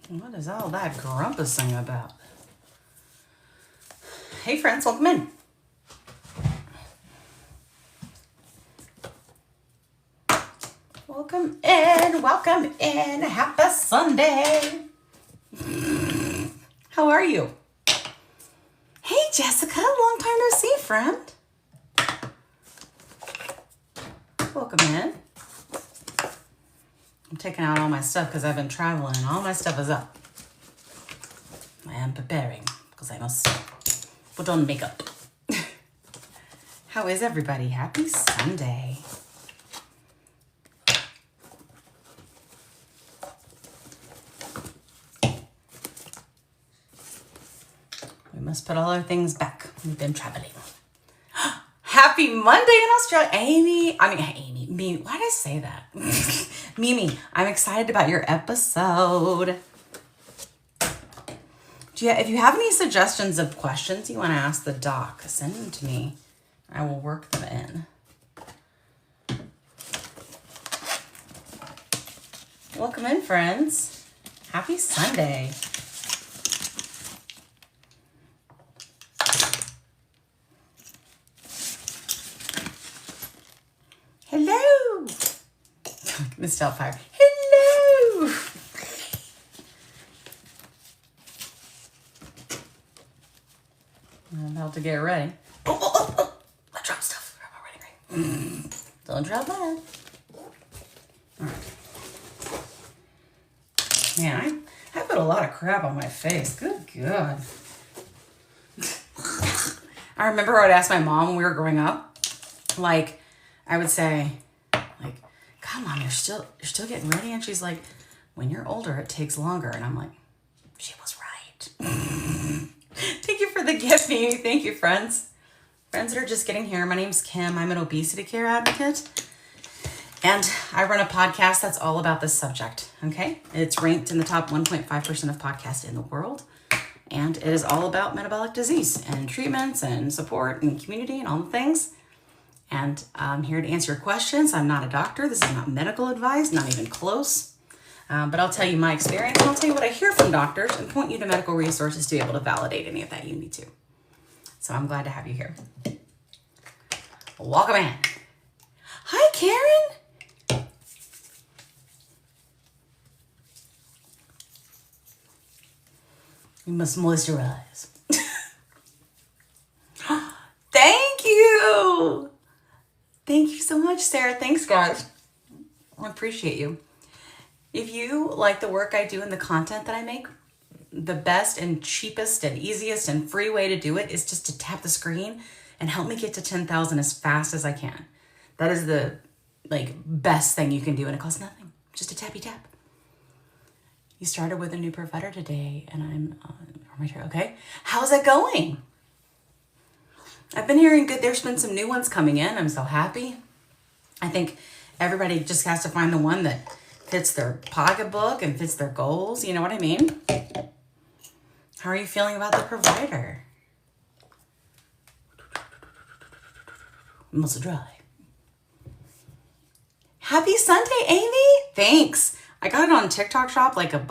What is all that grumpusing about? Hey friends, welcome in. Welcome in. Happy Sunday. How are you? Hey Jessica, long time no see, friend. Welcome in. I'm taking out all my stuff because I've been traveling and all my stuff is up. I am preparing because I must put on makeup. How is everybody? Happy Sunday. We must put all our things back. We've been traveling. Happy Monday in Australia. Amy, why did I say that? Mimi, I'm excited about your episode. If you have any suggestions of questions you want to ask the doc, send them to me. I will work them in. Welcome in, friends. Happy Sunday. Hello. Miss Doubtfire. Hello. I'm about to get ready. Oh. I dropped stuff. I'm already ready. Don't drop that. All right. Man, I put a lot of crap on my face. Good God. I remember I would ask my mom when we were growing up, like, I would say, like, God, Mom, you're still getting ready? And she's like, when you're older, it takes longer. And I'm like, she was right. Thank you for the gift, Mimi. Thank you, friends. Friends that are just getting here. My name's Kim. I'm an obesity care advocate. And I run a podcast that's all about this subject, okay? It's ranked in the top 1.5% of podcasts in the world. And it is all about metabolic disease and treatments and support and community and all the things. And I'm here to answer your questions. I'm not a doctor. This is not medical advice, not even close. But I'll tell you my experience, and I'll tell you what I hear from doctors and point you to medical resources to be able to validate any of that you need to. So I'm glad to have you here. Welcome in. Hi, Karen. You must moisturize. Thank you. Thank you so much, Sarah. Thanks, guys. I appreciate you. If you like the work I do and the content that I make, the best and cheapest and easiest and free way to do it is just to tap the screen and help me get to 10,000 as fast as I can. That is the best thing you can do, and it costs nothing. Just a tappy tap. You started with a new provider today, and I'm right here. Okay, how's it going? I've been hearing good. There's been some new ones coming in. I'm so happy. I think everybody just has to find the one that fits their pocketbook and fits their goals. You know what I mean? How are you feeling about the provider? Muscle dry. Happy Sunday, Amy. Thanks. I got it on TikTok Shop like a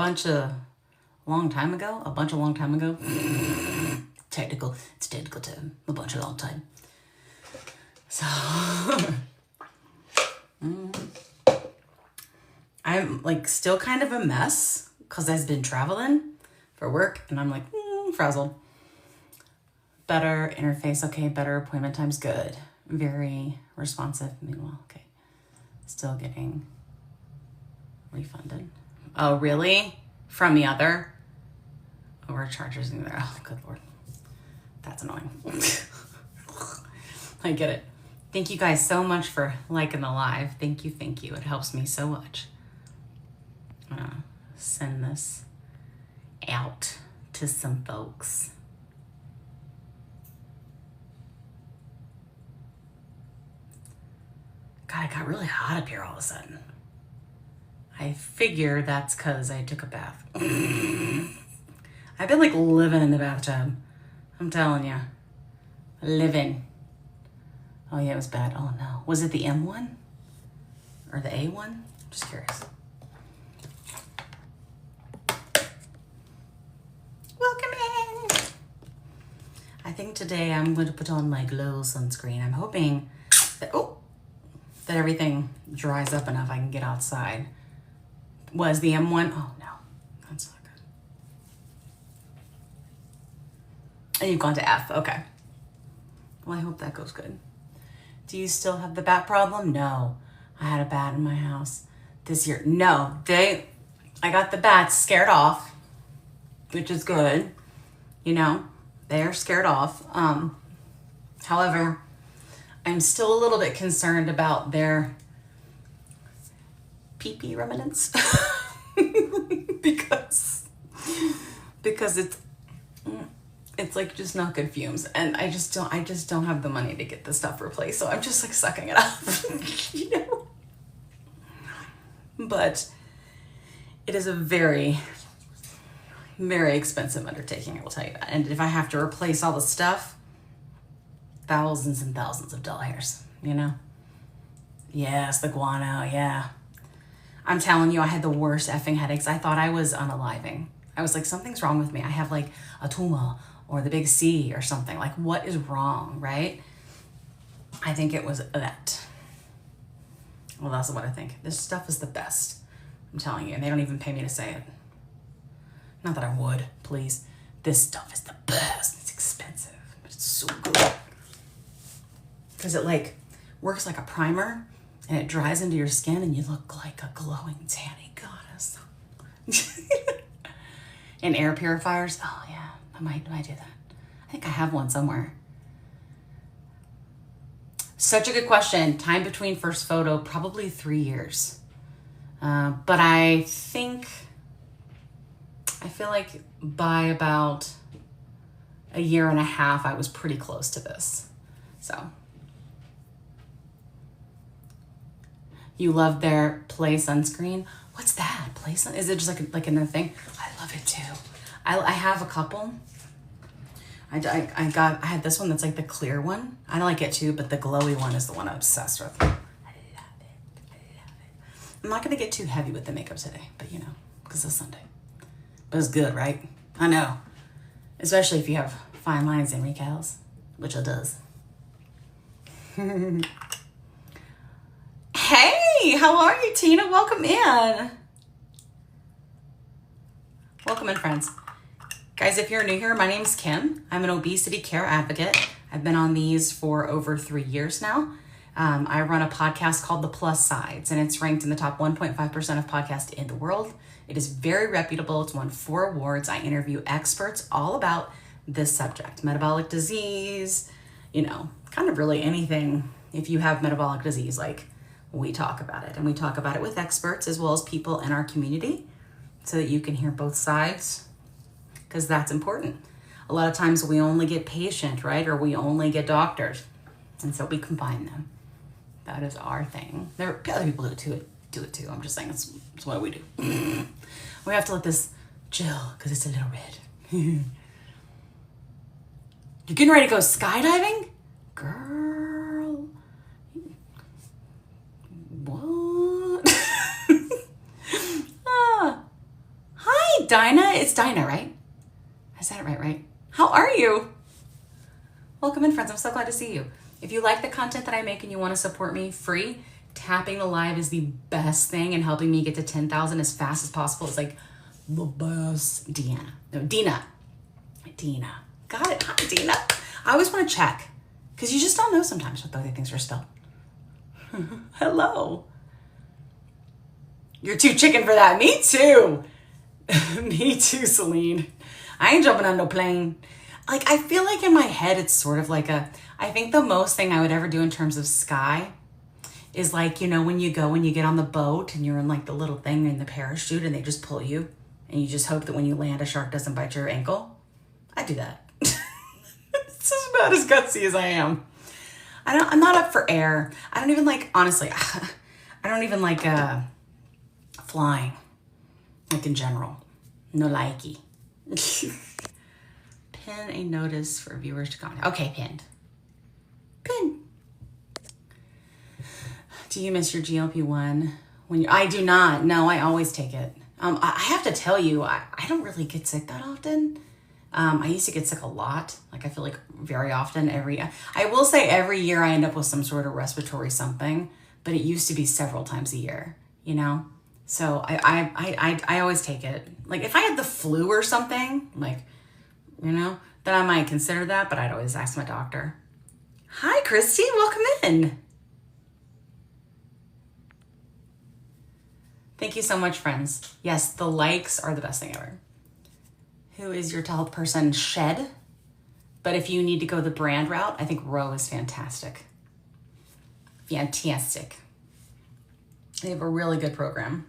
long time ago. Technical. It's technical term. A bunch of long time. So I'm still kind of a mess because I've been traveling for work, and I'm frazzled. Better interface, okay. Better appointment times, good. Very responsive. Meanwhile, okay. Still getting refunded. Oh, really? From the other? Overcharges in there. Oh, good Lord. That's annoying. I get it. Thank you guys so much for liking the live. Thank you. It helps me so much. I'm gonna send this out to some folks. God, it got really hot up here all of a sudden. I figure that's because I took a bath. I've been living in the bathtub. I'm telling you. Living. Oh yeah, it was bad. Oh no. Was it the M1? Or the A1? Just curious. think today I'm going to put on my Glow sunscreen. I'm hoping that, that everything dries up enough I can get outside. Was the M1? Oh, no. That's not good. And you've gone to F. Okay. Well, I hope that goes good. Do you still have the bat problem? No. I had a bat in my house this year. No. I got the bats scared off, which is good. You know, they're scared off. However, I'm still a little bit concerned about their pee-pee remnants because it's like just not good fumes, and I just don't have the money to get the stuff replaced, so I'm just like sucking it up. You know, but it is a very, very expensive undertaking, I will tell you that. And if I have to replace all the stuff, thousands and thousands of dollars, you know? Yes, the guano, yeah. I'm telling you, I had the worst effing headaches. I thought I was unaliving. I was like, something's wrong with me. I have like a tumor or the big C or something. Like, what is wrong, right? I think it was that. Well, that's what I think. This stuff is the best. I'm telling you, and they don't even pay me to say it. Not that I would, please. This stuff is the best. It's expensive, but it's so good. Because it like works like a primer and it dries into your skin and you look like a glowing tanny goddess. And air purifiers. Oh yeah, I might do that. I think I have one somewhere. Such a good question. Time between first photo, probably 3 years. But I feel like by about a year and a half, I was pretty close to this. So. You love their Play sunscreen. What's that? Play sun? Is it just like another thing? I love it too. I have a couple. I had this one that's like the clear one. I like it too, but the glowy one is the one I'm obsessed with. I love it. I'm not gonna get too heavy with the makeup today, but you know, because it's Sunday. But it's good, right? I know. Especially if you have fine lines and wrinkles, which it does. Hey, how are you, Tina? Welcome in. Welcome in, friends. Guys, if you're new here, my name's Kim. I'm an obesity care advocate. I've been on these for over 3 years now. I run a podcast called The Plus Sides, and it's ranked in the top 1.5% of podcasts in the world. It is very reputable. It's won 4 awards. I interview experts all about this subject, metabolic disease, you know, kind of really anything. If you have metabolic disease, like, we talk about it, and we talk about it with experts as well as people in our community so that you can hear both sides, because that's important. A lot of times we only get patient, right? Or we only get doctors. And so we combine them. That is our thing. There are other people who do it too. I'm just saying it's what we do. We have to let this chill because it's a little red. You're getting ready to go skydiving? Girl. What? Hi, Dinah. It's Dinah, right? I said it right? How are you? Welcome in, friends. I'm so glad to see you. If you like the content that I make and you want to support me free, tapping the live is the best thing, and helping me get to 10,000 as fast as possible is like the best. Dina. Got it. Hi, Dina. I always want to check because you just don't know sometimes what the other things are spelled. Hello. You're too chicken for that. Me too. Me too, Celine. I ain't jumping on no plane. Like, I feel like in my head, it's sort of like I think the most thing I would ever do in terms of sky is like, you know, when you get on the boat and you're in like the little thing in the parachute and they just pull you and you just hope that when you land, a shark doesn't bite your ankle. I do that. It's about as gutsy as I am. I'm not up for air. I don't even like, honestly, I don't even like flying, like in general. No likey. Pin a notice for viewers to comment. Okay, pinned. Pin. Do you miss your GLP-1? I do not. No, I always take it. I have to tell you, I don't really get sick that often. I used to get sick a lot. Like I feel like very often I will say every year I end up with some sort of respiratory something, but it used to be several times a year, you know? So I always take it. Like if I had the flu or something, like, you know, then I might consider that, but I'd always ask my doctor. Hi, Christy, welcome in. Thank you so much, friends. Yes, the likes are the best thing ever. Who is your health person? Shed. But if you need to go the brand route, I think Row is fantastic. Fantastic. They have a really good program.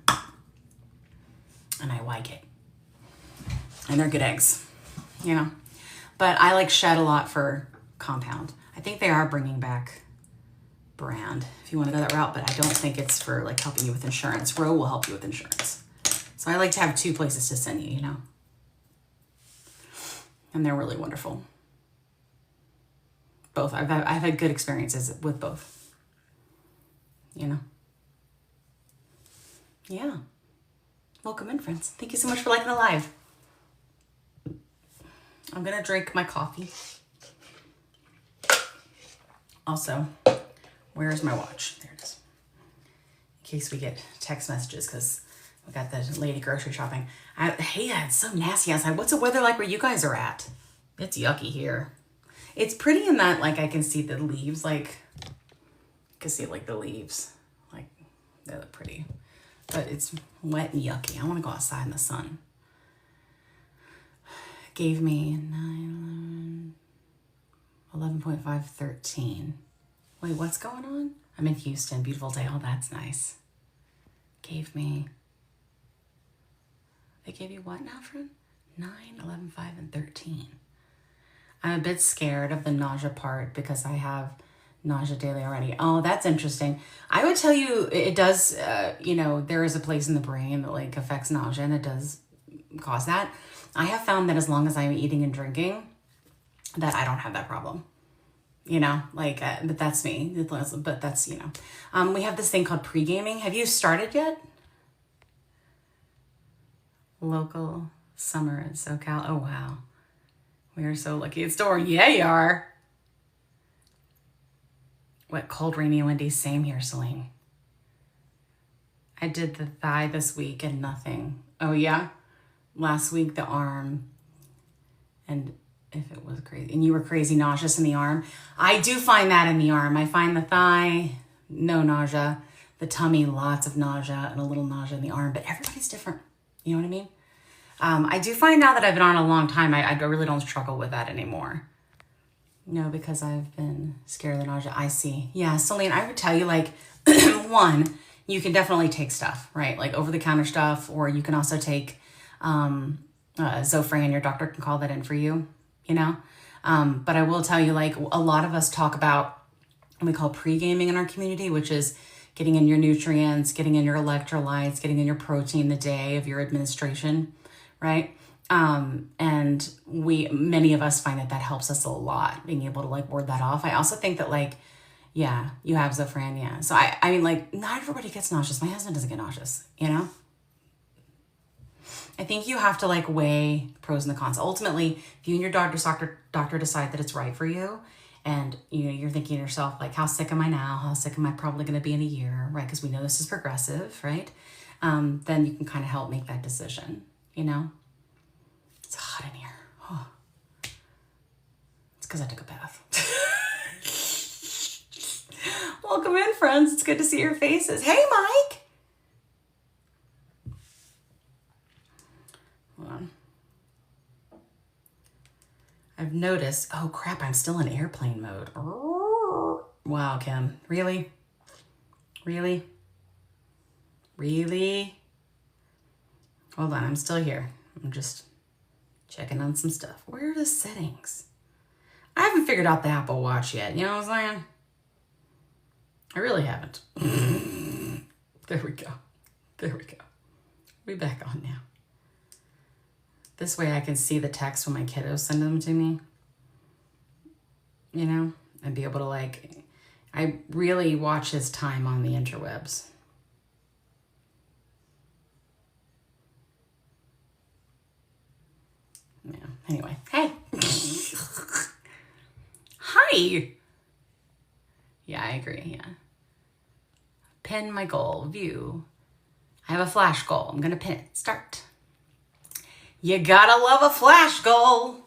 And I like it. And they're good eggs, you know. But I like Shed a lot for compound. I think they are bringing back brand if you want to go that route, but I don't think it's for like helping you with insurance. Row will help you with insurance. So I like to have two places to send you, you know. And they're really wonderful. Both. I've had good experiences with both. You know. Yeah. Welcome in, friends. Thank you so much for liking the live. I'm gonna drink my coffee. Also, where's my watch? There it is. In case we get text messages, because we got the lady grocery shopping. Hey, it's so nasty outside. What's the weather like where you guys are at? It's yucky here. It's pretty in that, like, I can see the leaves, like, I can see, like, the leaves. Like, they look pretty. But it's wet and yucky. I want to go outside in the sun. Gave me 9, 11.5, 13. Wait, what's going on? I'm in Houston. Beautiful day. Oh, that's nice. Gave me... They gave you what now, friend? 9, 11, 5, and 13. I'm a bit scared of the nausea part because I have nausea daily already. Oh, that's interesting. I would tell you it does, you know, there is a place in the brain that like affects nausea and it does cause that. I have found that as long as I'm eating and drinking, that I don't have that problem. You know, like, but that's me. But that's, you know. We have this thing called pre-gaming. Have you started yet? Local summer in SoCal. Oh, wow. We are so lucky. It's door. Yeah, you are. What, cold, rainy, and windy? Same here, Celine. I did the thigh this week and nothing. Oh, yeah? Last week, the arm. And if it was crazy. And you were crazy nauseous in the arm. I do find that in the arm. I find the thigh, no nausea. The tummy, lots of nausea and a little nausea in the arm. But everybody's different. You know what I mean? I do find now that I've been on a long time, I really don't struggle with that anymore. No, because I've been scared of the nausea. I see. Yeah, Celine, I would tell you, like, one, you can definitely take stuff, right? Like over-the-counter stuff, or you can also take Zofran. Your doctor can call that in for you, you know? But I will tell you, like, a lot of us talk about what we call pre-gaming in our community, which is getting in your nutrients, getting in your electrolytes, getting in your protein the day of your administration, right? And many of us find that helps us a lot, being able to like ward that off. I also think that like, yeah, you have Zofran, yeah. So I mean, like, not everybody gets nauseous. My husband doesn't get nauseous, you know? I think you have to like weigh pros and the cons. Ultimately, if you and your doctor decide that it's right for you, and you know, you're thinking to yourself, like, how sick am I now? How sick am I probably going to be in a year, right? Because we know this is progressive, right? Then you can kind of help make that decision, you know? It's hot in here. Oh. It's because I took a bath. Welcome in, friends. It's good to see your faces. Hey, Mike. Hold on. I've noticed, oh crap, I'm still in airplane mode. Wow, Kim. Really? Really? Really? Hold on, I'm still here. I'm just checking on some stuff. Where are the settings? I haven't figured out the Apple Watch yet. You know what I'm saying? I really haven't. There we go. There we go. We're back on now. This way I can see the text when my kiddos send them to me. You know? And be able to like... I really watch his time on the interwebs. Yeah. Anyway, hey. Hi. Yeah, I agree. Yeah. Pin my goal. View. I have a flash goal. I'm going to pin it. Start. You gotta love a flash goal.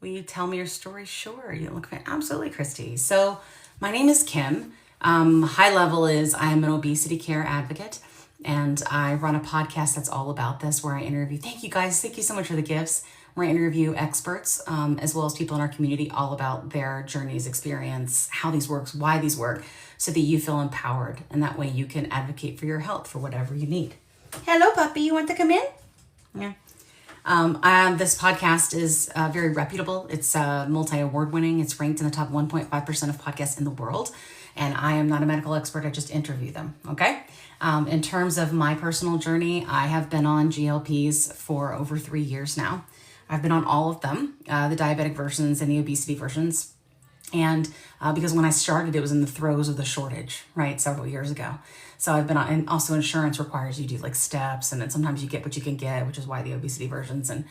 Will you tell me your story? Sure. You look absolutely, Christy. So my name is Kim. High level is I'm an obesity care advocate, and I run a podcast that's all about this, where I interview. Thank you guys. Thank you so much for the gifts. Where I interview experts, as well as people in our community, all about their journeys, experience, how these works, why these work, so that you feel empowered, and that way you can advocate for your health for whatever you need. Hello, puppy. You want to come in? Yeah. This podcast is very reputable. It's multi-award winning. It's ranked in the top 1.5% of podcasts in the world. And I am not a medical expert. I just interview them. Okay. In terms of my personal journey, I have been on GLPs for over 3 years now. I've been on all of them, the diabetic versions and the obesity versions. And because when I started, it was in the throes of the shortage, right? Several years ago. So I've been on, and also insurance requires you do like steps, and then sometimes you get what you can get, which is why the obesity versions. And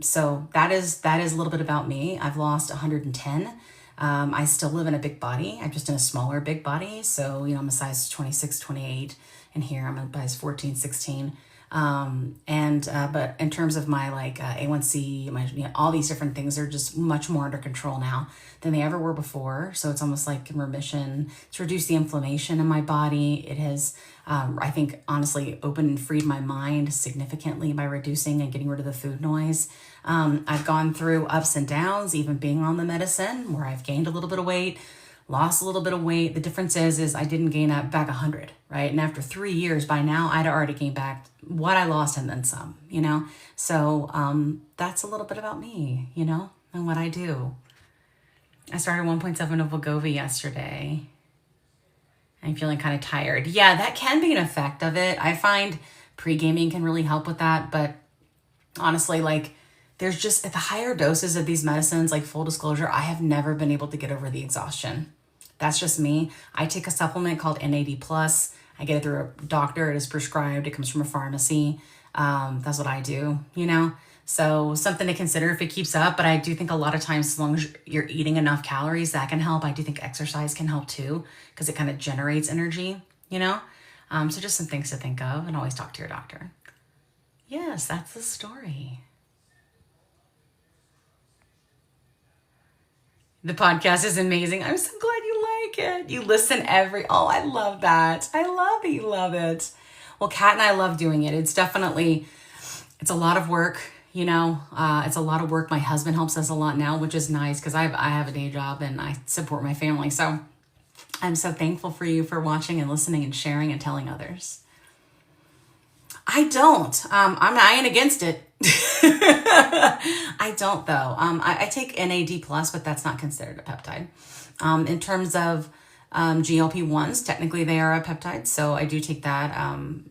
so that is a little bit about me. I've lost 110. I still live in a big body. I'm just in a smaller big body. So, I'm a size 26, 28, and here I'm a size 14, 16. But in terms of my A1C, all these different things are just much more under control now than they ever were before. So it's almost like in remission. It's reduced the inflammation in my body. It has, I think, honestly, opened and freed my mind significantly by reducing and getting rid of the food noise. I've gone through ups and downs, even being on the medicine, where I've gained a little bit of weight, lost a little bit of weight. The difference is I didn't gain back 100, right? And after 3 years, by now, I'd already gained back what I lost and then some, So that's a little bit about me, and what I do. I started 1.7 of Wegovy yesterday. I'm feeling kind of tired. Yeah, that can be an effect of it. I find pre-gaming can really help with that. But honestly, there's just at the higher doses of these medicines, full disclosure, I have never been able to get over the exhaustion. That's just me. I take a supplement called NAD+. I get it through a doctor. It is prescribed. It comes from a pharmacy. That's what I do, So something to consider if it keeps up. But I do think a lot of times, as long as you're eating enough calories, that can help. I do think exercise can help too, because it kind of generates energy, So just some things to think of, and always talk to your doctor. Yes, that's the story. The podcast is amazing. I'm so glad you like it. You listen I love that. I love that you love it. Well, Kat and I love doing it. It's a lot of work, it's a lot of work. My husband helps us a lot now, which is nice because I have a day job and I support my family. So I'm so thankful for you for watching and listening and sharing and telling others. I don't. I ain't against it. I don't though. I take NAD+, but that's not considered a peptide. In terms of GLP-1s, technically they are a peptide, so I do take that,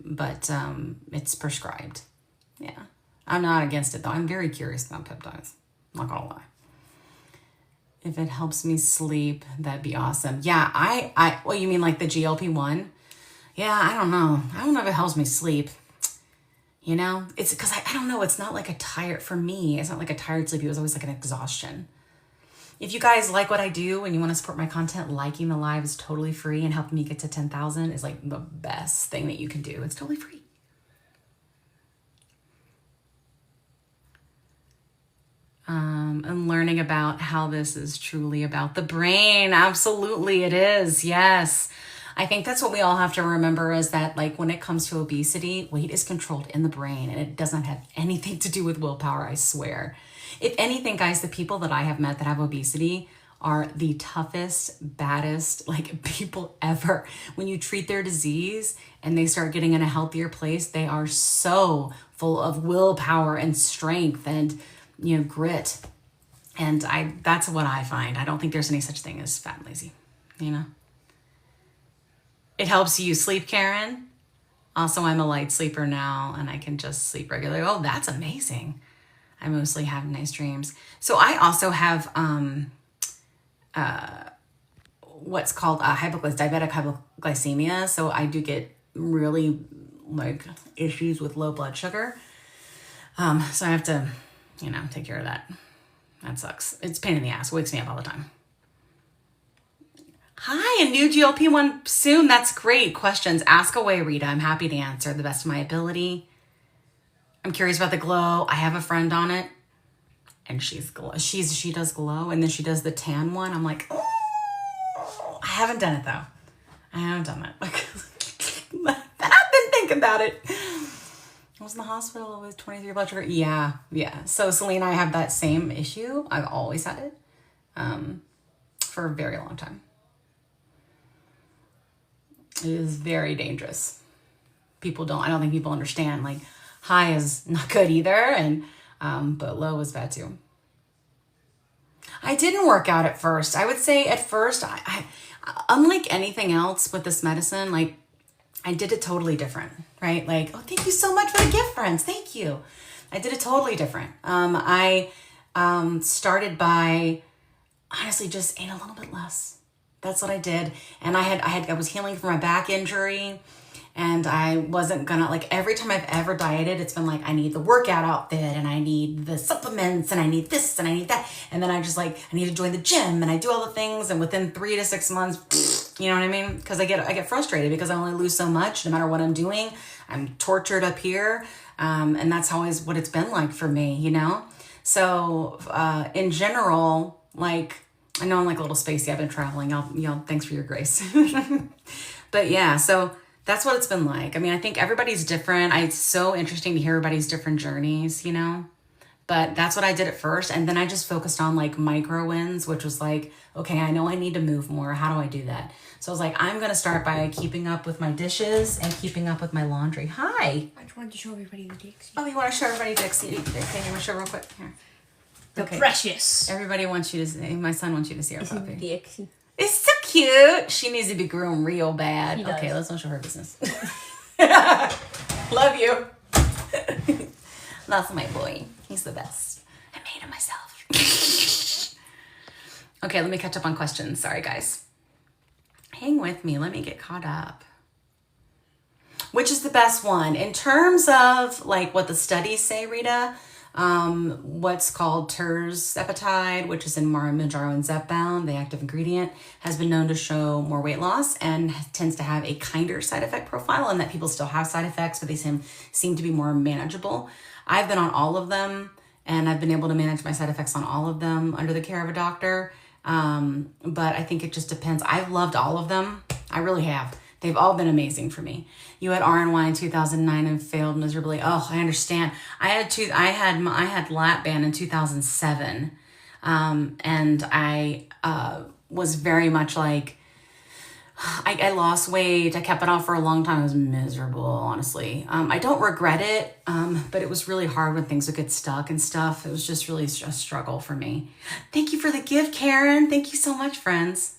but it's prescribed. Yeah. I'm not against it though. I'm very curious about peptides. I'm not gonna lie. If it helps me sleep, that'd be awesome. Yeah, well, you mean like the GLP-1? Yeah, I don't know. I don't know if it helps me sleep. It's because I don't know. It's not like for me, it's not like a tired sleep. It was always like an exhaustion. If you guys like what I do and you want to support my content, liking the live is totally free, and helping me get to 10,000 is like the best thing that you can do. It's totally free. And learning about how this is truly about the brain. Absolutely, it is. Yes. I think that's what we all have to remember, is that when it comes to obesity, weight is controlled in the brain, and it doesn't have anything to do with willpower, I swear. If anything, guys, the people that I have met that have obesity are the toughest, baddest people ever. When you treat their disease and they start getting in a healthier place, they are so full of willpower and strength and grit. And that's what I find. I don't think there's any such thing as fat and lazy, It helps you sleep, Karen. Also, I'm a light sleeper now, and I can just sleep regularly. Oh, that's amazing. I mostly have nice dreams. So I also have what's called diabetic hypoglycemia. So I do get really issues with low blood sugar. So I have to, take care of that. That sucks. It's a pain in the ass. It wakes me up all the time. Hi, a new GLP-1 soon. That's great. Questions. Ask away, Rita. I'm happy to answer the best of my ability. I'm curious about the glow. I have a friend on it, and she does glow, and then she does the tan one. I'm like, oh, I haven't done it though. I haven't done it. I've been thinking about it. I was in the hospital with 23 blood sugar. Yeah. So Selena, I have that same issue. I've always had it for a very long time. It is very dangerous. I don't think people understand, like, high is not good either, and but low is bad too. I didn't work out at first. I would say at first, I unlike anything else with this medicine, like, I did it totally different, right? Like, oh, thank you so much for the gift, friends. Thank you. I did it totally different. I started by honestly just ate a little bit less. That's what I did. And I was healing from my back injury, and I wasn't gonna, like, every time I've ever dieted, it's been like, I need the workout outfit, and I need the supplements, and I need this, and I need that. And then I just like, I need to join the gym, and I do all the things. And within 3 to 6 months, you know what I mean? Because I get frustrated because I only lose so much no matter what I'm doing. I'm tortured up here. And that's always what it's been like for me, So in general, like, I know I'm like a little spacey. I've been traveling. Thanks for your grace. But yeah, so that's what it's been like. I mean, I think everybody's different. It's so interesting to hear everybody's different journeys, But that's what I did at first. And then I just focused on like micro wins, which was like, okay, I know I need to move more. How do I do that? So I was like, I'm going to start by keeping up with my dishes and keeping up with my laundry. Hi. I just wanted to show everybody the Dixie. Oh, you want to show everybody Dixie? Okay, you want to show real quick? Here. The precious. Everybody wants you to see. My son wants you to see our puppy. Dixie. It's so cute. She needs to be groomed real bad. Okay, let's not show her business. Love you. That's my boy. He's the best. I made him myself. Okay, let me catch up on questions. Sorry, guys. Hang with me. Let me get caught up. Which is the best one? In terms of like what the studies say, Rita, what's called tirzepatide, which is in Mounjaro and Zepbound, the active ingredient, has been known to show more weight loss and tends to have a kinder side effect profile, and that people still have side effects, but they seem to be more manageable. I've been on all of them, and I've been able to manage my side effects on all of them under the care of a doctor. But I think it just depends. I've loved all of them. I really have. They've all been amazing for me. You had RNY in 2009 and failed miserably. Oh, I understand. I had Latban in 2007. And I was very much like, I lost weight. I kept it off for a long time. I was miserable, honestly. I don't regret it, but it was really hard when things would get stuck and stuff. It was just really a struggle for me. Thank you for the gift, Karen. Thank you so much, friends.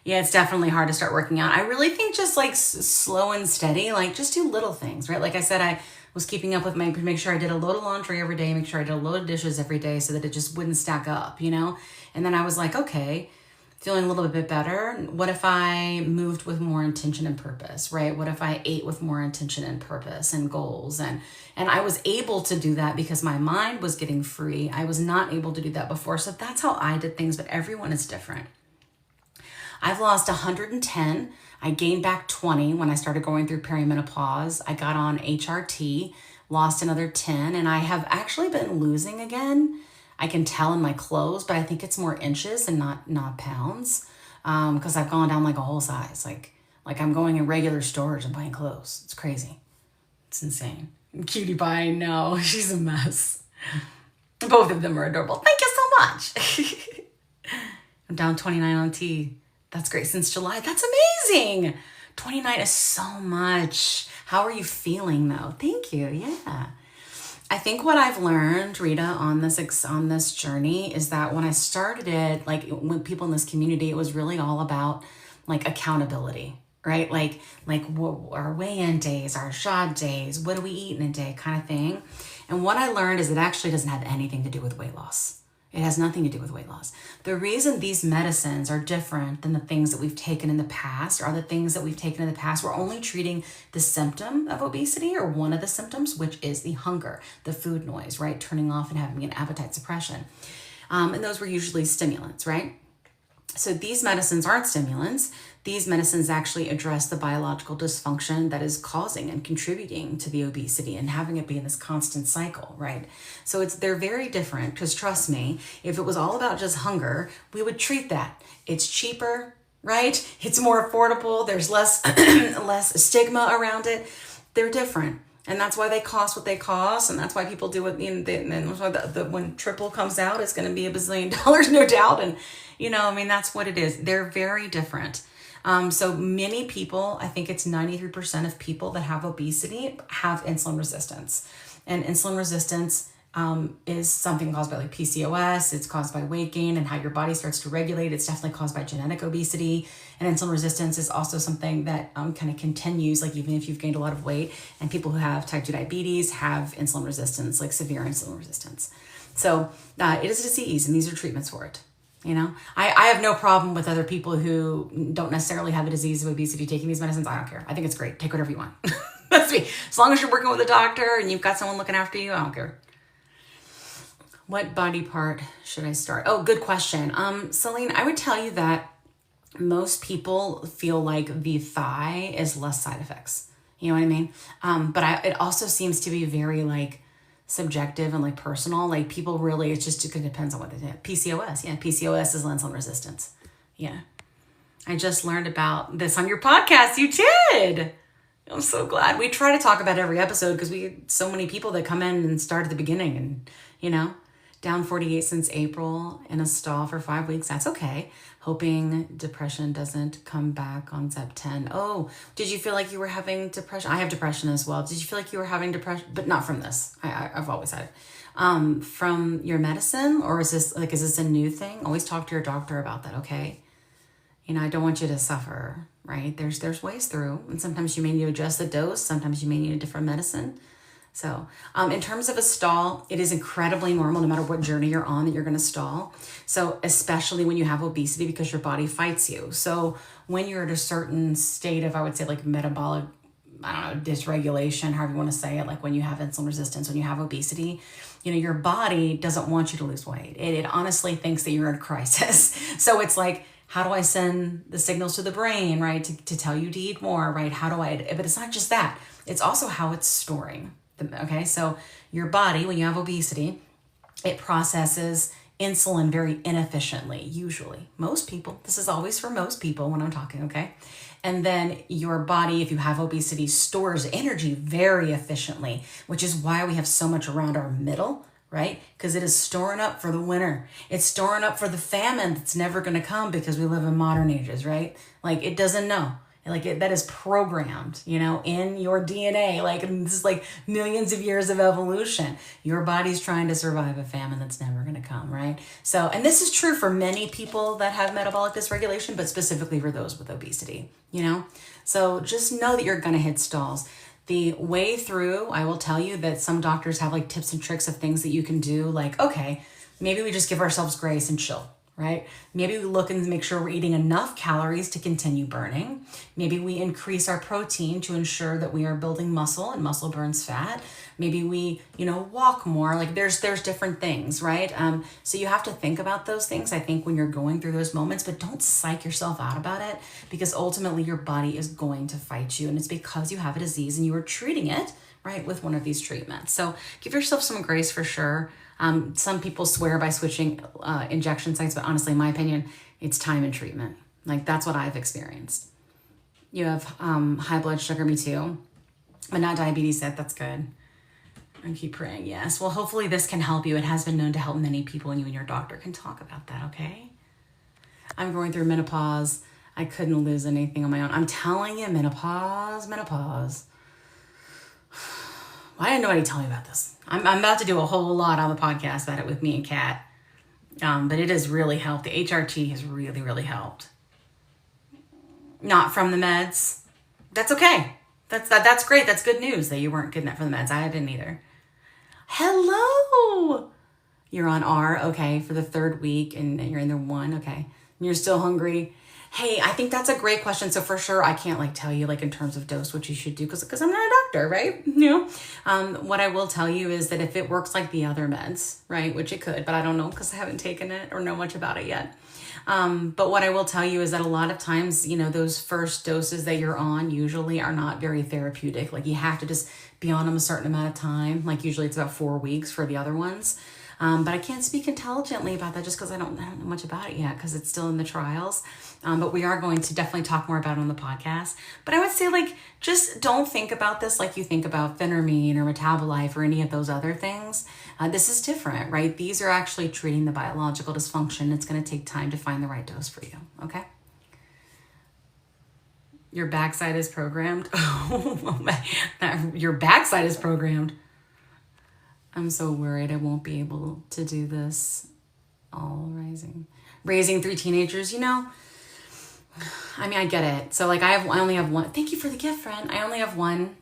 Yeah, it's definitely hard to start working out. I really think just like slow and steady, like just do little things, right? Like I said, I was keeping up with make sure I did a load of laundry every day, make sure I did a load of dishes every day so that it just wouldn't stack up, And then I was like, okay, feeling a little bit better. What if I moved with more intention and purpose, right? What if I ate with more intention and purpose and goals? And I was able to do that because my mind was getting free. I was not able to do that before. So that's how I did things, but everyone is different. I've lost 110. I gained back 20 when I started going through perimenopause. I got on HRT, lost another 10, and I have actually been losing again. I can tell in my clothes, but I think it's more inches and not pounds, because I've gone down like a whole size. Like I'm going in regular stores and buying clothes. It's crazy. It's insane. Cutie pie, no, she's a mess. Both of them are adorable. Thank you so much. I'm down 29 on tea. That's great. Since July. That's amazing. 29 is so much. How are you feeling though? Thank you. Yeah. I think what I've learned, Rita, on this journey is that when I started it, like when people in this community, it was really all about like accountability, right? Like our weigh-in days, our shot days, what do we eat in a day kind of thing. And what I learned is it actually doesn't have anything to do with weight loss. It has nothing to do with weight loss. The reason these medicines are different than the things that we've taken in the past are the things that we've taken in the past. We're only treating the symptom of obesity, or one of the symptoms, which is the hunger, the food noise, right? Turning off and having an appetite suppression. And those were usually stimulants, right? So these medicines aren't stimulants. These medicines actually address the biological dysfunction that is causing and contributing to the obesity and having it be in this constant cycle, right? So they're very different, because trust me, if it was all about just hunger, we would treat that. It's cheaper, right? It's more affordable. There's less stigma around it. They're different. And that's why they cost what they cost. And that's why people do it. And that's why when triple comes out, it's going to be $1 bazillion, no doubt. And, that's what it is. They're very different. So many people, I think it's 93% of people that have obesity have insulin resistance. And insulin resistance is something caused by like PCOS. It's caused by weight gain and how your body starts to regulate. It's definitely caused by genetic obesity. And insulin resistance is also something that kind of continues, like even if you've gained a lot of weight. And people who have type 2 diabetes have insulin resistance, like severe insulin resistance. So it is a disease, and these are treatments for it. I have no problem with other people who don't necessarily have a disease of obesity taking these medicines. I don't care. I think it's great. Take whatever you want. That's me. As long as you're working with a doctor and you've got someone looking after you, I don't care. What body part should I start? Oh, good question. Celine, I would tell you that most people feel like the thigh is less side effects. You know what I mean? But it also seems to be very like subjective and like personal. Like people really, it depends on what they do. PCOS. Yeah. PCOS is insulin resistance. Yeah. I just learned about this on your podcast. You did. I'm so glad. We try to talk about every episode because we get so many people that come in and start at the beginning and, down 48 since April, in a stall for 5 weeks. That's okay. Hoping depression doesn't come back on Zep 10. Oh, did you feel like you were having depression? I have depression as well. Did you feel like you were having depression? But not from this. I've always had it. From your medicine? Or is this a new thing? Always talk to your doctor about that, okay? I don't want you to suffer, right? There's ways through. And sometimes you may need to adjust the dose. Sometimes you may need a different medicine. So in terms of a stall, it is incredibly normal no matter what journey you're on that you're going to stall. So especially when you have obesity, because your body fights you. So when you're at a certain state of, I would say like metabolic, dysregulation, however you want to say it, like when you have insulin resistance, when you have obesity, your body doesn't want you to lose weight. It honestly thinks that you're in a crisis. So it's like, how do I send the signals to the brain, right? To tell you to eat more, right? But it's not just that. It's also how it's storing. Okay, so your body, when you have obesity, it processes insulin very inefficiently, usually. Most people, this is always for most people when I'm talking, okay? And then your body, if you have obesity, stores energy very efficiently, which is why we have so much around our middle, right? Because it is storing up for the winter. It's storing up for the famine that's never going to come because we live in modern ages, right? Like it doesn't know. That is programmed, in your DNA. This is like millions of years of evolution. Your body's trying to survive a famine that's never going to come, right? So, and this is true for many people that have metabolic dysregulation, but specifically for those with obesity, So just know that you're going to hit stalls. The way through, I will tell you that some doctors have like tips and tricks of things that you can do. Like, okay, maybe we just give ourselves grace and chill. Right? Maybe we look and make sure we're eating enough calories to continue burning. Maybe we increase our protein to ensure that we are building muscle, and muscle burns fat. Maybe we, walk more. Like there's different things, right? So you have to think about those things, I think, when you're going through those moments, but don't psych yourself out about it, because ultimately your body is going to fight you, and it's because you have a disease and you are treating it, right, with one of these treatments. So give yourself some grace for sure. Some people swear by switching injection sites, but honestly, in my opinion, it's time and treatment. Like that's what I've experienced. You have high blood sugar, me too, but not diabetes yet. That's good. And keep praying. Yes. Well, hopefully this can help you. It has been known to help many people, and you and your doctor can talk about that. Okay. I'm going through menopause. I couldn't lose anything on my own. I'm telling you, menopause. Why didn't nobody tell me about this? I'm about to do a whole lot on the podcast about it with me and Kat. But it has really helped. The HRT has really, really helped. Not from the meds. That's okay. That's great. That's good news that you weren't getting that from the meds. I didn't either. Hello. You're on R, okay, for the 3rd week, and you're in the 1, okay. And you're still hungry. Hey, I think that's a great question. So for sure, I can't like tell you like in terms of dose what you should do because I'm not a doctor, right? What I will tell you is that if it works like the other meds, right, which it could, but I don't know because I haven't taken it or know much about it yet. But what I will tell you is that a lot of times, those first doses that you're on usually are not very therapeutic. Like you have to just be on them a certain amount of time. Like usually it's about 4 weeks for the other ones. But I can't speak intelligently about that just because I don't know much about it yet because it's still in the trials. But we are going to definitely talk more about it on the podcast. But I would say just don't think about this like you think about phentermine or Metabolife or any of those other things. This is different, right? These are actually treating the biological dysfunction. It's going to take time to find the right dose for you, okay? Your backside is programmed. Your backside is programmed. I'm so worried I won't be able to do this. All raising 3 teenagers, I get it. So I only have one. Thank you for the gift, friend. I only have one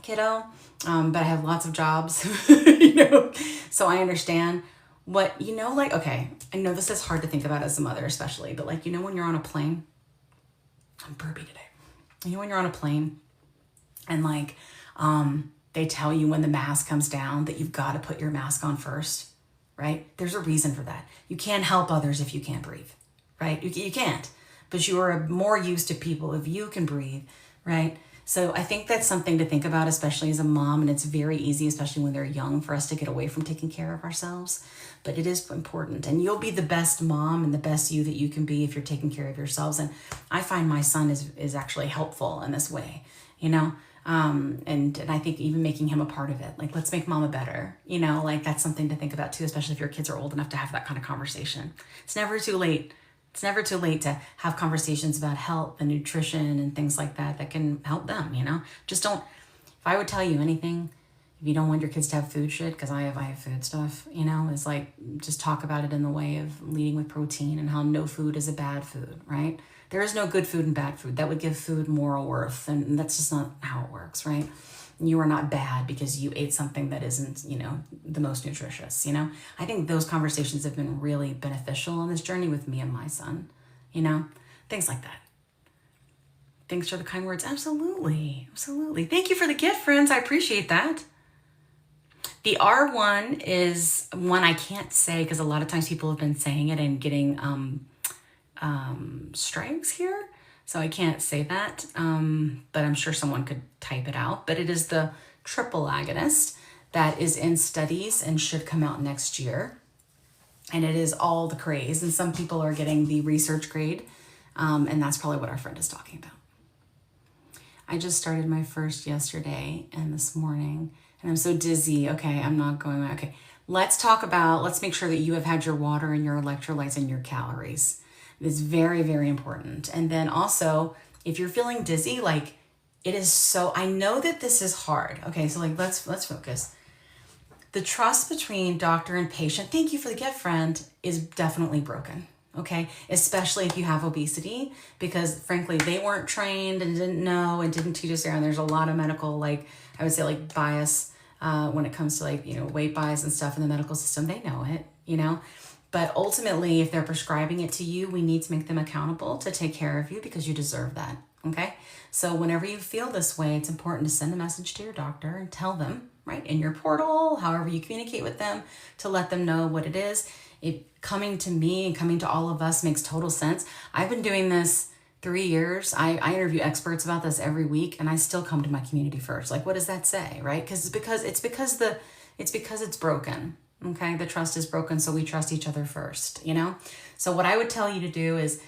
kiddo, but I have lots of jobs, so I understand what, okay, I know this is hard to think about as a mother, especially, but when you're on a plane, I'm burpy today. When you're on a plane and they tell you when the mask comes down that you've got to put your mask on first, right? There's a reason for that. You can't help others if you can't breathe, right? You can't, but you are more used to people if you can breathe, right? So I think that's something to think about, especially as a mom, and it's very easy, especially when they're young, for us to get away from taking care of ourselves, but it is important, and you'll be the best mom and the best you that you can be if you're taking care of yourselves. And I find my son is actually helpful in this way, and I think even making him a part of it, let's make mama better, that's something to think about too, especially if your kids are old enough to have that kind of conversation. It's never too late. It's never too late to have conversations about health and nutrition and things like that can help them, Just don't, if I would tell you anything, if you don't want your kids to have food shit, because I have food stuff, it's just talk about it in the way of leading with protein and how no food is a bad food, right? There is no good food and bad food. That would give food moral worth, and that's just not how it works, right? You are not bad because you ate something that isn't, the most nutritious, I think those conversations have been really beneficial on this journey with me and my son, things like that. Thanks for the kind words. Absolutely. Absolutely. Thank you for the gift, friends. I appreciate that. The R1 is one I can't say because a lot of times people have been saying it and getting strikes here. So I can't say that, but I'm sure someone could type it out. But it is the triple agonist that is in studies and should come out next year. And it is all the craze. And some people are getting the research grade. And that's probably what our friend is talking about. I just started my first yesterday and this morning. And I'm so dizzy. Okay, I'm not going. Okay, let's make sure that you have had your water and your electrolytes and your calories. It's very, very important. And then also, if you're feeling dizzy, it is so, I know that this is hard. Okay, so let's focus. The trust between doctor and patient, thank you for the gift, friend, is definitely broken. Okay, especially if you have obesity, because frankly, they weren't trained and didn't know and didn't teach us there. And there's a lot of medical, I would say bias when it comes to weight bias and stuff in the medical system. They know it, But ultimately, if they're prescribing it to you, we need to make them accountable to take care of you because you deserve that, okay? So whenever you feel this way, it's important to send a message to your doctor and tell them, right, in your portal, however you communicate with them, to let them know what it is. It coming to me and coming to all of us makes total sense. I've been doing this 3 years. I interview experts about this every week, and I still come to my community first. What does that say, right? Because it's broken. Okay, the trust is broken, so we trust each other first, So what I would tell you to do is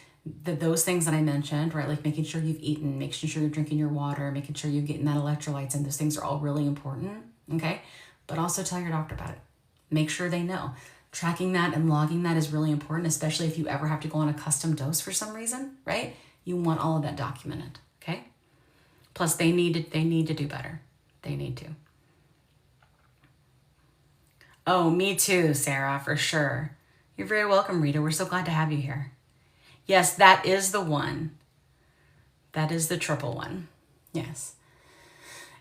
those things that I mentioned, right? Making sure you've eaten, making sure you're drinking your water, making sure you're getting that electrolytes, and those things are all really important, okay? But also tell your doctor about it. Make sure they know. Tracking that and logging that is really important, especially if you ever have to go on a custom dose for some reason, right? You want all of that documented, okay? Plus, they need to do better. They need to. Oh, me too, Sarah, for sure. You're very welcome, Rita. We're so glad to have you here. Yes, that is the one. That is the triple one. Yes.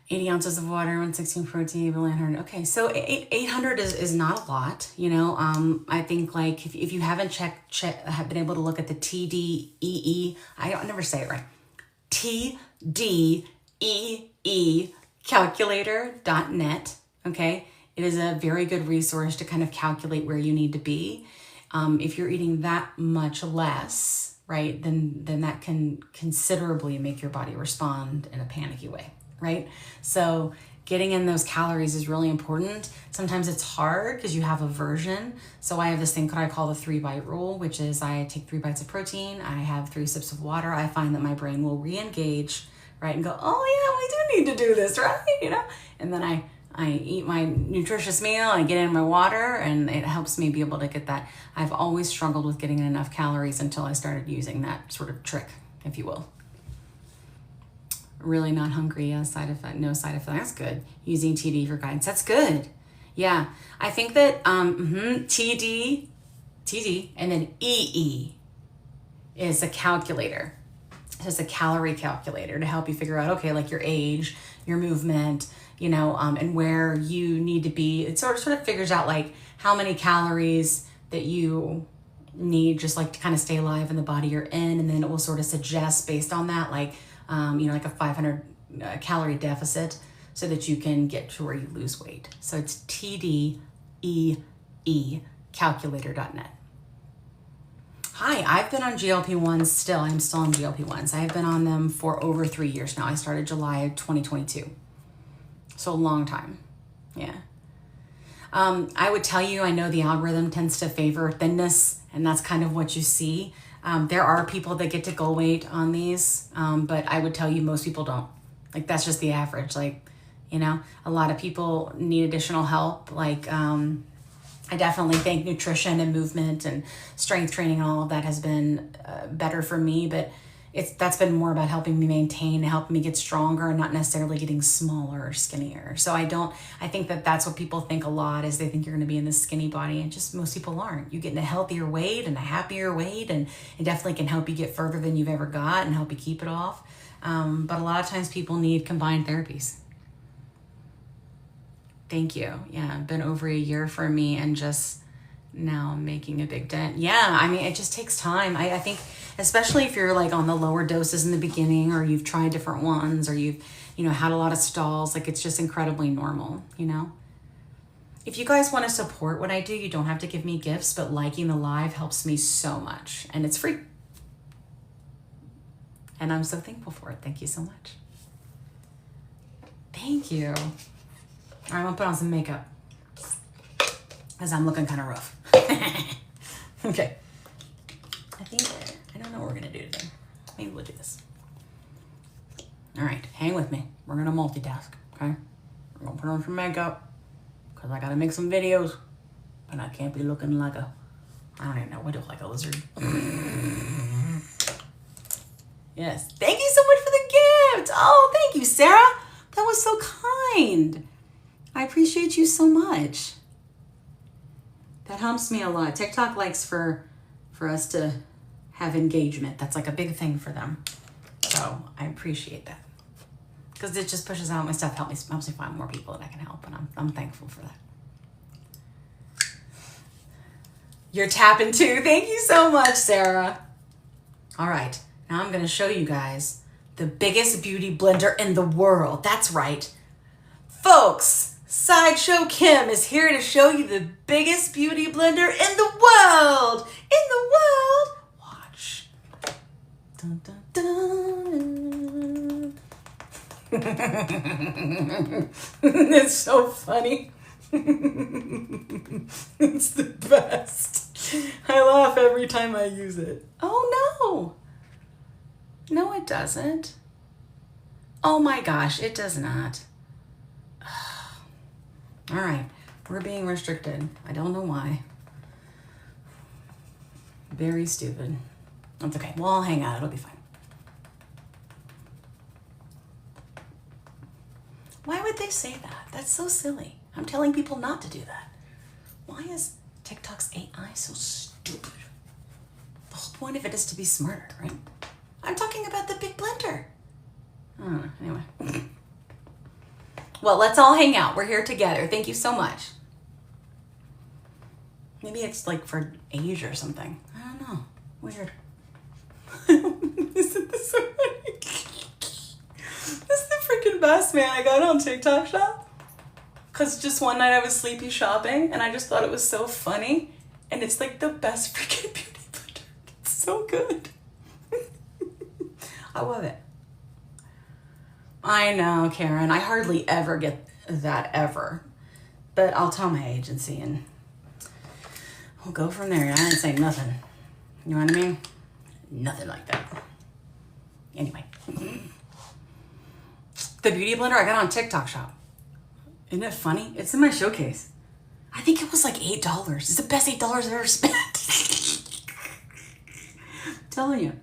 80 ounces of water, 116 protein, 900. Okay, so 800 is not a lot, you know. I think like if you haven't have been able to look at the TDEE, I never say it right. TDEE calculator.net. Okay, it is a very good resource to kind of calculate where you need to be. If you're eating that much less, right, then that can considerably make your body respond in a panicky way. Right? So getting in those calories is really important. Sometimes it's hard because you have aversion. So I have this thing that I call the 3-bite rule, which is I take 3 bites of protein, I have 3 sips of water. I find that my brain will re-engage, right? And go, oh yeah, we do need to do this, right? You know? And then I eat my nutritious meal, I get in my water, and it helps me be able to get that. I've always struggled with getting enough calories until I started using that sort of trick, if you will. Really not hungry, side effect, no side effect. That's good. Using TD for guidance. That's good. Yeah. I think that TD, and then EE is a calculator. It's a calorie calculator to help you figure out, okay, like your age, your movement, you know, and where you need to be. It sort of figures out like how many calories that you need just like to kind of stay alive in the body you're in. And then it will sort of suggest based on that, like, you know, like a 500 calorie deficit so that you can get to where you lose weight. So it's TDEE calculator.net. Hi, I've been on GLP-1s still. I'm still on GLP-1s. I've been on them for over 3 years now. I started July of 2022. So a long time. Yeah. I would tell you, I know the algorithm tends to favor thinness, and that's kind of what you see. There are people that get to goal weight on these, but I would tell you most people don't. Like, that's just the average. Like, you know, a lot of people need additional help. Like, I definitely think nutrition and movement and strength training and all of that has been better for me, but that's been more about helping me maintain, helping me get stronger and not necessarily getting smaller or skinnier. So I think that's what people think a lot is they think you're going to be in this skinny body, and just most people aren't. You get in a healthier weight and a happier weight, and it definitely can help you get further than you've ever got and help you keep it off. But a lot of times people need combined therapies. Thank you. Yeah, been over a year for me, and just now I'm making a big dent. Yeah, I mean, it just takes time. I think, especially if you're like on the lower doses in the beginning, or you've tried different ones, or you've, you know, had a lot of stalls, like it's just incredibly normal, you know? If you guys want to support what I do, you don't have to give me gifts, but liking the live helps me so much, and it's free. And I'm so thankful for it. Thank you so much. Thank you. All right, I'm gonna put on some makeup because I'm looking kind of rough. Okay. I don't know what we're gonna do today. Maybe we'll do this. All right, hang with me. We're gonna multitask, okay? We're gonna put on some makeup because I gotta make some videos, and I can't be looking like I don't even know what to look like, a lizard. Yes. Thank you so much for the gift. Oh, thank you, Sarah. That was so kind. I appreciate you so much. That helps me a lot. TikTok likes for us to have engagement. That's like a big thing for them. So I appreciate that. Because it just pushes out my stuff, helps me find more people that I can help, and I'm thankful for that. You're tapping too. Thank you so much, Sarah. All right, now I'm gonna show you guys the biggest beauty blender in the world. That's right. Folks, Sideshow Kim is here to show you the biggest beauty blender in the world. In the world. Watch. Dun, dun, dun. It's so funny. It's the best. I laugh every time I use it. Oh no. No, it doesn't. Oh my gosh, it does not. All right, we're being restricted. I don't know why. Very stupid. That's okay. Well, I'll hang out. It'll be fine. Why would they say that? That's so silly. I'm telling people not to do that. Why is TikTok's AI so stupid? The whole point of it is to be smarter, right? I'm talking about the big blender. I don't know. Anyway. Well, let's all hang out. We're here together. Thank you so much. Maybe it's like for age or something. I don't know. Weird. Isn't this so funny? This is the freaking best, man. I got it on TikTok Shop. Because just one night I was sleepy shopping and I just thought it was so funny. And it's like the best freaking beauty blender. It's so good. I love it. I know, Karen. I hardly ever get that ever. But I'll tell my agency and we'll go from there. I didn't say nothing. You know what I mean? Nothing like that. Anyway. The beauty blender I got on TikTok Shop. Isn't it funny? It's in my showcase. I think it was like $8. It's the best $8 I've ever spent. I'm telling you.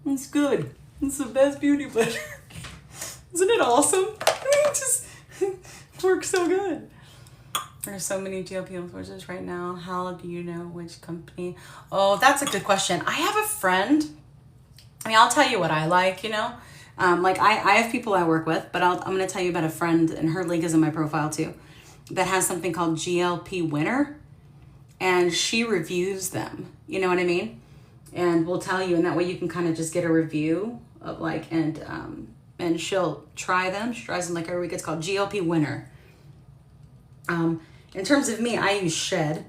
It's good. It's the best beauty blender. Isn't it awesome? It just works so good. There's so many GLP-1 forces right now. How do you know which company? Oh, that's a good question. I have a friend. I mean, I'll tell you what I like, you know. Like I have people I work with, but I'm going to tell you about a friend, and her link is in my profile too, that has something called GLP Winner, and she reviews them. You know what I mean? And we'll tell you, and that way you can kind of just get a review of like, and she'll try them. She tries them like every week. It's called GLP Winner. In terms of me, I use Shed,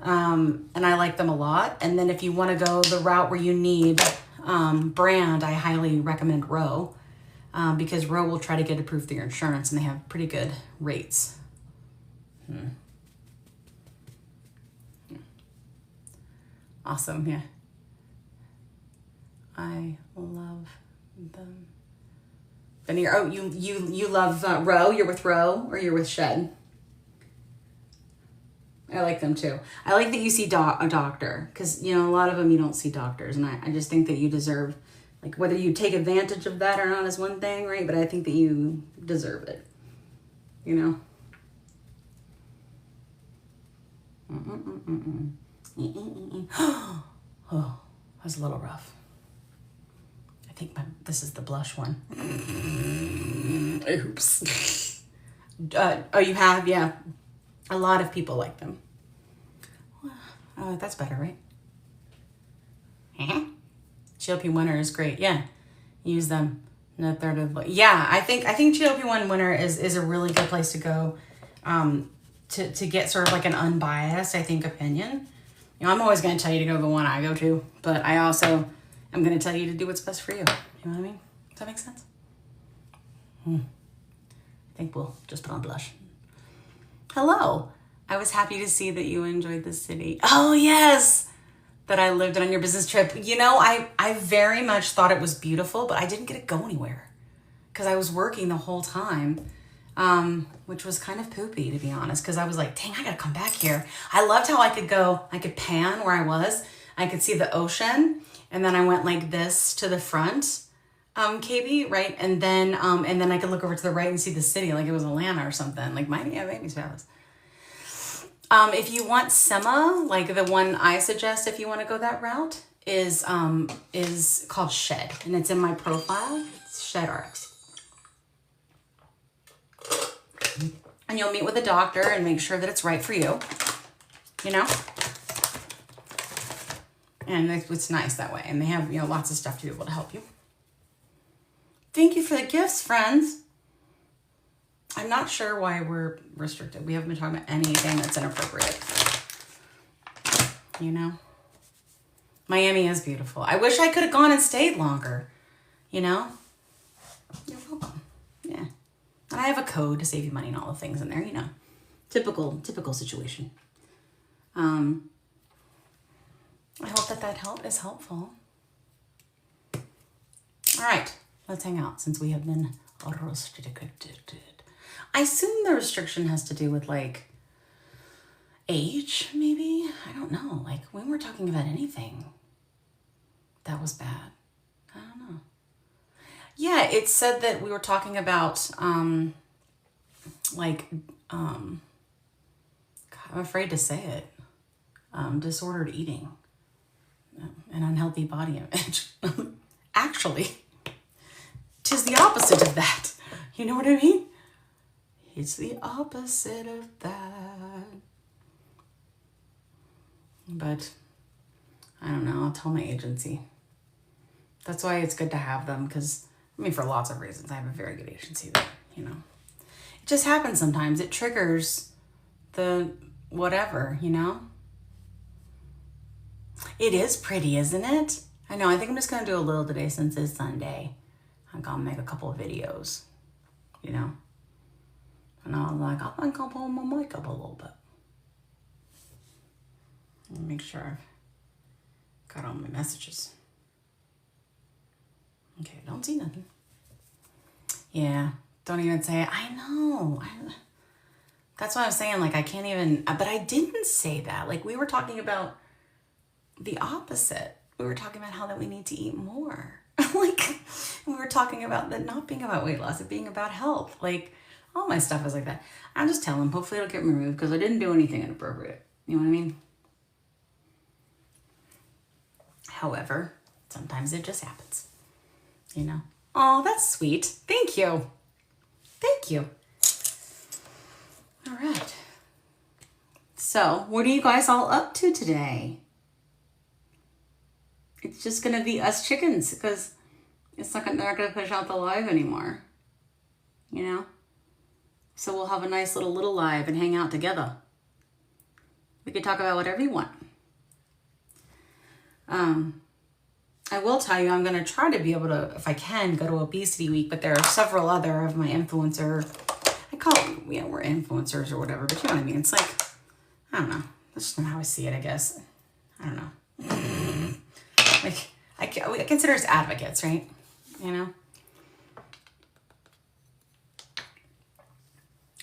and I like them a lot. And then if you want to go the route where you need brand, I highly recommend Row, because Row will try to get approved through your insurance, and they have pretty good rates. Awesome, yeah. I love them. Veneer. Oh, you love Row? You're with Row or you're with Shed? I like them too. I like that you see a doctor, because, you know, a lot of them you don't see doctors, and I just think that you deserve, like, whether you take advantage of that or not is one thing, right? But I think that you deserve it, you know? Oh, that was a little rough. I think this is the blush one. Oops. Oh, you have? Yeah. A lot of people like them. Oh, that's better, right? GLP Winner is great. Yeah, use them. No third of yeah. I think GLP-1 Winner is a really good place to go, to get sort of like an unbiased, I think, opinion. You know, I'm always going to tell you to go to the one I go to, but I also am going to tell you to do what's best for you. You know what I mean? Does that make sense? I think we'll just put on blush. Hello. I was happy to see that you enjoyed the city. Oh, yes. That I lived on your business trip. You know, I very much thought it was beautiful, but I didn't get to go anywhere because I was working the whole time, which was kind of poopy, to be honest, because I was like, dang, I got to come back here. I loved how I could pan where I was. I could see the ocean, and then I went like this to the front, KB, right? And then I could look over to the right and see the city like it was Atlanta or something. Like Miami's fabulous. If you want Sema, like the one I suggest if you want to go that route, is called Shed, and it's in my profile. It's Shed RX. And you'll meet with a doctor and make sure that it's right for you, you know? And it's nice that way. And they have, you know, lots of stuff to be able to help you. Thank you for the gifts, friends. I'm not sure why we're restricted. We haven't been talking about anything that's inappropriate. You know? Miami is beautiful. I wish I could have gone and stayed longer. You know? You're welcome. Yeah. And I have a code to save you money and all the things in there, you know. Typical situation. I hope that help is helpful. All right. Let's hang out since we have been restricted. I assume the restriction has to do with like age, maybe? I don't know. Like we weren't talking about anything that was bad. I don't know. Yeah, it said that we were talking about God, I'm afraid to say it. Disordered eating. An unhealthy body image. Actually, 'tis the opposite of that. You know what I mean? It's the opposite of that. But I don't know. I'll tell my agency. That's why it's good to have them, because, I mean, for lots of reasons. I have a very good agency that, you know. It just happens sometimes. It triggers the whatever, you know. It is pretty, isn't it? I know. I think I'm just going to do a little today since it's Sunday. I'm going to make a couple of videos, you know. And I'm like, I'm going to pull my mic up a little bit. Let me make sure I've got all my messages. Okay, don't see nothing. Yeah, don't even say it. I know. That's what I was saying. Like, I can't even, but I didn't say that. Like, we were talking about the opposite. We were talking about how that we need to eat more. Like, we were talking about that not being about weight loss, it being about health. Like, all my stuff is like that. I'm just telling them, hopefully it'll get removed because I didn't do anything inappropriate. You know what I mean? However, sometimes it just happens. You know? Oh, that's sweet. Thank you. Thank you. All right. So, what are you guys all up to today? It's just going to be us chickens because it's not, they're not going to push out the live anymore. You know? So we'll have a nice little live and hang out together. We could talk about whatever you want. I will tell you, I'm going to try to be able to, if I can, go to Obesity Week, but there are several other of my influencer, I call them, you know, we're influencers or whatever, but you know what I mean? It's like, I don't know. That's just not how I see it, I guess. I don't know. Like, I consider us advocates, right? You know?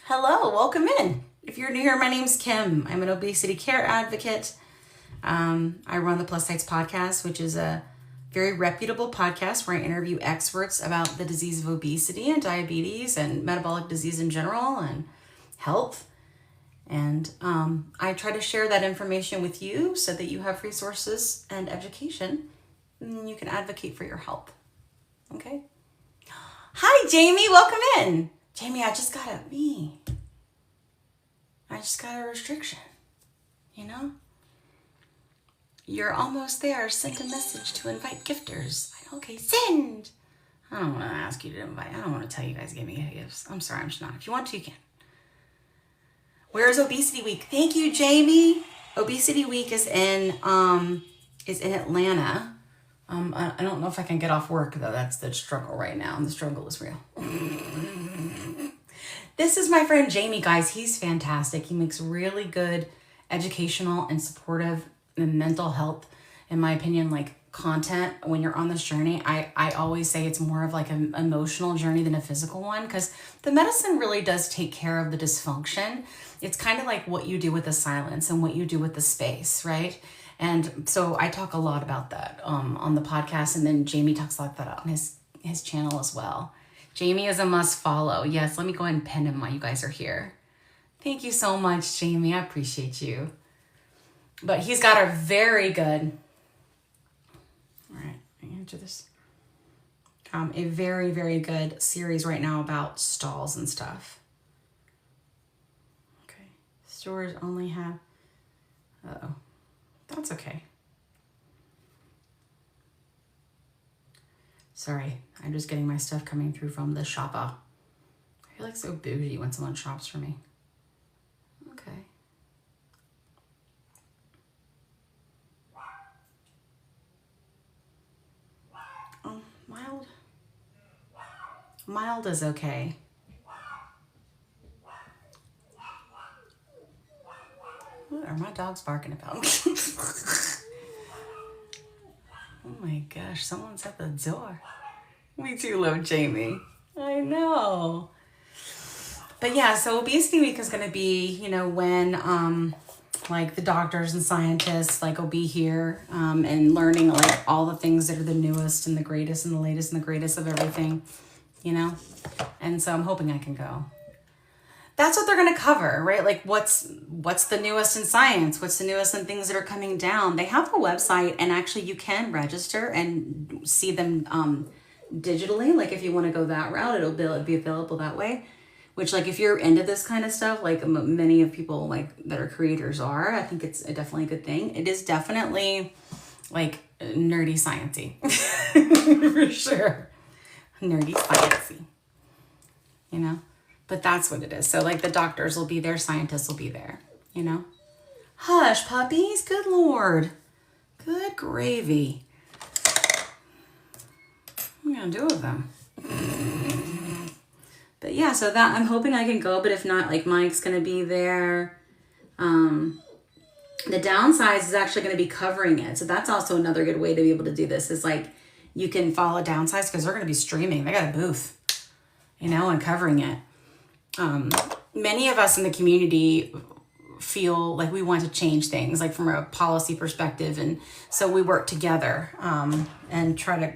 Hello, welcome in. If you're new here, my name's Kim. I'm an obesity care advocate. I run the Plus Sites Podcast, which is a very reputable podcast where I interview experts about the disease of obesity and diabetes and metabolic disease in general and health. And I try to share that information with you so that you have resources and education and you can advocate for your health. Okay? Hi, Jamie. Welcome in. Jamie, I just got a restriction, you know? You're almost there. Send a message to invite gifters. Okay, send. I don't want to ask you to invite. I don't want to tell you guys to give me gifts. I'm sorry, I'm just not. If you want to, you can. Where's Obesity Week? Thank you, Jamie. Obesity Week is in Atlanta. I don't know if I can get off work though. That's the struggle right now, and the struggle is real. This is my friend Jamie, guys. He's fantastic. He makes really good educational and supportive and mental health, in my opinion, like content when you're on this journey. I always say it's more of like an emotional journey than a physical one, because the medicine really does take care of the dysfunction. It's kind of like what you do with the silence and what you do with the space, right? And so I talk a lot about that on the podcast, and then Jamie talks about that on his channel as well. Jamie is a must follow. Yes, let me go ahead and pin him while you guys are here. Thank you so much, Jamie. I appreciate you. But he's got a very good, all right, let me answer this. A very, very good series right now about stalls and stuff. Okay, stores only have, uh-oh, that's okay. Sorry, I'm just getting my stuff coming through from the shopper. I feel like so bougie when someone shops for me. Okay. Mild is okay. What are my dogs barking about? Oh my gosh, someone's at the door. We do love Jamie. I know. But yeah, so Obesity Week is going to be, you know, when like the doctors and scientists like will be here and learning like all the things that are the newest and the greatest and the latest and the greatest of everything, you know? And so I'm hoping I can go. That's what they're going to cover, right? Like what's the newest in science? What's the newest in things that are coming down? They have a website, and actually you can register and see them digitally. Like if you want to go that route, it'll be available that way. which like if you're into this kind of stuff, like many of people like that are creators are, I think it's definitely a good thing. It is definitely like nerdy sciencey for sure. Nerdy sciencey, you know, but that's what it is. So like the doctors will be there, scientists will be there, you know. Hush, puppies. Good Lord. Good gravy. What am I gonna do with them? But yeah, so that I'm hoping I can go, but if not, like Mike's gonna be there. The downsize is actually gonna be covering it. So that's also another good way to be able to do this is like you can follow downsize because they're gonna be streaming. They got a booth, you know, and covering it. Many of us in the community feel like we want to change things like from a policy perspective, and so we work together and try to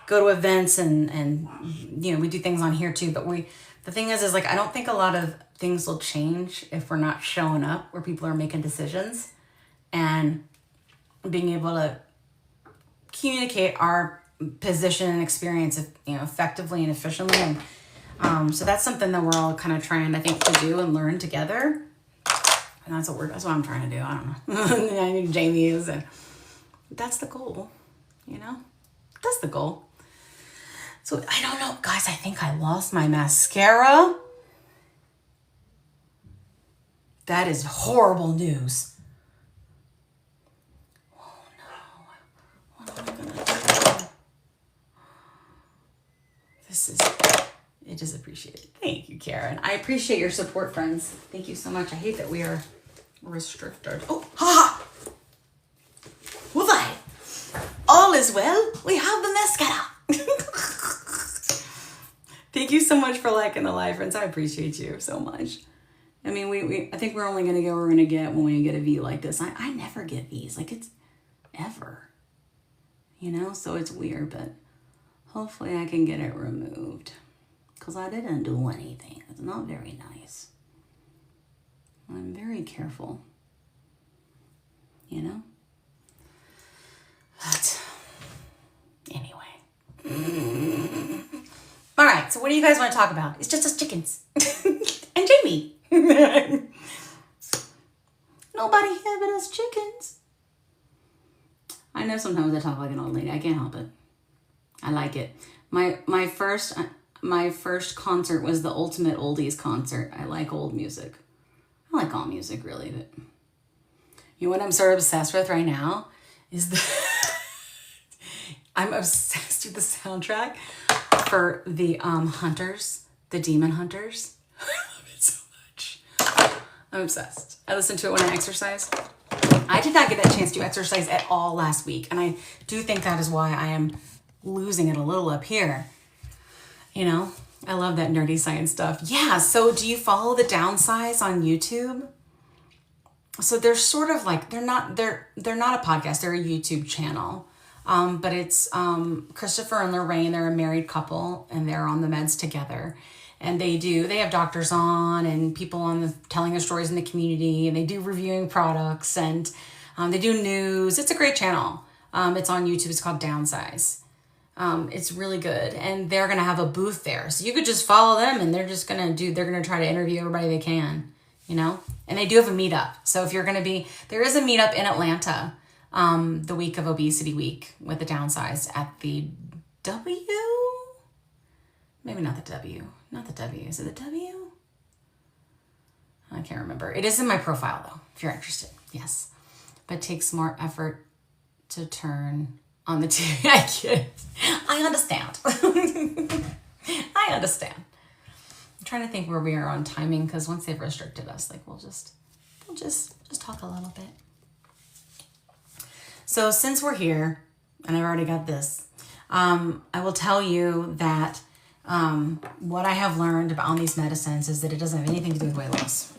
go to events and you know, we do things on here too, but the thing is like I don't think a lot of things will change if we're not showing up where people are making decisions and being able to communicate our position and experience, you know, effectively and efficiently. And so that's something that we're all kind of trying, I think, to do and learn together. And that's what I'm trying to do. I don't know. I think Jamie is. And that's the goal, you know? That's the goal. So I don't know. Guys, I think I lost my mascara. That is horrible news. Oh no. What am I going to do? It is appreciated. Thank you, Karen. I appreciate your support, friends. Thank you so much. I hate that we are restricted. Oh, ha! Well, all is well. We have the mascara. Thank you so much for liking the live, friends. I appreciate you so much. I mean, I think we're only going to get what we're going to get when we get a V like this. I never get Vs. Like, it's ever. You know? So it's weird, but hopefully I can get it removed. Because I didn't do anything. It's not very nice. I'm very careful. You know? But anyway. All right, so what do you guys want to talk about? It's just us chickens. And Jamie. Nobody here but us chickens. I know sometimes I talk like an old lady. I can't help it. I like it. My first concert was the ultimate oldies concert. I like old music. I like all music, really. But you know what I'm sort of obsessed with right now is I'm obsessed with the soundtrack for the Hunters, the Demon Hunters. I love it so much. I'm obsessed. I listen to it when I exercise. I did not get a chance to exercise at all last week, and I do think that is why I am losing it a little up here. You know, I love that nerdy science stuff. Yeah, so do you follow the Downsize on YouTube? So they're sort of like, they're not a podcast, they're a YouTube channel. But it's Christopher and Lorraine, they're a married couple, and they're on the meds together. And they have doctors on and people telling their stories in the community, and they do reviewing products, and they do news. It's a great channel. It's on YouTube. It's called Downsize. It's really good. And they're going to have a booth there. So you could just follow them, and they're going to try to interview everybody they can, you know? And they do have a meetup. So if you're going to there is a meetup in Atlanta, the week of Obesity Week with the Downsize at the W? Maybe not the W. Not the W. Is it the W? I can't remember. It is in my profile, though, if you're interested. Yes. But it takes more effort to turn on the TV. I get it. I understand. I understand. I'm trying to think where we are on timing, because once they've restricted us, like we'll just talk a little bit. So since we're here, and I've already got this, I will tell you that what I have learned on these medicines is that it doesn't have anything to do with weight loss.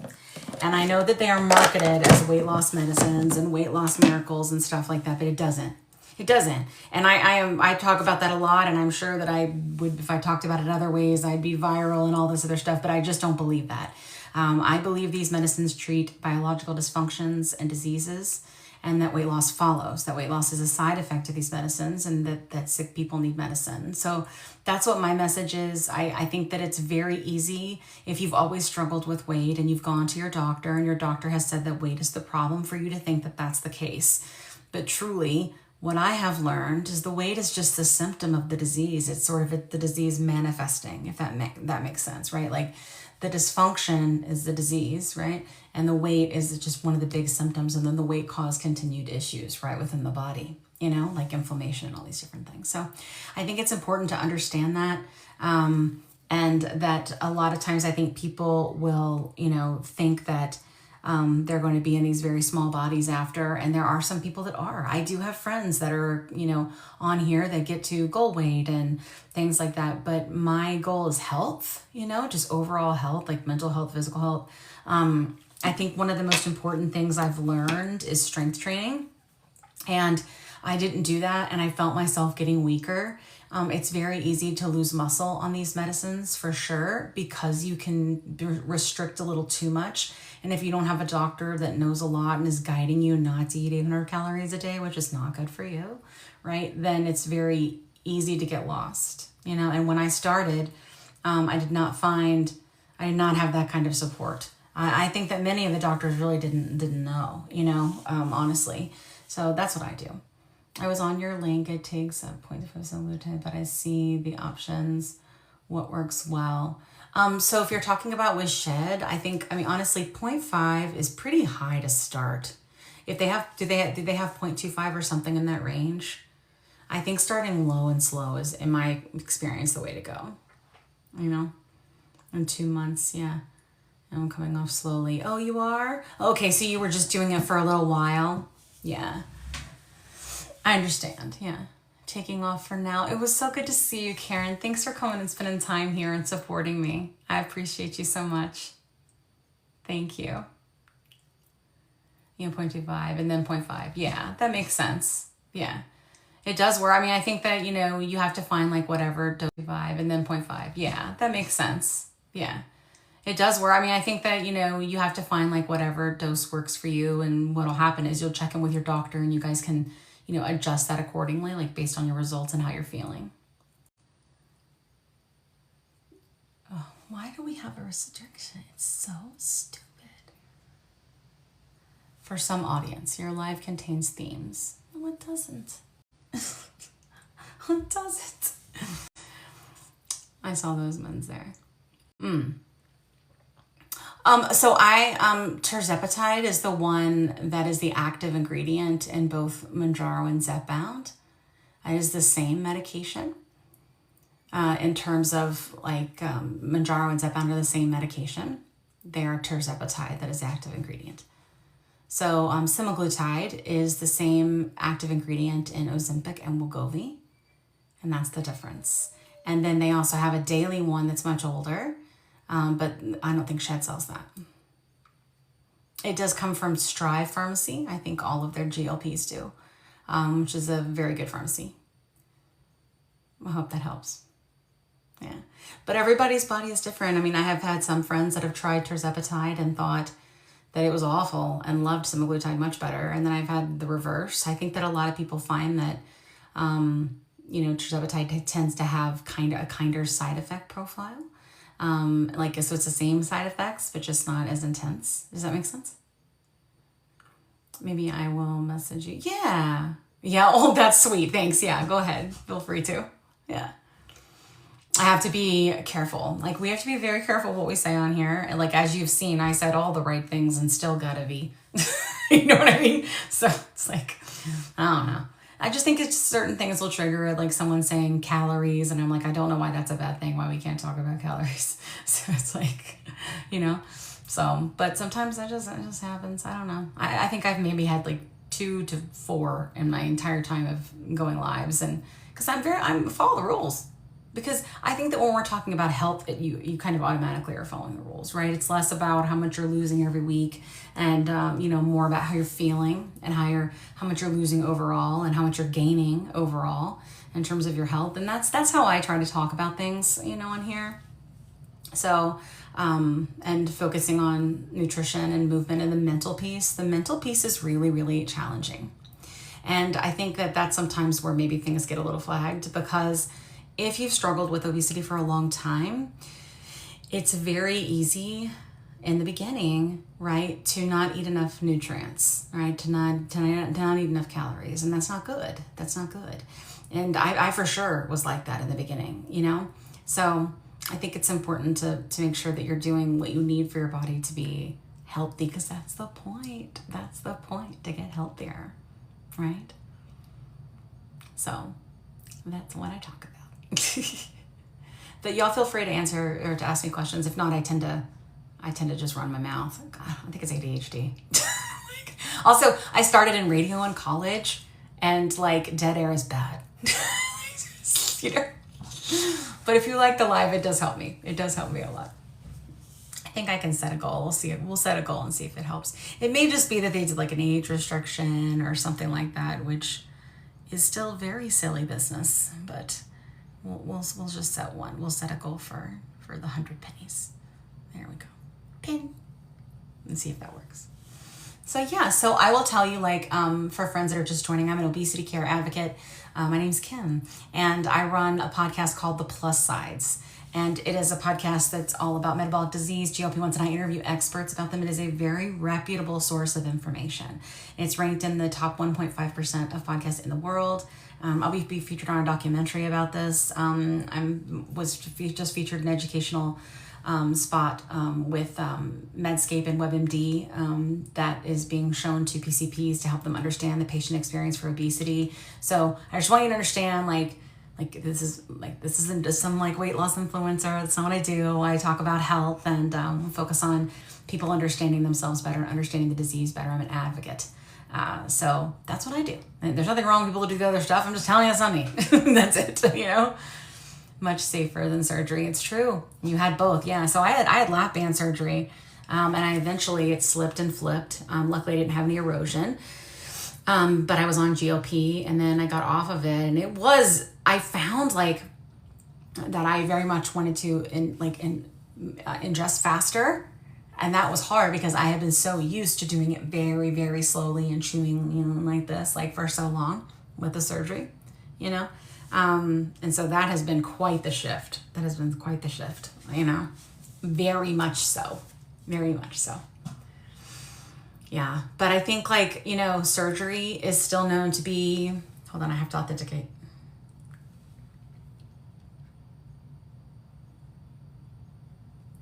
And I know that they are marketed as weight loss medicines and weight loss miracles and stuff like that, but it doesn't. It doesn't. And I talk about that a lot, and I'm sure that I would, if I talked about it other ways, I'd be viral and all this other stuff, but I just don't believe that. I believe these medicines treat biological dysfunctions and diseases, and that weight loss follows. That weight loss is a side effect of these medicines, and that sick people need medicine. So that's what my message is. I think that it's very easy if you've always struggled with weight and you've gone to your doctor and your doctor has said that weight is the problem, for you to think that that's the case. But truly, what I have learned is the weight is just the symptom of the disease. It's sort of the disease manifesting, if that makes sense, right? Like the dysfunction is the disease, right? And the weight is just one of the big symptoms. And then the weight cause continued issues, right, within the body, you know, like inflammation and all these different things. So I think it's important to understand that. And that a lot of times I think people will, you know, think that they're going to be in these very small bodies after, and there are some people that are. I do have friends that are, you know, on here that get to goal weight and things like that. But my goal is health, you know, just overall health, like mental health, physical health. I think one of the most important things I've learned is strength training. And I didn't do that, and I felt myself getting weaker. It's very easy to lose muscle on these medicines for sure, because you can restrict a little too much. And if you don't have a doctor that knows a lot and is guiding you not to eat 800 calories a day, which is not good for you, right? Then it's very easy to get lost, you know? And when I started, I did not have that kind of support. I think that many of the doctors really didn't know, you know, honestly. So that's what I do. I was on your link. It takes 0.5 semaglutide, but I see the options, what works well. So if you're talking about with shed, I mean, honestly, 0.5 is pretty high to start. If they have, do they have 0.25 or something in that range? I think starting low and slow is, in my experience, the way to go. You know, in 2 months, yeah. I'm coming off slowly. Oh, you are? Okay, so you were just doing it for a little while. Yeah. I understand, yeah. Taking off for now. It was so good to see you, Karen. Thanks for coming and spending time here and supporting me. I appreciate you so much. Thank you. You know, 0.25 and then 0.5. Yeah, that makes sense. Yeah. It does work. I mean, I think that, you know, you have to find like whatever, 0.5 and then 0.5. Yeah, that makes sense. Yeah. It does work. I mean, I think that, you know, you have to find like whatever dose works for you, and what'll happen is you'll check in with your doctor and you guys can, you know, adjust that accordingly, like based on your results and how you're feeling. Oh, why do we have a restriction? It's so stupid. For some audience, your live contains themes. No, it doesn't. It doesn't. I saw those men's there. So tirzepatide is the one that is the active ingredient in both Mounjaro and Zepbound. It is the same medication. In terms of like Mounjaro and Zepbound are the same medication. They are tirzepatide that is the active ingredient. So semaglutide is the same active ingredient in Ozempic and Wegovy, and that's the difference. And then they also have a daily one that's much older. But I don't think Shed sells that. It does come from Strive Pharmacy. I think all of their GLPs do, which is a very good pharmacy. I hope that helps. Yeah. But everybody's body is different. I mean, I have had some friends that have tried tirzepatide and thought that it was awful and loved semaglutide much better. And then I've had the reverse. I think that a lot of people find that, you know, tirzepatide tends to have a kinder side effect profile. So it's the same side effects, but just not as intense. Does that make sense? Maybe I will message you. Yeah. Yeah. Oh, that's sweet. Thanks. Yeah. Go ahead. Feel free to. Yeah. I have to be careful. Like, we have to be very careful what we say on here. And like, as you've seen, I said all the right things and still gotta be, you know what I mean? So it's like, I don't know. I just think it's certain things will trigger it, like someone saying calories, and I'm like, I don't know why that's a bad thing, why we can't talk about calories. So it's like, you know, so, but sometimes that just happens. I don't know. I think I've maybe had like 2 to 4 in my entire time of going lives, and because I follow the rules. Because I think that when we're talking about health, you kind of automatically are following the rules, right? It's less about how much you're losing every week, and you know, more about how you're feeling and how much you're losing overall and how much you're gaining overall in terms of your health. And that's how I try to talk about things, you know, on here. So and focusing on nutrition and movement and the mental piece. The mental piece is really, really challenging. And I think that that's sometimes where maybe things get a little flagged, because if you've struggled with obesity for a long time, it's very easy in the beginning, right, to not eat enough nutrients, right, to not eat enough calories, and that's not good. That's not good. And I for sure was like that in the beginning, you know? So I think it's important to make sure that you're doing what you need for your body to be healthy, because that's the point. That's the point, to get healthier, right? So that's what I talk about. But y'all feel free to answer or to ask me questions. If not, I tend to just run my mouth. God, I think it's ADHD. Also, I started in radio in college, and like dead air is bad. You know? But if you like the live, it does help me. It does help me a lot. I think I can set a goal. We'll see. We'll set a goal and see if it helps. It may just be that they did like an age restriction or something like that, which is still very silly business. But we'll just set one. We'll set a goal for the 100 pennies. There we go. Pin. And see if that works. So yeah, so I will tell you, like, for friends that are just joining, I'm an obesity care advocate. My name's Kim, and I run a podcast called The Plus Sides. And it is a podcast that's all about metabolic disease, GLP-1s, and I interview experts about them. It is a very reputable source of information. It's ranked in the top 1.5% of podcasts in the world. I'll be featured on a documentary about this. Was just featured in an educational spot with Medscape and WebMD that is being shown to PCPs to help them understand the patient experience for obesity. So I just want you to understand, like this isn't just some like weight loss influencer. That's not what I do. I talk about health and focus on people understanding themselves better, understanding the disease better. I'm an advocate. So that's what I do. And there's nothing wrong with people who do the other stuff. I'm just telling you it's not me. That's it, you know? Much safer than surgery. It's true. You had both. Yeah. So I had lap band surgery. And I eventually, it slipped and flipped. Luckily I didn't have any erosion. But I was on GLP, and then I got off of it, and I found like that I very much wanted to ingest faster. And that was hard because I had been so used to doing it very, very slowly and chewing, you know, like this, like for so long with the surgery, you know? And so that has been quite the shift. You know, very much so. Yeah. But I think, like, you know, surgery is still known to be, hold on, I have to authenticate.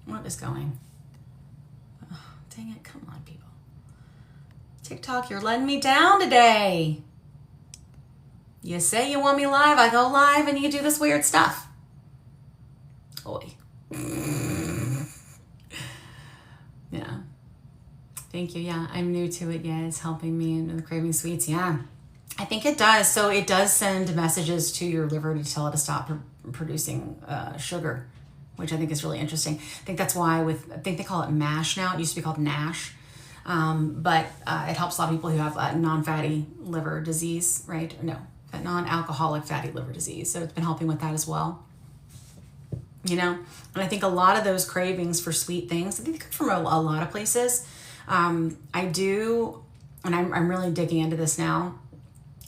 What is going? Oh, dang it. Come on, people. TikTok, you're letting me down today. You say you want me live, I go live, and you do this weird stuff. Oi. Yeah. Thank you. Yeah, I'm new to it. Yeah, it's helping me in the craving sweets. Yeah, I think it does. So it does send messages to your liver to tell it to stop producing sugar, which I think is really interesting. I think that's why I think they call it MASH now. It used to be called NASH. But it helps a lot of people who have non-fatty liver disease, right? No. Non-alcoholic fatty liver disease. So it's been helping with that as well. You know, and I think a lot of those cravings for sweet things, I think they come from a lot of places. I do, and I'm really digging into this now.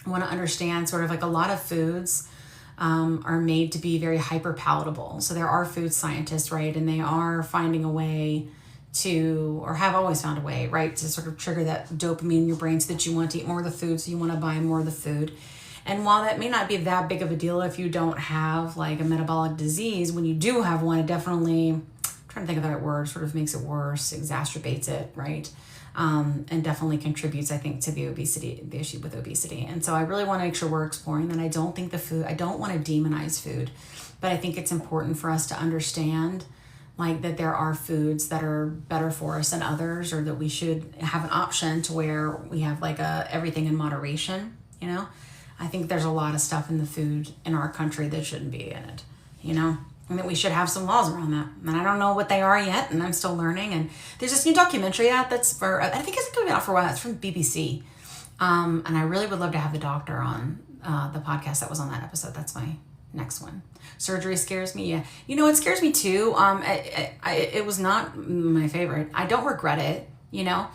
I want to understand sort of like a lot of foods are made to be very hyper palatable. So there are food scientists, right? And they are finding a way to, or have always found a way, right, to sort of trigger that dopamine in your brain so that you want to eat more of the food, so you want to buy more of the food. And while that may not be that big of a deal if you don't have like a metabolic disease, when you do have one, it definitely, I'm trying to think of the right word, sort of makes it worse, exacerbates it, right? And definitely contributes, I think, to the issue with obesity. And so I really want to make sure we're exploring that. I don't want to demonize food, but I think it's important for us to understand like that there are foods that are better for us than others, or that we should have an option to where we have like everything in moderation, you know? I think there's a lot of stuff in the food in our country that shouldn't be in it, you know, and that we should have some laws around that. And I don't know what they are yet, and I'm still learning. And there's this new documentary out that's for, I think it's going to be out for a while. It's from BBC. And I really would love to have the doctor on the podcast that was on that episode. That's my Next one. Surgery scares me. Yeah. You know, it scares me too. It was not my favorite. I don't regret it, you know.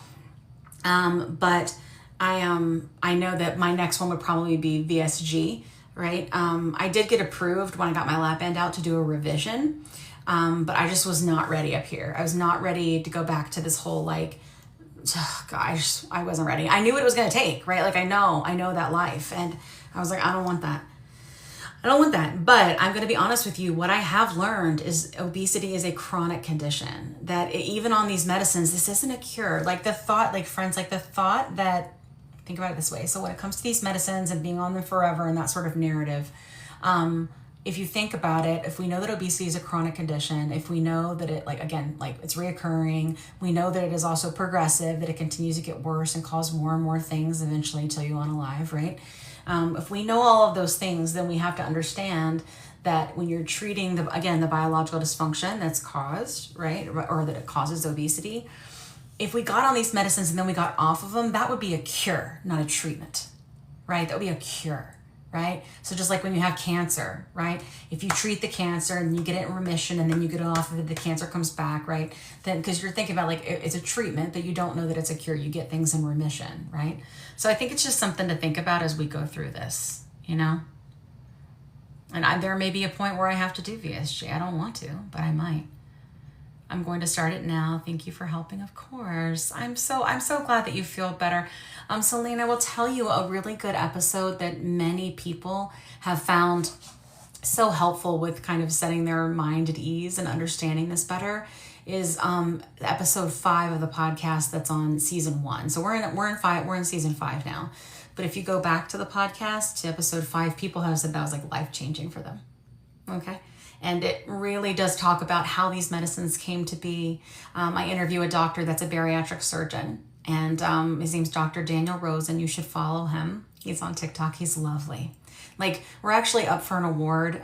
But I know that my next one would probably be VSG, right? I did get approved when I got my lap band out to do a revision. But I just was not ready up here. I was not ready to go back to this whole like, gosh, I wasn't ready. I knew what it was going to take, right? Like I know that life. And I was like, I don't want that. But I'm going to be honest with you. What I have learned is obesity is a chronic condition, that even on these medicines, this isn't a cure. Like the thought, like friends, like the thought that, think about it this way. So when it comes to these medicines and being on them forever and that sort of narrative, if you think about it, if we know that obesity is a chronic condition, if we know that it, like, again, like it's reoccurring, we know that it is also progressive, that it continues to get worse and cause more and more things eventually until you unalive, right? If we know all of those things, then we have to understand that when you're treating the biological dysfunction that's caused, right, or that it causes obesity, if we got on these medicines and then we got off of them, that would be a cure, not a treatment, right? That would be a cure, right? So just like when you have cancer, right? If you treat the cancer and you get it in remission and then you get off of it, the cancer comes back, right? Then, because you're thinking about like, it's a treatment, but you don't know that it's a cure. You get things in remission, right? So I think it's just something to think about as we go through this, you know? And there may be a point where I have to do VSG. I don't want to, but I might. I'm going to start it now. Thank you for helping, of course. I'm so glad that you feel better. Selena, I will tell you a really good episode that many people have found so helpful with kind of setting their mind at ease and understanding this better is episode 5 of the podcast that's on season 1. So we're in season 5 now. But if you go back to the podcast to episode 5, people have said that was like life-changing for them. Okay. And it really does talk about how these medicines came to be. I interview a doctor that's a bariatric surgeon, and his name's Dr. Daniel Rosen. You should follow him. He's on TikTok. He's lovely. Like, we're actually up for an award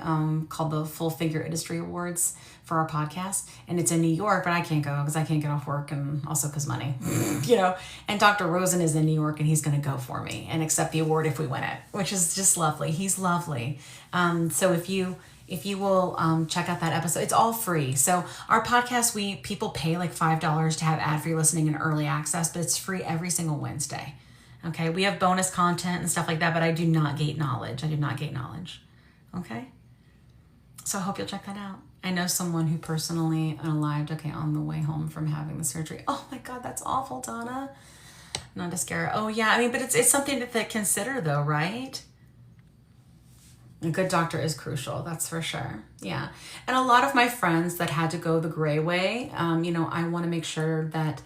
called the Full Figure Industry Awards for our podcast. And it's in New York, but I can't go because I can't get off work and also because money, you know. And Dr. Rosen is in New York and he's going to go for me and accept the award if we win it, which is just lovely. He's lovely. So if you will check out that episode, it's all free. So our podcast, people pay like $5 to have ad-free listening and early access, but it's free every single Wednesday. Okay, we have bonus content and stuff like that, but I do not gate knowledge. Okay, so I hope you'll check that out. I know someone who personally unalived, on the way home from having the surgery. Oh my God, that's awful, Donna. Not to scare her. Oh yeah, I mean, but it's something to consider though, right? A good doctor is crucial, that's for sure. Yeah. And a lot of my friends that had to go the gray way, I want to make sure that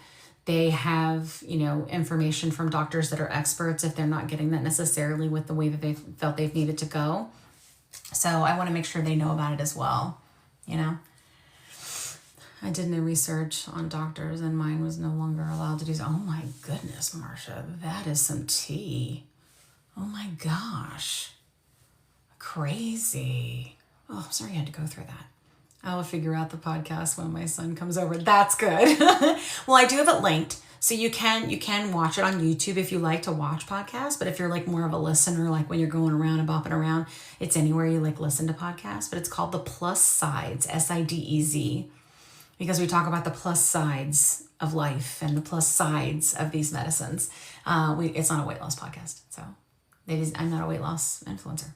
they have, information from doctors that are experts if they're not getting that necessarily with the way that they felt they've needed to go. So I want to make sure they know about it as well, I did new research on doctors and mine was no longer allowed to do so. Oh my goodness, Marcia, that is some tea. Oh my gosh. Crazy. Oh, I'm sorry you had to go through that. I will figure out the podcast when my son comes over. That's good. Well, I do have it linked. So you can watch it on YouTube if you like to watch podcasts. But if you're like more of a listener, like when you're going around and bopping around, it's anywhere you like listen to podcasts. But it's called The Plus Sides, SIDEZ, because we talk about the plus sides of life and the plus sides of these medicines. It's not a weight loss podcast. So I'm not a weight loss influencer.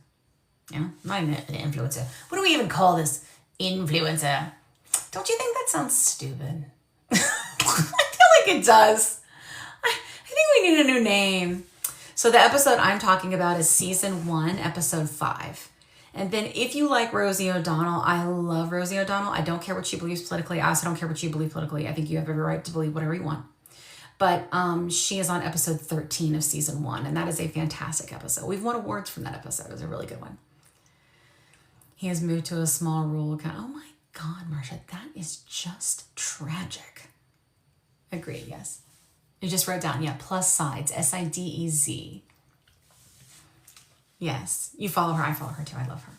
Not even an influencer. What do we even call this? Influencer. Don't you think that sounds stupid? I feel like it does. I think we need a new name. So the episode I'm talking about is season 1, episode 5. And then if you like Rosie O'Donnell, I love Rosie O'Donnell. I don't care what she believes politically. I also don't care what you believe politically. I think you have every right to believe whatever you want. But she is on episode 13 of season 1, and that is a fantastic episode. We've won awards from that episode. It was a really good one. He has moved to a small rural county. Oh my God, Marcia, that is just tragic. Agreed, yes. You just wrote down, plus sides, SIDEZ. Yes, you follow her. I follow her too. I love her.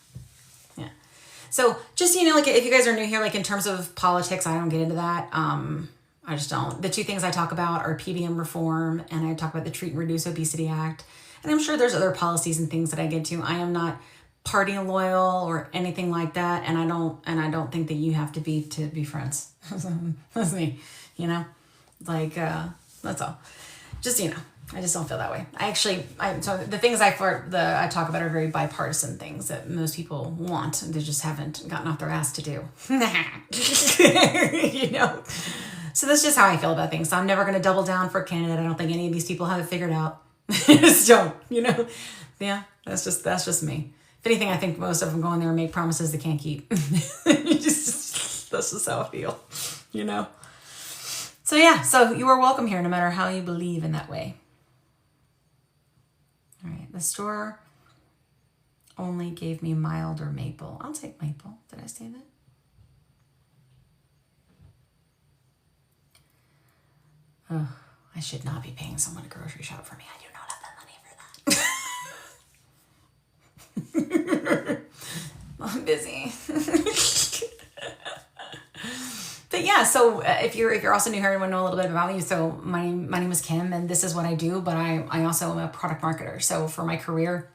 Yeah. So just, like if you guys are new here, like in terms of politics, I don't get into that. I just don't. The two things I talk about are PBM reform, and I talk about the Treat and Reduce Obesity Act. And I'm sure there's other policies and things that I get to. I am not party loyal or anything like that. And I don't think that you have to be friends. That's me, you know, like, that's all. Just, you know, I just don't feel that way. So the things I talk about are very bipartisan things that most people want. They just haven't gotten off their ass to do. You know? So that's just how I feel about things. So I'm never going to double down for a candidate. I don't think any of these people have it figured out. Just don't, you know? Yeah, that's just me. If anything, I think most of them go in there and make promises they can't keep. That's just how I feel, you know? So yeah, so you are welcome here no matter how you believe in that way. All right, the store only gave me mild or maple. I'll take maple. Did I say that? Oh, I should not be paying someone to grocery shop for me. I do not have that money for that. I'm busy. But yeah, so if you're also new here and want to know a little bit about me, so my name is Kim, and this is what I do. But I also am a product marketer. So for my career,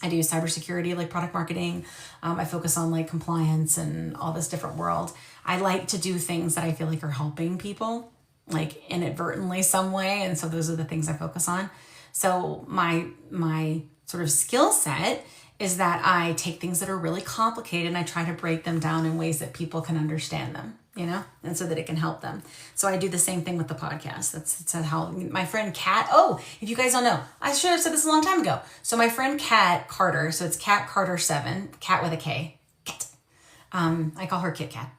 I do cybersecurity, like product marketing. I focus on like compliance and all this different world. I like to do things that I feel like are helping people, like inadvertently some way, and so those are the things I focus on. So my sort of skill set is that I take things that are really complicated and I try to break them down in ways that people can understand them, you know, and so that it can help them. So I do the same thing with the podcast. That's how my friend Kat, if you guys don't know, I should have said this a long time ago. So my friend Kat Carter, so it's Kat Carter 7, Kat with a K, Kat. I call her Kit Kat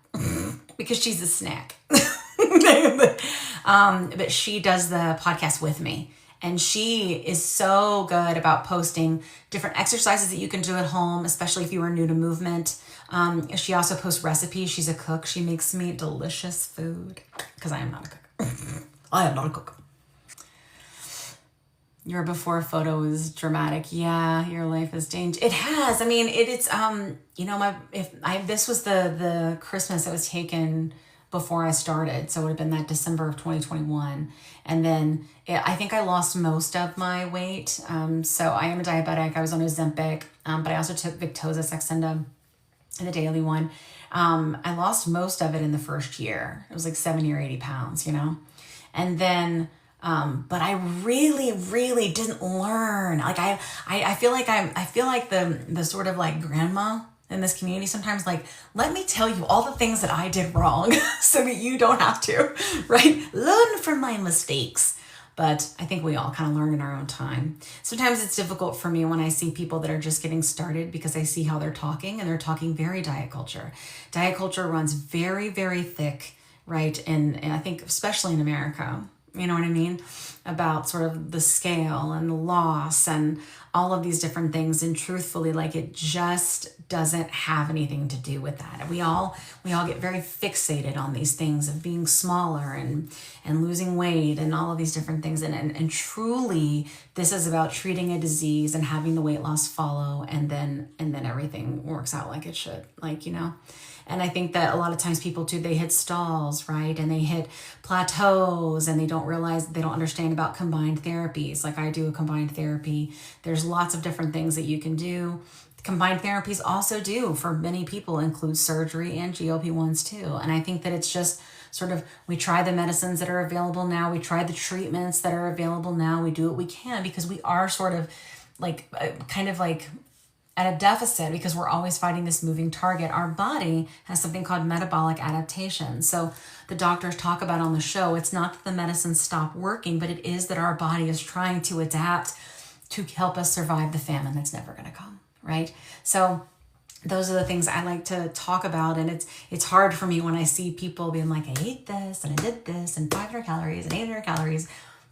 because she's a snack. But she does the podcast with me. And she is so good about posting different exercises that you can do at home, especially if you are new to movement. She also posts recipes. She's a cook. She makes me delicious food because I am not a cook. I am not a cook. Your before photo is dramatic. Yeah, your life has changed. It has. I mean, it's you know, this was the Christmas that was taken before I started. So it would have been that December of 2021. And then I think I lost most of my weight. So I am a diabetic. I was on Ozempic, but I also took Victoza, Saxenda, the daily one. I lost most of it in the first year. It was like 70 or 80 pounds, you know? And then, but I really, really didn't learn. Like I feel like I feel like the sort of like grandma in this community sometimes, like, let me tell you all the things that I did wrong so that you don't have to, right? Learn from my mistakes. But I think we all kind of learn in our own time. Sometimes it's difficult for me when I see people that are just getting started because I see how they're talking, and they're talking very diet culture. Diet culture runs very, very thick, right? And I think especially in America, you know what I mean? About sort of the scale and the loss and all of these different things. And truthfully, like, it just doesn't have anything to do with that. We all get very fixated on these things of being smaller and losing weight and all of these different things. And truly, this is about treating a disease and having the weight loss follow, and then everything works out like it should, like, you know. And I think that a lot of times people too, they hit stalls, right? And they hit plateaus, and they don't realize, they don't understand about combined therapies. Like, I do a combined therapy. There's lots of different things that you can do. Combined therapies also do, for many people, include surgery and GLP-1s too. And I think that it's just sort of, we try the medicines that are available now. We try the treatments that are available now. We do what we can because we are sort of like, kind of like, at a deficit because we're always fighting this moving target. Our body has something called metabolic adaptation. So the doctors talk about on the show, it's not that the medicines stop working, but it is that our body is trying to adapt to help us survive the famine that's never going to come, right? So those are the things I like to talk about. And it's hard for me when I see people being like, I ate this and I did this and 500 calories and 800 calories.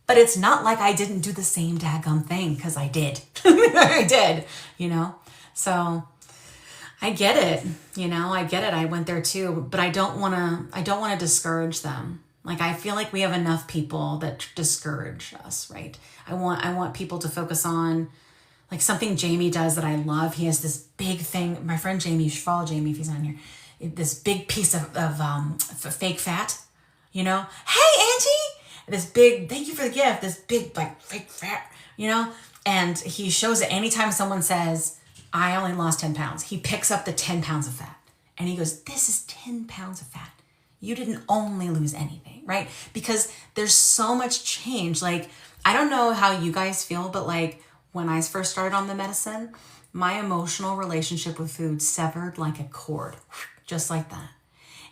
But it's not like I didn't do the same daggum thing, because I did. I did, you know? So I get it, you know, I get it. I went there too, but I don't want to discourage them. Like, I feel like we have enough people that discourage us, right? I want people to focus on, like, something Jamie does that I love. He has this big thing. My friend Jamie, you should follow Jamie if he's on here. This big piece of fake fat, you know? Hey, Auntie! This big, thank you for the gift. This big, like, fake fat, you know? And he shows it anytime someone says, I only lost 10 pounds. He picks up the 10 pounds of fat and he goes, this is 10 pounds of fat. You didn't only lose anything, right? Because there's so much change. Like, I don't know how you guys feel, but like when I first started on the medicine, my emotional relationship with food severed like a cord, just like that.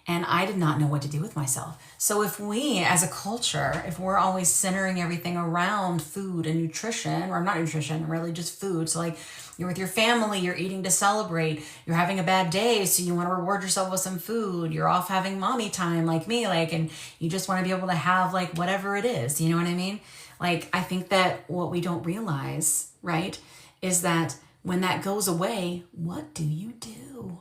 And I did not know what to do with myself. So if we, as a culture, if we're always centering everything around food and nutrition, or not nutrition, really just food. So like you're with your family, you're eating to celebrate, you're having a bad day, so you want to reward yourself with some food, you're off having mommy time like me, like, and you just want to be able to have like whatever it is, you know what I mean? Like, I think that what we don't realize, right, is that when that goes away, what do you do?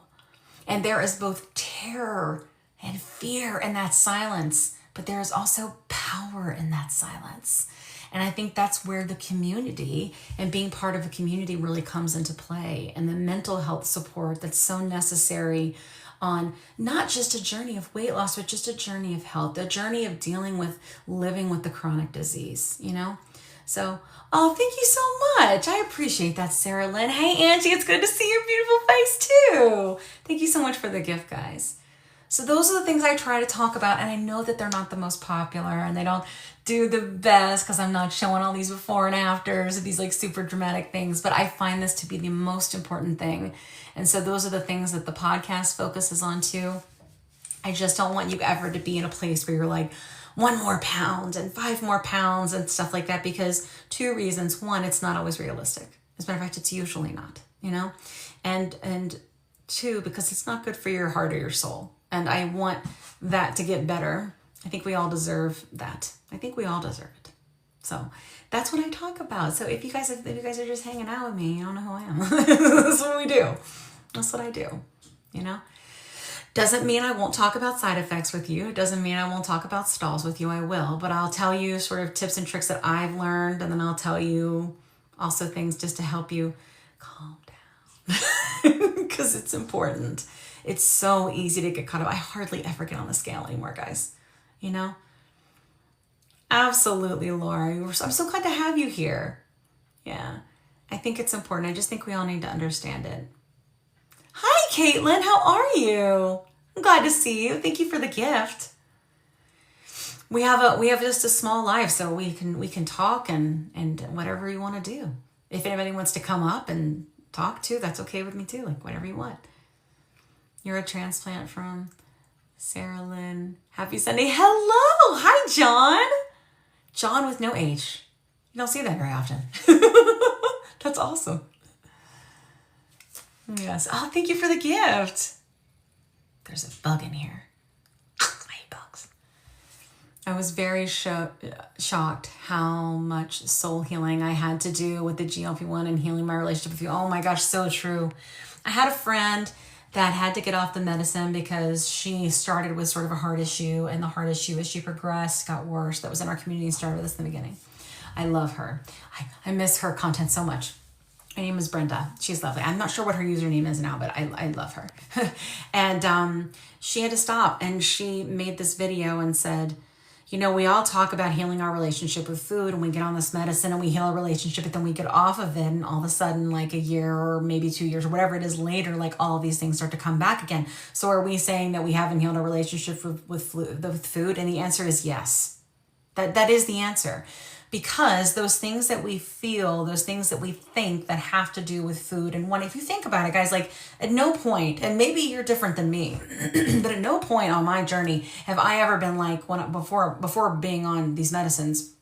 And there is both terror and fear in that silence, but there is also power in that silence. And I think that's where the community and being part of a community really comes into play, and the mental health support that's so necessary on not just a journey of weight loss, but just a journey of health, a journey of dealing with living with the chronic disease, you know? So, oh, thank you so much. I appreciate that, Sarah Lynn. Hey, Angie, it's good to see your beautiful face too. Thank you so much for the gift, guys. So those are the things I try to talk about, and I know that they're not the most popular and they don't do the best because I'm not showing all these before and afters of these like super dramatic things, but I find this to be the most important thing. And so those are the things that the podcast focuses on too. I just don't want you ever to be in a place where you're like 1 more pound and 5 more pounds and stuff like that, because 2 reasons. 1, it's not always realistic. As a matter of fact, it's usually not, you know? And 2, because it's not good for your heart or your soul. And I want that to get better. I think we all deserve that. I think we all deserve it. So that's what I talk about. So if you guys are just hanging out with me, you don't know who I am. That's what we do. That's what I do, you know? Doesn't mean I won't talk about side effects with you. It doesn't mean I won't talk about stalls with you. I will, but I'll tell you sort of tips and tricks that I've learned, and then I'll tell you also things just to help you calm down because it's important. It's so easy to get caught up. I hardly ever get on the scale anymore, guys. You know? Absolutely, Laura. I'm so glad to have you here. Yeah. I think it's important. I just think we all need to understand it. Hi, Caitlin. How are you? I'm glad to see you. Thank you for the gift. We have just a small life, so we can talk and whatever you want to do. If anybody wants to come up and talk too, that's okay with me too. Like whatever you want. You're a transplant from Sarah Lynn. Happy Sunday. Hello. Hi, John. John with no H. You don't see that very often. That's awesome. Yes. Oh, thank you for the gift. There's a bug in here. I hate bugs. I was very shocked how much soul healing I had to do with the GLP-1 and healing my relationship with you. Oh my gosh, so true. I had a friend that had to get off the medicine because she started with sort of a heart issue, and the heart issue, as she progressed, got worse. That was in our community, started with us in the beginning. I love her. I miss her content so much. Her name is Brenda. She's lovely. I'm not sure what her username is now, but I love her. And she had to stop, and she made this video and said, you know, we all talk about healing our relationship with food, and we get on this medicine and we heal our relationship, but then we get off of it, and all of a sudden, like a year or maybe 2 years or whatever it is later, like all of these things start to come back again. So are we saying that we haven't healed our relationship with food? And the answer is yes. That is the answer. Because those things that we feel, those things that we think that have to do with food, and if you think about it, guys, like at no point, and maybe you're different than me, but at no point on my journey have I ever been like, before being on these medicines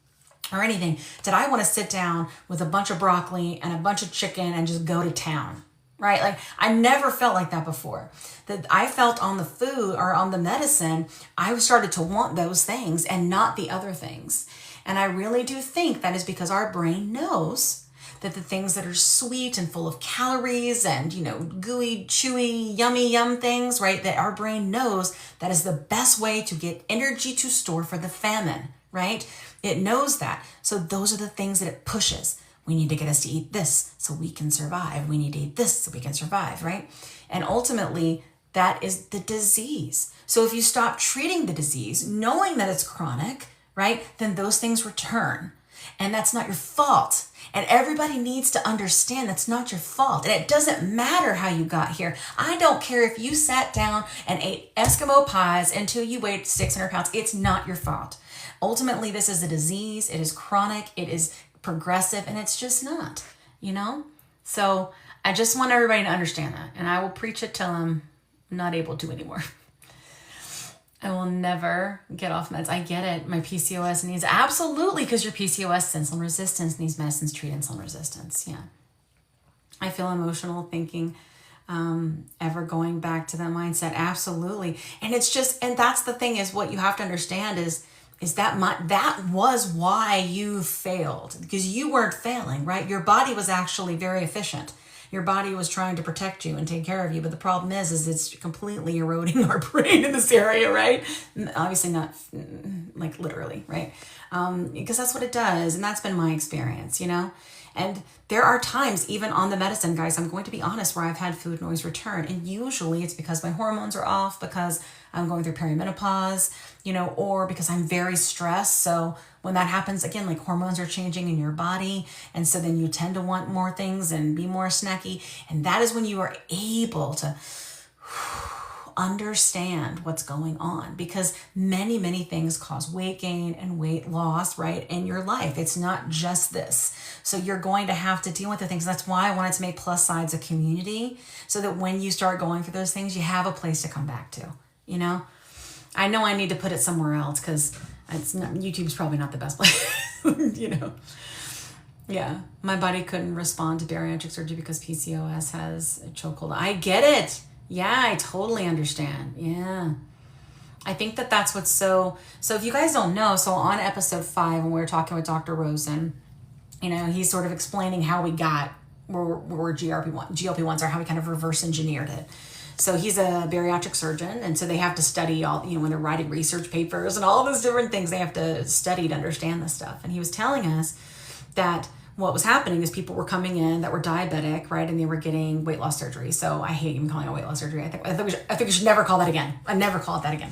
or anything, did I want to sit down with a bunch of broccoli and a bunch of chicken and just go to town, right? Like I never felt like that before. That I felt on the food or on the medicine, I started to want those things and not the other things. And I really do think that is because our brain knows that the things that are sweet and full of calories and, you know, gooey, chewy, yummy, yum things, right? That our brain knows that is the best way to get energy to store for the famine, right? It knows that. So those are the things that it pushes. We need to get us to eat this so we can survive. We need to eat this so we can survive, right? And ultimately, that is the disease. So if you stop treating the disease, knowing that it's chronic, right, then those things return. And that's not your fault. And everybody needs to understand that's not your fault. And it doesn't matter how you got here. I don't care if you sat down and ate Eskimo pies until you weighed 600 pounds. It's not your fault. Ultimately, this is a disease. It is chronic. It is progressive. And it's just not, you know? So I just want everybody to understand that. And I will preach it till I'm not able to anymore. I will never get off meds. I get it. My PCOS needs, absolutely, because your PCOS is insulin resistance and these medicines treat insulin resistance. Yeah. I feel emotional thinking, ever going back to that mindset. Absolutely. And it's just, and that's the thing is what you have to understand is that was why you failed, because you weren't failing, right? Your body was actually very efficient. Your body was trying to protect you and take care of you. But the problem is it's completely eroding our brain in this area, right? Obviously not like literally, right? Because that's what it does. And that's been my experience, you know? And there are times, even on the medicine, guys, I'm going to be honest, where I've had food noise return. And usually it's because my hormones are off, because I'm going through perimenopause, you know, or because I'm very stressed. So when that happens, again, like hormones are changing in your body. And so then you tend to want more things and be more snacky. And that is when you are able to understand what's going on, because many, many things cause weight gain and weight loss, right, in your life. It's not just this. So you're going to have to deal with the things. That's why I wanted to make Plus Sides a community, so that when you start going through those things, you have a place to come back to, you know? I know I need to put it somewhere else, because YouTube's probably not the best place, you know? Yeah, my body couldn't respond to bariatric surgery because PCOS has a chokehold. I get it. Yeah, I totally understand. Yeah. I think that's what's so if you guys don't know, so on episode 5, when we were talking with Dr. Rosen, you know, he's sort of explaining how we got where GLP-1s are, how we kind of reverse engineered it. So he's a bariatric surgeon, and so they have to study all, you know, when they're writing research papers and all those different things, they have to study to understand this stuff. And he was telling us that what was happening is people were coming in that were diabetic, right? And they were getting weight loss surgery. So I hate even calling it weight loss surgery. I think we should never call that again. I never call it that again.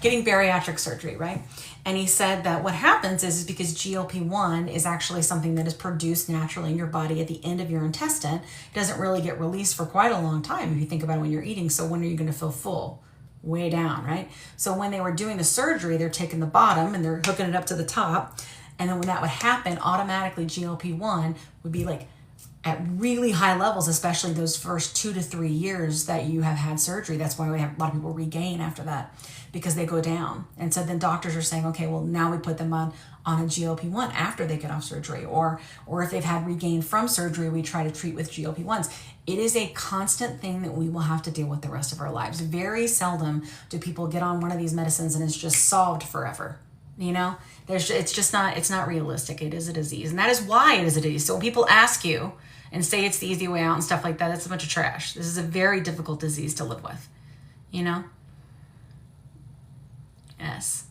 Getting bariatric surgery, right? And he said that what happens is because GLP-1 is actually something that is produced naturally in your body at the end of your intestine. It doesn't really get released for quite a long time if you think about it when you're eating. So when are you going to feel full? Way down, right? So when they were doing the surgery, they're taking the bottom and they're hooking it up to the top. And then when that would happen, automatically GLP-1 would be like at really high levels, especially those first 2 to 3 years that you have had surgery. That's why we have a lot of people regain after that, because they go down. And so then doctors are saying, okay, well, now we put them on a GLP-1 after they get off surgery, or if they've had regain from surgery, we try to treat with GLP-1s. It is a constant thing that we will have to deal with the rest of our lives. Very seldom do people get on one of these medicines and it's just solved forever. You know, it's not realistic. It is a disease. And that is why it is a disease. So when people ask you and say it's the easy way out and stuff like that, it's a bunch of trash. This is a very difficult disease to live with, you know? Yes.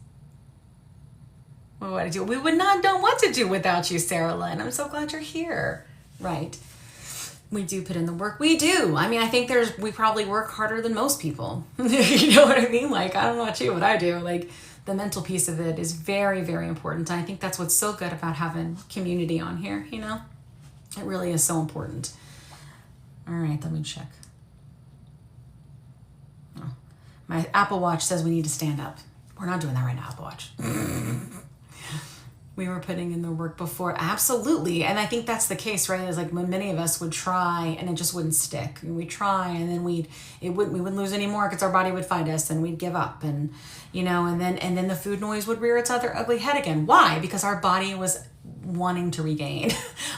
What would I do? We would not know what to do without you, Sarah Lynn. I'm so glad you're here. Right. We do put in the work. We do. I mean, I think we probably work harder than most people. You know what I mean? Like, I don't know about you, but I do. Like, the mental piece of it is very, very important. And I think that's what's so good about having community on here, you know? It really is so important. All right, let me check. Oh, my Apple Watch says we need to stand up. We're not doing that right now, Apple Watch. We were putting in the work before. Absolutely. And I think that's the case, right? Is like when many of us would try and it just wouldn't stick. And we'd try and then we wouldn't lose any more because our body would fight us and we'd give up. And, you know, and then the food noise would rear its other ugly head again. Why? Because our body was wanting to regain.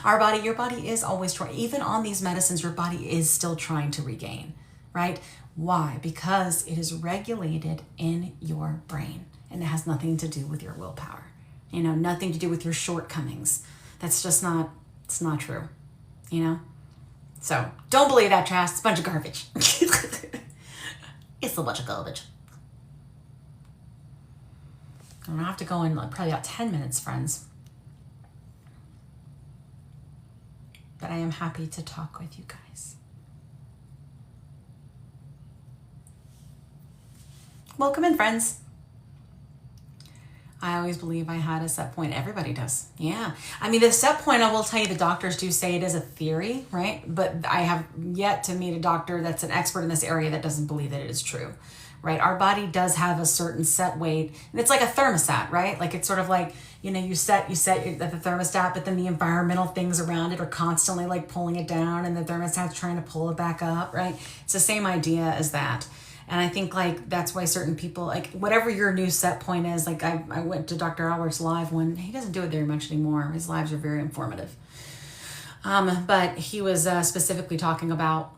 Your body is always trying. Even on these medicines, your body is still trying to regain, right? Why? Because it is regulated in your brain and it has nothing to do with your willpower. You know, nothing to do with your shortcomings. That's just it's not true, you know? So don't believe that trash. It's a bunch of garbage. It's a bunch of garbage. I'm gonna have to go in probably about 10 minutes, friends. But I am happy to talk with you guys. Welcome in, friends. I always believe I had a set point. Everybody does. Yeah. I mean, the set point, I will tell you, the doctors do say it is a theory, right? But I have yet to meet a doctor that's an expert in this area that doesn't believe that it is true, right? Our body does have a certain set weight, and it's like a thermostat, right? Like it's sort of like, you set at the thermostat, but then the environmental things around it are constantly like pulling it down, and the thermostat's trying to pull it back up, right? It's the same idea as that. And I think like that's why certain people, like whatever your new set point is, like I went to Dr. Albert's live one. He doesn't do it very much anymore. His lives are very informative. But he was specifically talking about,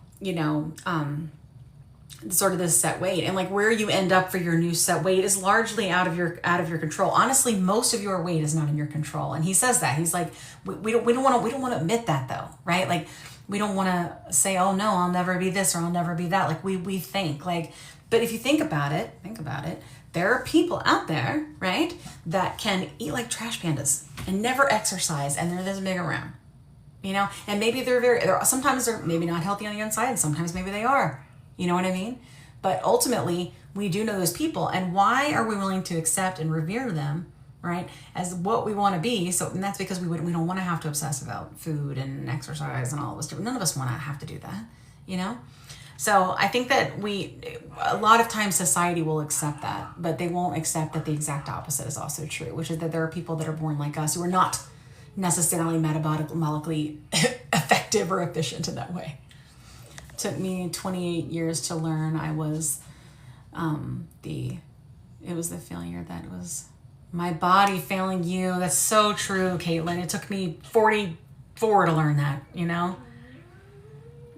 sort of this set weight, and like where you end up for your new set weight is largely out of your control. Honestly, most of your weight is not in your control. And he says that. He's like, we don't want to admit that though, right? Like, we don't want to say, oh no, I'll never be this or I'll never be that. Like we think like, but if you think about it, there are people out there, right, that can eat like trash pandas and never exercise, and they're this big around, and maybe sometimes they're maybe not healthy on the inside, and sometimes maybe they are, you know what I mean? But ultimately, we do know those people, and why are we willing to accept and revere them, right, as what we want to be? So, and that's because we don't want to have to obsess about food and exercise and all this. None of us want to have to do that, So I think that a lot of times society will accept that, but they won't accept that the exact opposite is also true, which is that there are people that are born like us who are not necessarily metabolically effective or efficient in that way. It took me 28 years to learn I was it was the failure that was my body failing you. That's so true, Caitlin. It took me 44 to learn that,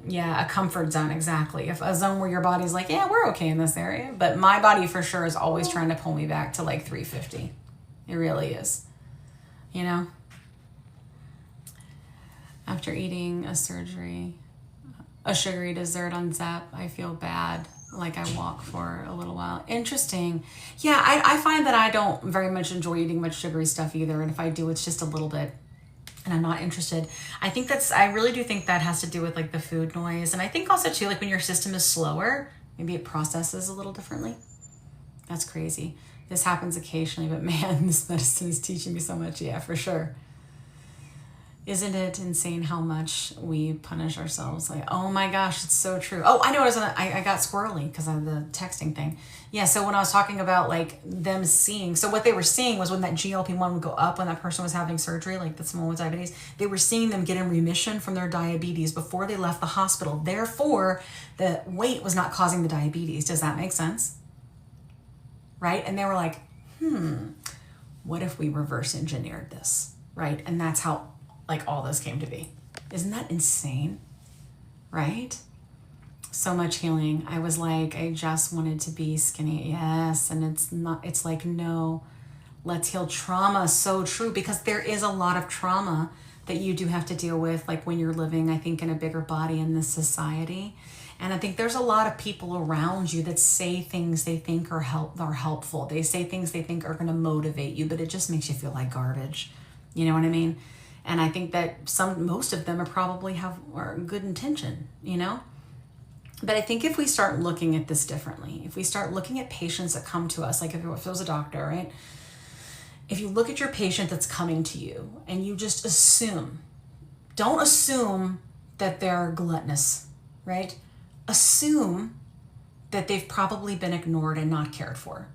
Yeah, a comfort zone, exactly. If a zone where your body's like, yeah, we're okay in this area. But my body for sure is always trying to pull me back to like 350. It really is. After eating a sugary dessert on Zep, I feel bad. Like I walk for a little while. Interesting. Yeah, I find that I don't very much enjoy eating much sugary stuff either. And if I do, it's just a little bit. And I'm not interested. I really do think that has to do with like the food noise. And I think also too, like when your system is slower, maybe it processes a little differently. That's crazy. This happens occasionally, but man, this medicine is teaching me so much. Yeah, for sure. Isn't it insane how much we punish ourselves? Like, oh my gosh, it's so true. Oh, I know. I got squirrely because of the texting thing. Yeah, so when I was talking about like them seeing, so what they were seeing was when that GLP-1 would go up when that person was having surgery, like the someone with diabetes, they were seeing them get in remission from their diabetes before they left the hospital. Therefore, the weight was not causing the diabetes. Does that make sense? Right? And they were like, what if we reverse engineered this? Right? And that's how like all this came to be. Isn't that insane? Right? So much healing. I was like, I just wanted to be skinny. Yes. And it's like, no, let's heal trauma. So true. Because there is a lot of trauma that you do have to deal with, like when you're living, I think, in a bigger body in this society. And I think there's a lot of people around you that say things they think are helpful. They say things they think are going to motivate you, but it just makes you feel like garbage. You know what I mean? And I think that most of them are probably are good intention, But I think if we start looking at this differently, if we start looking at patients that come to us, like if it was a doctor, right? If you look at your patient that's coming to you and you just don't assume that they're gluttonous, right? Assume that they've probably been ignored and not cared for.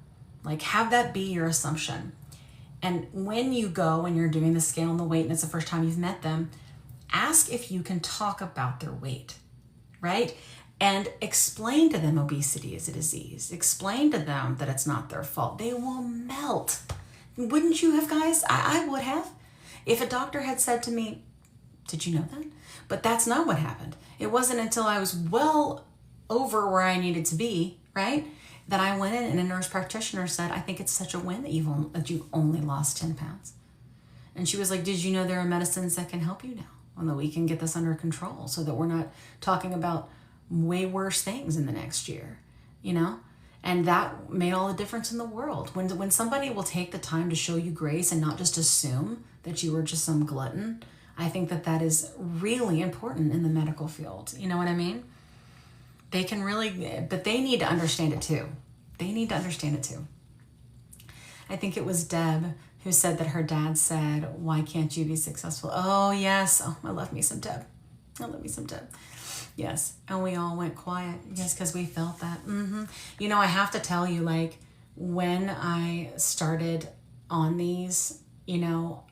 Like have that be your assumption. And when you go and you're doing the scale and the weight and it's the first time you've met them, ask if you can talk about their weight, right? And explain to them obesity is a disease. Explain to them that it's not their fault. They will melt. Wouldn't you have, guys? I would have. If a doctor had said to me, did you know that? But that's not what happened. It wasn't until I was well over where I needed to be, right? That I went in and a nurse practitioner said, I think it's such a win that you've only lost 10 pounds. And she was like, did you know there are medicines that can help you now? And that we can get this under control so that we're not talking about way worse things in the next year, And that made all the difference in the world. When somebody will take the time to show you grace and not just assume that you were just some glutton, I think that is really important in the medical field. You know what I mean? They can really, but they need to understand it too. I think it was Deb who said that her dad said, why can't you be successful? Oh, yes. Oh, I love me some Deb. I love me some Deb. Yes. And we all went quiet. Yes, because we felt that. You know, I have to tell you, like, when I started on these, you know,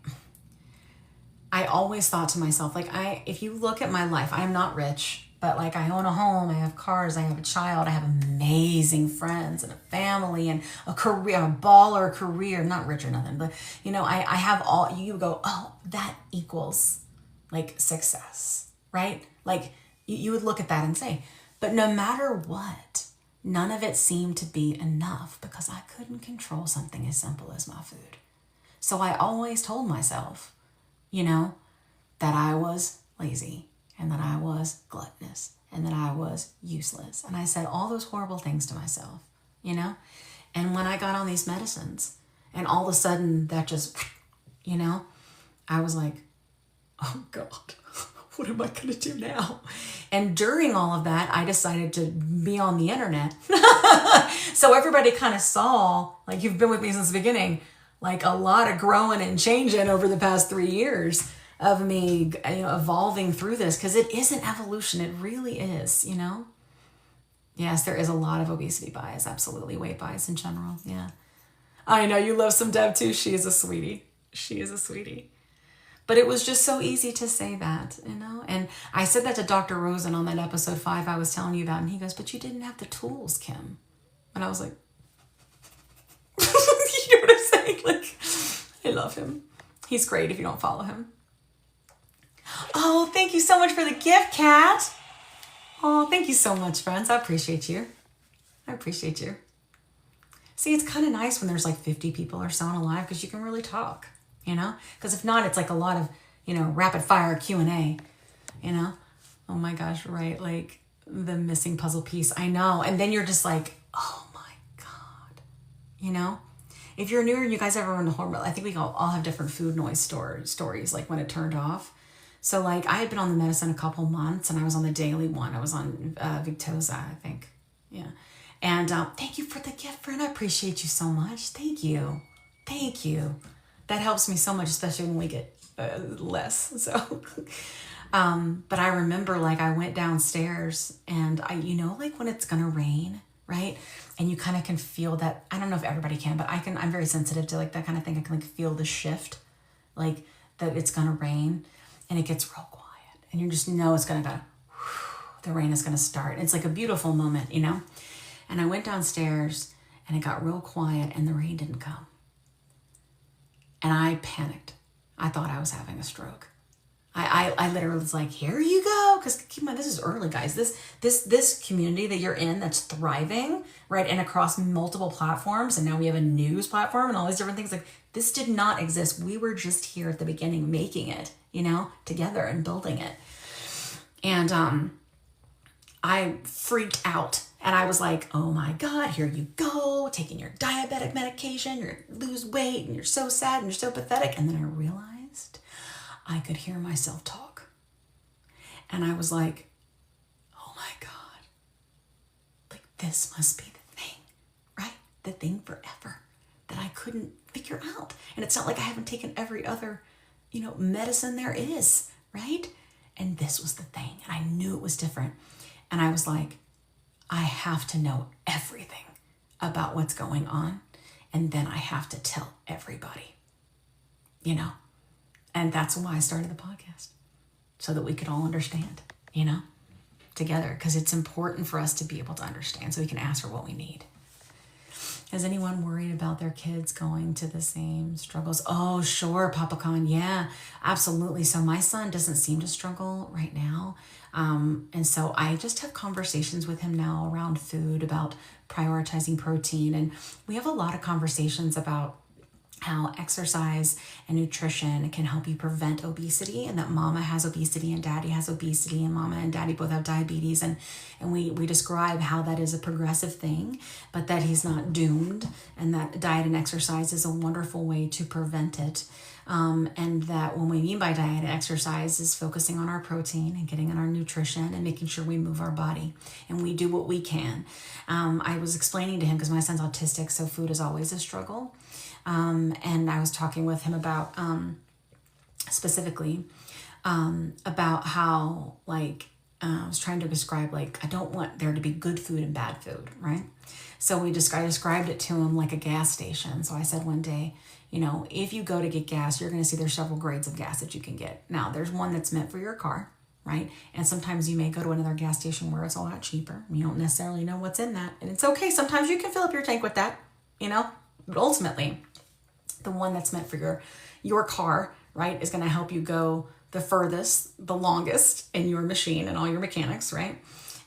I always thought to myself, like, if you look at my life, I'm not rich, but like I own a home, I have cars, I have a child, I have amazing friends and a family and a career, a baller career, not rich or nothing, but you know, I have all, you go, oh, that equals like success, right? Like you would look at that and say, but no matter what, none of it seemed to be enough because I couldn't control something as simple as my food. So I always told myself, you know, that I was lazy and that I was gluttonous and that I was useless. And I said all those horrible things to myself, you know? And when I got on these medicines and all of a sudden that just, you know, I was like, oh God, what am I going to do now? And during all of that, I decided to be on the internet. So everybody kind of saw, like you've been with me since the beginning, like a lot of growing and changing over the past 3 years of me, you know, evolving through this, because it is an evolution. It really is, you know? Yes, there is a lot of obesity bias, absolutely. Weight bias in general, yeah. I know you love some Deb too. She is a sweetie. She is a sweetie. But it was just so easy to say that, you know? And I said that to Dr. Rosen on that episode 5 I was telling you about, and he goes, but you didn't have the tools, Kim. And I was like, you know what I'm saying? Like, I love him. He's great if you don't follow him. Oh, thank you so much for the gift, Kat. Oh, thank you so much, friends. I appreciate you. I appreciate you. See, it's kind of nice when there's like 50 people or so on a live because you can really talk, you know? Because if not, it's like a lot of, you know, rapid fire Q&A, you know? Oh my gosh, right? Like the missing puzzle piece. I know. And then you're just like, oh my God, you know? If you're newer and you guys ever run the hormone, I think we all have different food noise stories, like when it turned off. So like I had been on the medicine a couple months and I was on the daily one. I was on Victoza, I think. Yeah. And thank you for the gift, friend. I appreciate you so much. Thank you. Thank you. That helps me so much, especially when we get less. So, but I remember like I went downstairs and I, you know, like when it's going to rain, right? And you kind of can feel that. I don't know if everybody can, but I'm very sensitive to like that kind of thing. I can like feel the shift, like that it's going to rain. And it gets real quiet and you just know it's going to go, the rain is going to start. It's like a beautiful moment, you know? And I went downstairs and it got real quiet and the rain didn't come. And I panicked. I thought I was having a stroke. I literally was like, here you go. Because keep in mind, this is early, guys. This community that you're in that's thriving, right? And across multiple platforms. And now we have a news platform and all these different things. Like this did not exist. We were just here at the beginning making it, you know, together and building it. And I freaked out. And I was like, oh my God, here you go, taking your diabetic medication, you're gonna lose weight, and you're so sad and you're so pathetic. And then I realized I could hear myself talk. And I was like, oh my God, like this must be the thing, right? The thing forever that I couldn't figure out. And it's not like I haven't taken every other, you know, medicine there is, right? And this was the thing. And I knew it was different. And I was like, I have to know everything about what's going on. And then I have to tell everybody, you know? And that's why I started the podcast, so that we could all understand, you know, together. Because it's important for us to be able to understand so we can ask for what we need. Is anyone worried about their kids going to the same struggles? Oh, sure, Papa Khan. Yeah, absolutely. So my son doesn't seem to struggle right now. And so I just have conversations with him now around food, about prioritizing protein. And we have a lot of conversations about how exercise and nutrition can help you prevent obesity, and that mama has obesity and daddy has obesity and mama and daddy both have diabetes. And we describe how that is a progressive thing, but that he's not doomed, and that diet and exercise is a wonderful way to prevent it. And that when we mean by diet and exercise is focusing on our protein and getting in our nutrition and making sure we move our body and we do what we can. I was explaining to him, because my son's autistic, so food is always a struggle. And I was talking with him about, specifically, about how, like, I was trying to describe, like, I don't want there to be good food and bad food, right? So I described it to him like a gas station. So I said one day, you know, if you go to get gas, you're going to see there's several grades of gas that you can get. Now, there's one that's meant for your car, right? And sometimes you may go to another gas station where it's a lot cheaper. You don't necessarily know what's in that. And it's okay. Sometimes you can fill up your tank with that, you know, but ultimately the one that's meant for your car, right, is going to help you go the furthest, the longest in your machine and all your mechanics, right?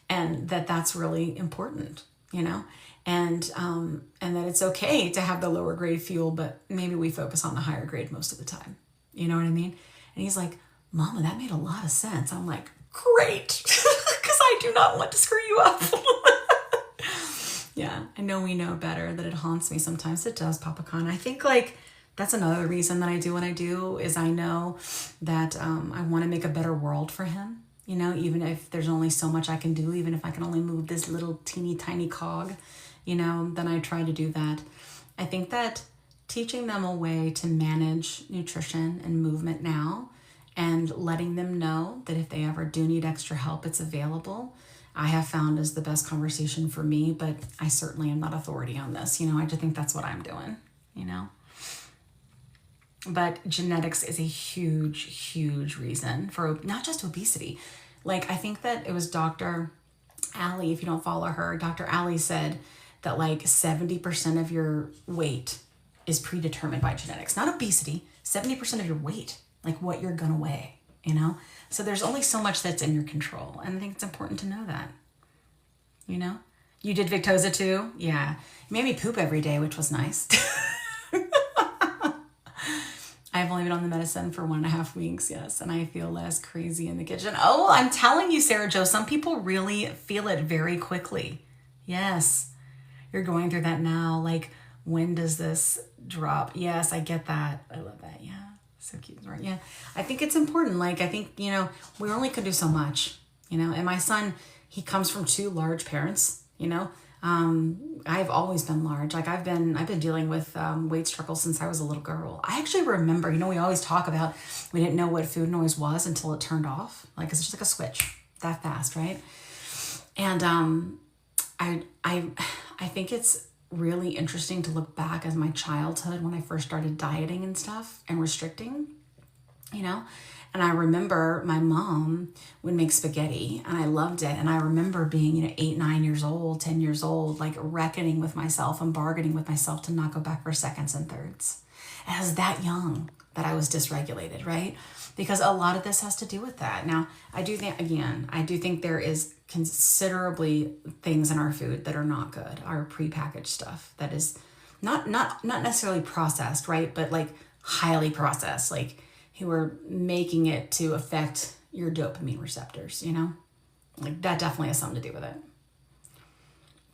And that's really important, you know, and that it's okay to have the lower grade fuel, but maybe we focus on the higher grade most of the time. You know what I mean? And he's like, Mama, that made a lot of sense. I'm like, great, because I do not want to screw you up. Yeah, I know we know better, that it haunts me sometimes. It does, Papa Khan. I think, like, that's another reason that I do what I do, is I know that I want to make a better world for him. You know, even if there's only so much I can do, even if I can only move this little teeny tiny cog, you know, then I try to do that. I think that teaching them a way to manage nutrition and movement now, and letting them know that if they ever do need extra help, it's available, I have found is the best conversation for me. But I certainly am not authority on this. You know, I just think that's what I'm doing, you know. But genetics is a huge, huge reason for not just obesity. Like, I think that it was Dr. Allie, if you don't follow her, Dr. Allie said that like 70% of your weight is predetermined by genetics. Not obesity, 70% of your weight, like what you're gonna weigh, you know? So there's only so much that's in your control. And I think it's important to know that, you know? You did Victoza too? Yeah. You made me poop every day, which was nice. I've only been on the medicine for 1.5 weeks, yes, and I feel less crazy in the kitchen. Oh, I'm telling you, Sarah Jo, some people really feel it very quickly. Yes, you're going through that now. Like, when does this drop? Yes, I get that. I love that. Yeah, so cute, right? Yeah, I think it's important. Like, I think, you know, we only can do so much, you know, and my son, he comes from 2 large parents, you know. I've always been large. Like, I've been dealing with weight struggles since I was a little girl. I actually remember, you know, we always talk about, we didn't know what food noise was until it turned off. Like, it's just like a switch that fast, right? And I think it's really interesting to look back as my childhood when I first started dieting and stuff and restricting, you know. And I remember my mom would make spaghetti and I loved it. And I remember being, you know, 8, 9 years old, 10 years old, like reckoning with myself and bargaining with myself to not go back for seconds and thirds. And I was that young that I was dysregulated, right? Because a lot of this has to do with that. Now, I do think there is considerably things in our food that are not good. Our prepackaged stuff that is not necessarily processed, right? But like highly processed, like, who are making it to affect your dopamine receptors, you know? Like, that definitely has something to do with it.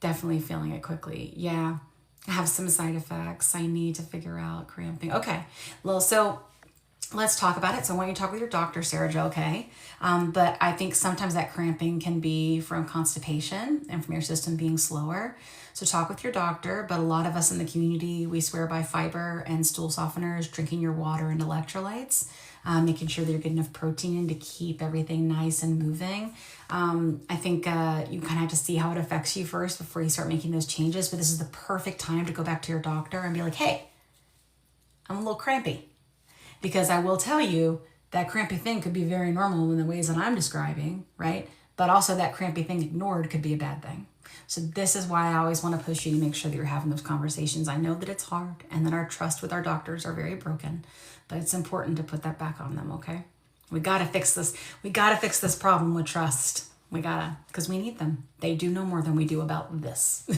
Definitely feeling it quickly. Yeah. I have some side effects. I need to figure out cramping. Okay. Well, so let's talk about it. So I want you to talk with your doctor, Sarah Jo, okay? But I think sometimes that cramping can be from constipation and from your system being slower. So talk with your doctor, but a lot of us in the community, we swear by fiber and stool softeners, drinking your water and electrolytes, making sure that you're getting enough protein in to keep everything nice and moving. I think you kind of have to see how it affects you first before you start making those changes, but this is the perfect time to go back to your doctor and be like, hey, I'm a little crampy. Because I will tell you that crampy thing could be very normal in the ways that I'm describing, right? But also that crampy thing ignored could be a bad thing. So this is why I always want to push you to make sure that you're having those conversations. I know that it's hard and that our trust with our doctors are very broken, but it's important to put that back on them, okay? We got to fix this. We got to fix this problem with trust. We gotta, because we need them. They do know more than we do about this.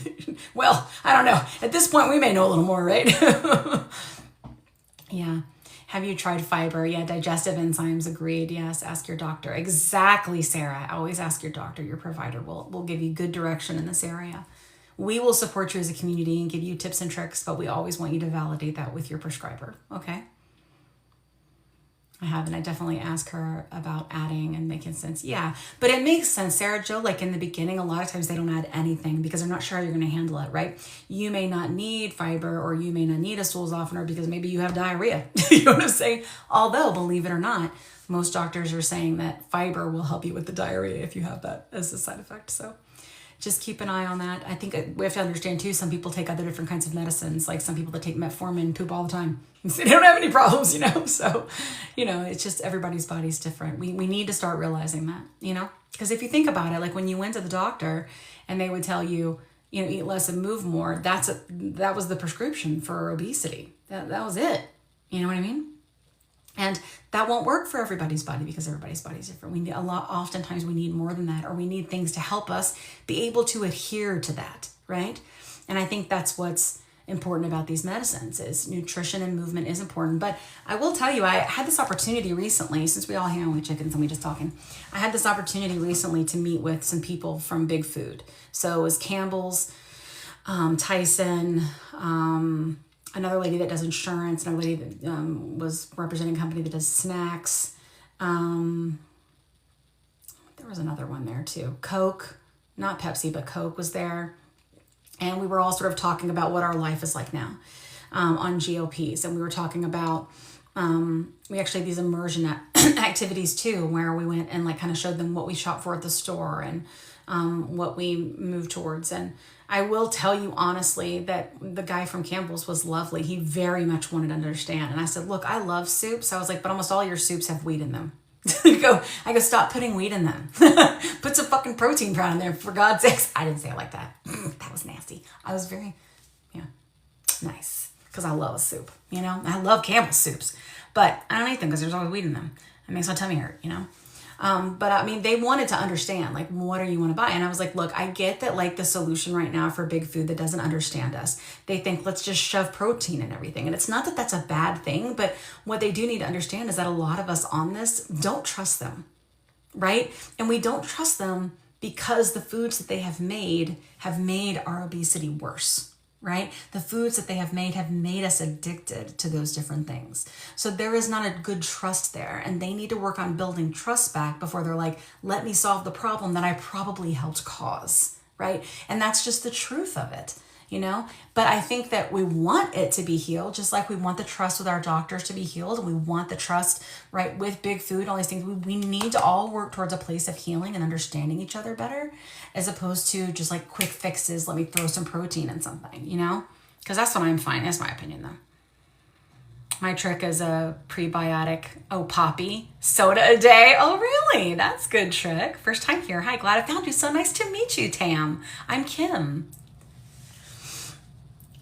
Well, I don't know. At this point, we may know a little more, right? Yeah. Have you tried fiber? Yeah, digestive enzymes, agreed. Yes, ask your doctor. Exactly, Sarah. Always ask your doctor, your provider. We'll give you good direction in this area. We will support you as a community and give you tips and tricks, but we always want you to validate that with your prescriber, okay? I haven't. I definitely ask her about adding and making sense. Yeah, but it makes sense, Sarah Jo. Like in the beginning, a lot of times they don't add anything because they're not sure how you're going to handle it, right? You may not need fiber or you may not need a stool softener because maybe you have diarrhea. You know what I'm saying? Although, believe it or not, most doctors are saying that fiber will help you with the diarrhea if you have that as a side effect. So just keep an eye on that. I think we have to understand too, some people take other different kinds of medicines, like some people that take metformin poop all the time. They don't have any problems, So, it's just everybody's body's different. We need to start realizing that, because if you think about it, like when you went to the doctor and they would tell you, eat less and move more, that was the prescription for obesity. That was it. You know what I mean? And that won't work for everybody's body because everybody's body is different. Oftentimes we need more than that, or we need things to help us be able to adhere to that, right? And I think that's what's important about these medicines is nutrition and movement is important. But I will tell you, I had this opportunity recently, since we all hang out with chickens and we just talking, I had this opportunity recently to meet with some people from Big Food. So it was Campbell's, Tyson, another lady that does insurance, another lady that was representing a company that does snacks. There was another one there too. Coke, not Pepsi, but Coke was there. And we were all sort of talking about what our life is like now on GLPs. And we were talking about, we actually had these immersion activities too, where we went and like kind of showed them what we shop for at the store and what we move towards. And I will tell you honestly that the guy from Campbell's was lovely. He very much wanted to understand. And I said, look, I love soups. I was like, but almost all your soups have wheat in them. I go, stop putting wheat in them. Put some fucking protein powder in there, for God's sakes. I didn't say it like that. That was nasty. I was very, nice. Because I love a soup, I love Campbell's soups. But I don't eat them because there's always wheat in them. It makes my tummy hurt, But I mean, they wanted to understand, like, what do you want to buy? And I was like, look, I get that, like, the solution right now for Big Food that doesn't understand us, they think, let's just shove protein in everything. And it's not that that's a bad thing, but what they do need to understand is that a lot of us on this don't trust them, right? And we don't trust them because the foods that they have made our obesity worse. Right? The foods that they have made us addicted to those different things. So there is not a good trust there. And they need to work on building trust back before they're like, let me solve the problem that I probably helped cause. Right? And that's just the truth of it, But I think that we want it to be healed, just like we want the trust with our doctors to be healed. And we want the trust, right, with Big Food, all these things. We need to all work towards a place of healing and understanding each other better, as opposed to just like quick fixes. Let me throw some protein in something, because that's what I'm finding. That's my opinion though. My trick is a prebiotic, poppy soda a day. Oh, really? That's good trick. First time here. Hi, glad I found you. So nice to meet you, Tam. I'm Kim.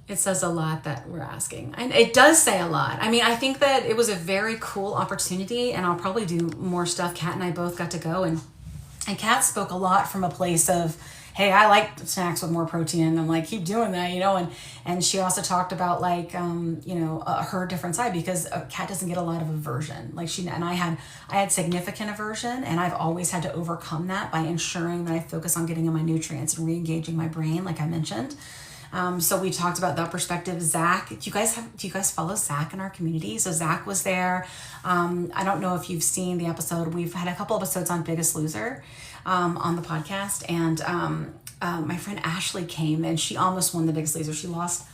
It says a lot that we're asking. And it does say a lot. I mean, I think that it was a very cool opportunity, and I'll probably do more stuff. Kat and I both got to go, and Kat spoke a lot from a place of, hey, I like snacks with more protein. And I'm like, keep doing that, and she also talked about like, her different side, because Kat doesn't get a lot of aversion. Like I had significant aversion, and I've always had to overcome that by ensuring that I focus on getting in my nutrients and re-engaging my brain, like I mentioned. So we talked about that perspective. Zach, do you guys follow Zach in our community? So Zach was there. I don't know if you've seen the episode. We've had a couple episodes on Biggest Loser on the podcast. And my friend Ashley came, and she almost won the Biggest Loser. She lost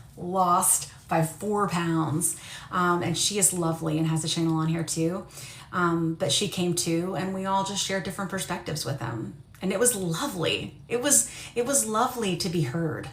by 4 pounds. And she is lovely and has a channel on here too. But she came too, and we all just shared different perspectives with them. And it was lovely. It was lovely to be heard,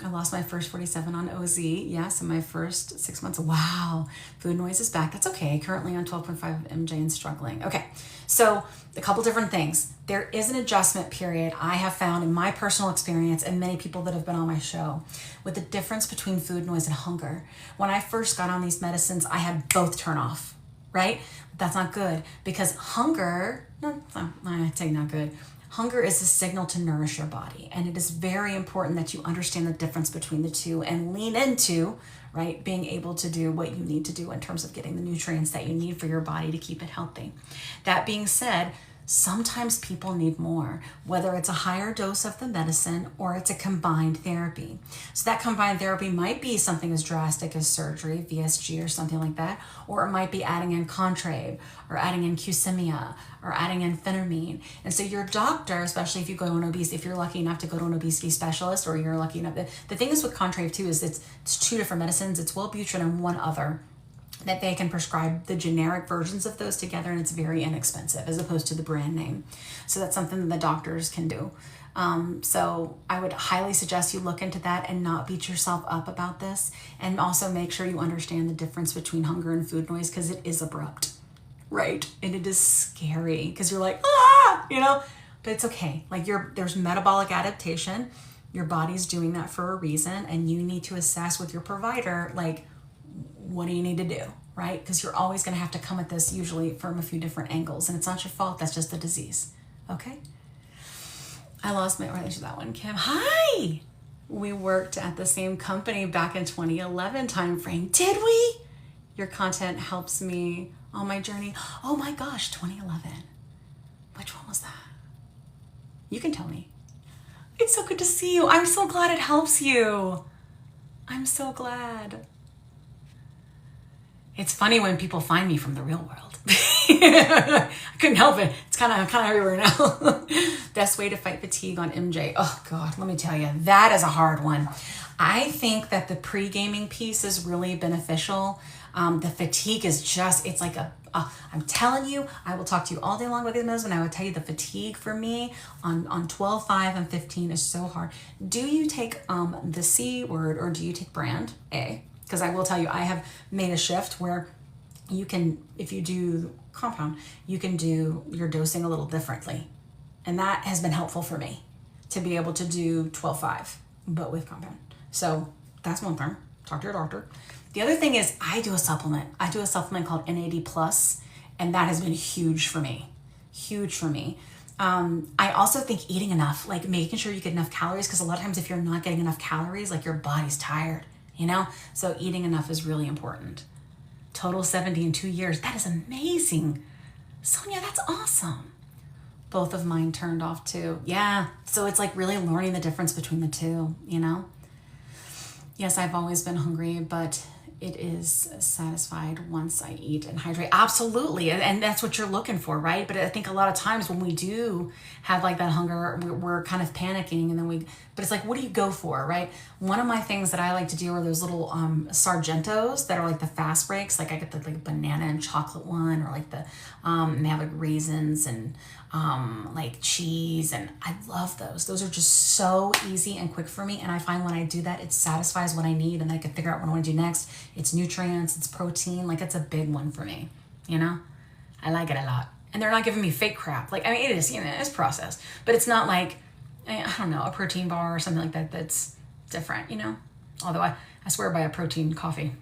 I lost my first 47 on OZ, yes, in my first 6 months. Wow, food noise is back. That's okay. Currently on 12.5 MJ and struggling. Okay, so a couple different things. There is an adjustment period I have found in my personal experience, and many people that have been on my show, with the difference between food noise and hunger. When I first got on these medicines, I had both turn off, right? That's not good, because hunger, I say not good. Hunger is a signal to nourish your body. And it is very important that you understand the difference between the two and lean into, right, being able to do what you need to do in terms of getting the nutrients that you need for your body to keep it healthy. That being said, Sometimes people need more, whether it's a higher dose of the medicine or it's a combined therapy. So that combined therapy might be something as drastic as surgery, VSG or something like that, or it might be adding in Contrave or adding in Qsymia or adding in phentermine. And so your doctor, especially if you go to an obesity, if you're lucky enough to go to an obesity specialist, or you're lucky enough, the thing is with Contrave too is it's 2 different medicines. It's Wellbutrin and one other, that they can prescribe the generic versions of those together, and it's very inexpensive as opposed to the brand name. So that's something that the doctors can do. So I would highly suggest you look into that and not beat yourself up about this, and also make sure you understand the difference between hunger and food noise, because it is abrupt, right? And it is scary because you're like, but it's okay. Like there's metabolic adaptation. Your body's doing that for a reason, and you need to assess with your provider, like, what do you need to do, right? Because you're always going to have to come at this usually from a few different angles, and it's not your fault. That's just the disease. Okay. I lost my relation to that one, Kim. Hi. We worked at the same company back in 2011 timeframe. Did we? Your content helps me on my journey. Oh my gosh, 2011. Which one was that? You can tell me. It's so good to see you. I'm so glad it helps you. I'm so glad. It's funny when people find me from the real world. I couldn't help it. It's kind of everywhere now. Best way to fight fatigue on MJ. Oh God, let me tell you, that is a hard one. I think that the pre-gaming piece is really beneficial. The fatigue is just, it's like I'm telling you, I will talk to you all day long about these, and I will tell you the fatigue for me on 12, 5, and 15 is so hard. Do you take the C word, or do you take brand A? Because I will tell you, I have made a shift where you can, if you do compound, you can do your dosing a little differently. And that has been helpful for me to be able to do 12-5, but with compound. So that's one thing. Talk to your doctor. The other thing is I do a supplement. I do a supplement called NAD+, and that has been huge for me. Huge for me. I also think eating enough, like making sure you get enough calories, because a lot of times if you're not getting enough calories, like your body's tired. So eating enough is really important. Total 70 in 2 years. That is amazing. Sonia, that's awesome. Both of mine turned off too. Yeah. So it's like really learning the difference between the two, Yes, I've always been hungry, but it is satisfied once I eat and hydrate. Absolutely. And that's what you're looking for, right? But I think a lot of times when we do have like that hunger, we're kind of panicking, and then but it's like, what do you go for, right? One of my things that I like to do are those little Sargentos that are like the fast breaks. Like I get the like banana and chocolate one, or like the, they have like raisins and like cheese, and I love those. Those are just so easy and quick for me. And I find when I do that, it satisfies what I need, and then I can figure out what I want to do next. It's nutrients, it's protein, like it's a big one for me, I like it a lot. And they're not giving me fake crap. Like, I mean, it is, it's processed, but it's not like, I don't know, a protein bar or something like that that's different, Although I swear by a protein coffee.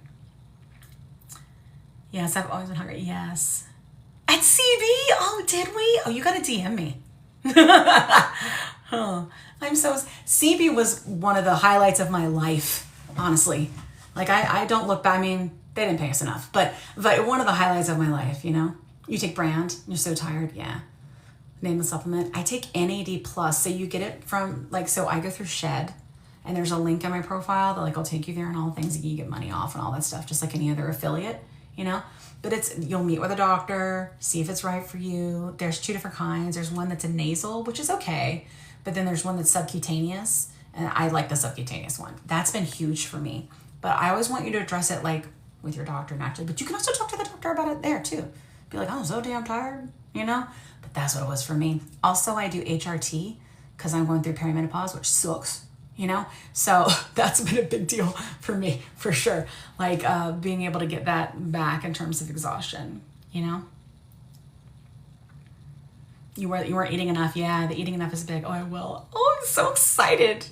Yes, I've always been hungry. Yes. At CB? Oh, did we? Oh, you got to DM me. Oh, CB was one of the highlights of my life, honestly. Like, I don't look back. I mean, they didn't pay us enough, but one of the highlights of my life, You take brand, you're so tired, yeah. Name the supplement. I take NAD+, so you get it from, so I go through Shed, and there's a link in my profile that, I'll take you there and all the things that you get money off and all that stuff, just like any other affiliate, But you'll meet with a doctor, see if it's right for you. There's 2 different kinds. There's one that's a nasal, which is okay, but then there's one that's subcutaneous, and I like the subcutaneous one. That's been huge for me. But I always want you to address it, with your doctor naturally, but you can also talk to the doctor about it there, too. Be like, I'm so damn tired, But that's what it was for me. Also, I do HRT because I'm going through perimenopause, which sucks, So that's been a big deal for me, for sure. Being able to get that back in terms of exhaustion, You weren't eating enough. Yeah, the eating enough is big. Oh, I will. Oh, I'm so excited.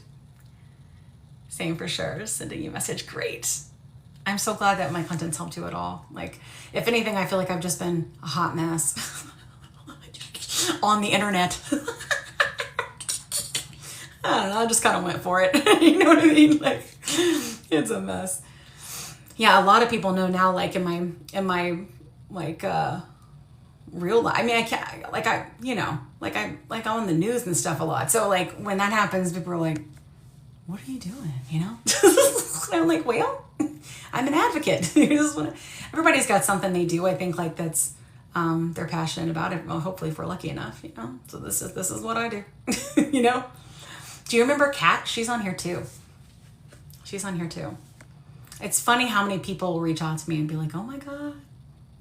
Same for sure. Sending you a message. Great. I'm so glad that my content's helped you at all. If anything, I feel like I've just been a hot mess on the internet. I don't know, I just kind of went for it. You know what I mean? It's a mess. Yeah, a lot of people know now, in my real life. I mean, I can't, like I'm on the news and stuff a lot. So like when that happens, people are like, what are you doing? You know? And I'm like, well, I'm an advocate. Everybody's got something they do. I think like that's, they're passionate about it. Well, hopefully if we're lucky enough, you know? So this is what I do, you know? Do you remember Kat? She's on here too. It's funny how many people will reach out to me and be like, oh my God,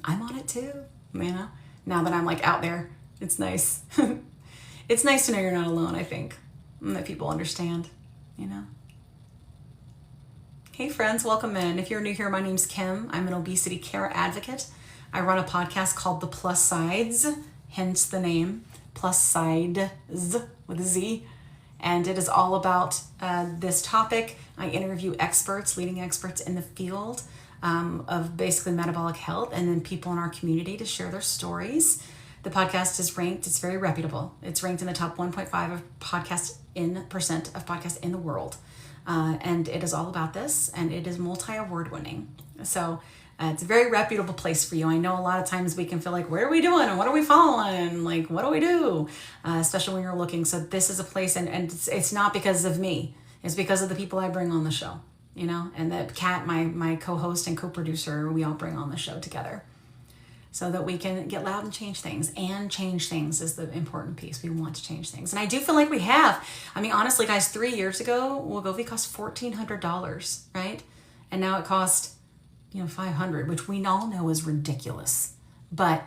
I'm on it too. You know, now that I'm like out there, it's nice. It's nice to know you're not alone, I think, and that people understand, you know. Hey friends, welcome in. If you're new here, my name's Kim. I'm an obesity care advocate. I run a podcast called The Plus Sides, hence the name, Plus Sides with a Z. And it is all about this topic. I interview experts, leading experts in the field of basically metabolic health, and then people in our community to share their stories. The podcast is ranked, it's very reputable. It's ranked in the top 1.5 of percent of podcasts in the world. And it is all about this, and it is multi-award winning. So it's a very reputable place for you. I know a lot of times we can feel like, what are we doing? And what are we following? Like, what do we do? Especially when you're looking. So this is a place, and it's not because of me. It's because of the people I bring on the show, you know, and that Kat, my co-host and co-producer, we all bring on the show together so that we can get loud and change things. And change things is the important piece. We want to change things. And I do feel like we have. I mean, honestly, guys, 3 years ago, Wegovy cost $1,400, right? And now it costs, $500, which we all know is ridiculous. But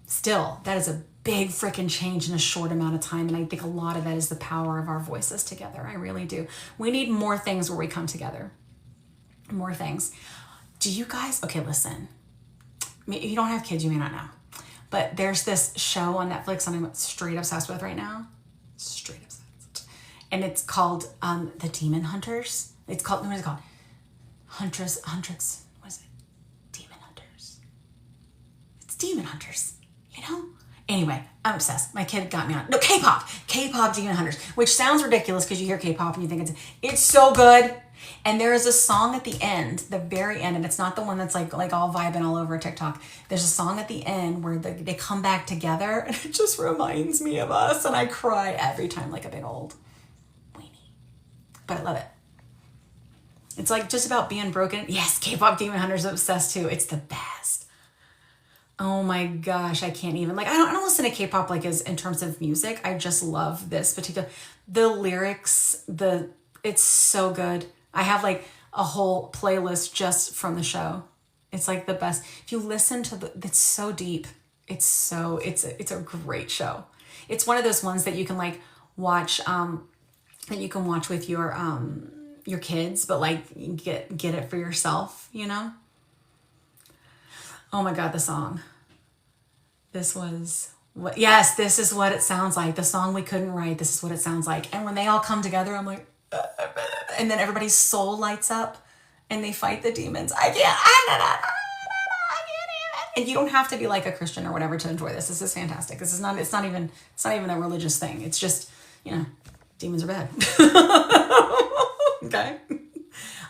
still, that is a big freaking change in a short amount of time. And I think a lot of that is the power of our voices together. I really do. We need more things where we come together. More things. Do you guys, okay, listen. If you don't have kids, you may not know. But there's this show on Netflix that I'm straight obsessed with right now. Straight obsessed. And it's called The Demon Hunters. What is it called? Huntress. What is it? Demon Hunters. It's Demon Hunters, you know? Anyway, I'm obsessed. My kid got me on. No, K-pop Demon Hunters, which sounds ridiculous because you hear K-pop and you think it's so good. And there is a song at the end, the very end, and it's not the one that's like all vibing all over TikTok. There's a song at the end where they come back together, and it just reminds me of us, and I cry every time like a big old weenie. But I love it. It's like just about being broken. Yes, K-pop Demon Hunters, obsessed too. It's the best. Oh my gosh, I can't even, I don't listen to K-pop as in terms of music. I just love this particular, the lyrics, it's so good. I have a whole playlist just from the show. It's the best. If you listen to it's so deep. It's a great show. It's one of those ones that you can watch, that you can watch with your kids, but get it for yourself, you know? Oh my God, the song. This is what it sounds like. The song we couldn't write. This is what it sounds like. And when they all come together, I'm like, and then everybody's soul lights up and they fight the demons. I can't even. And you don't have to be a Christian or whatever to enjoy this. This is fantastic. It's not even a religious thing. It's just, demons are bad. Okay.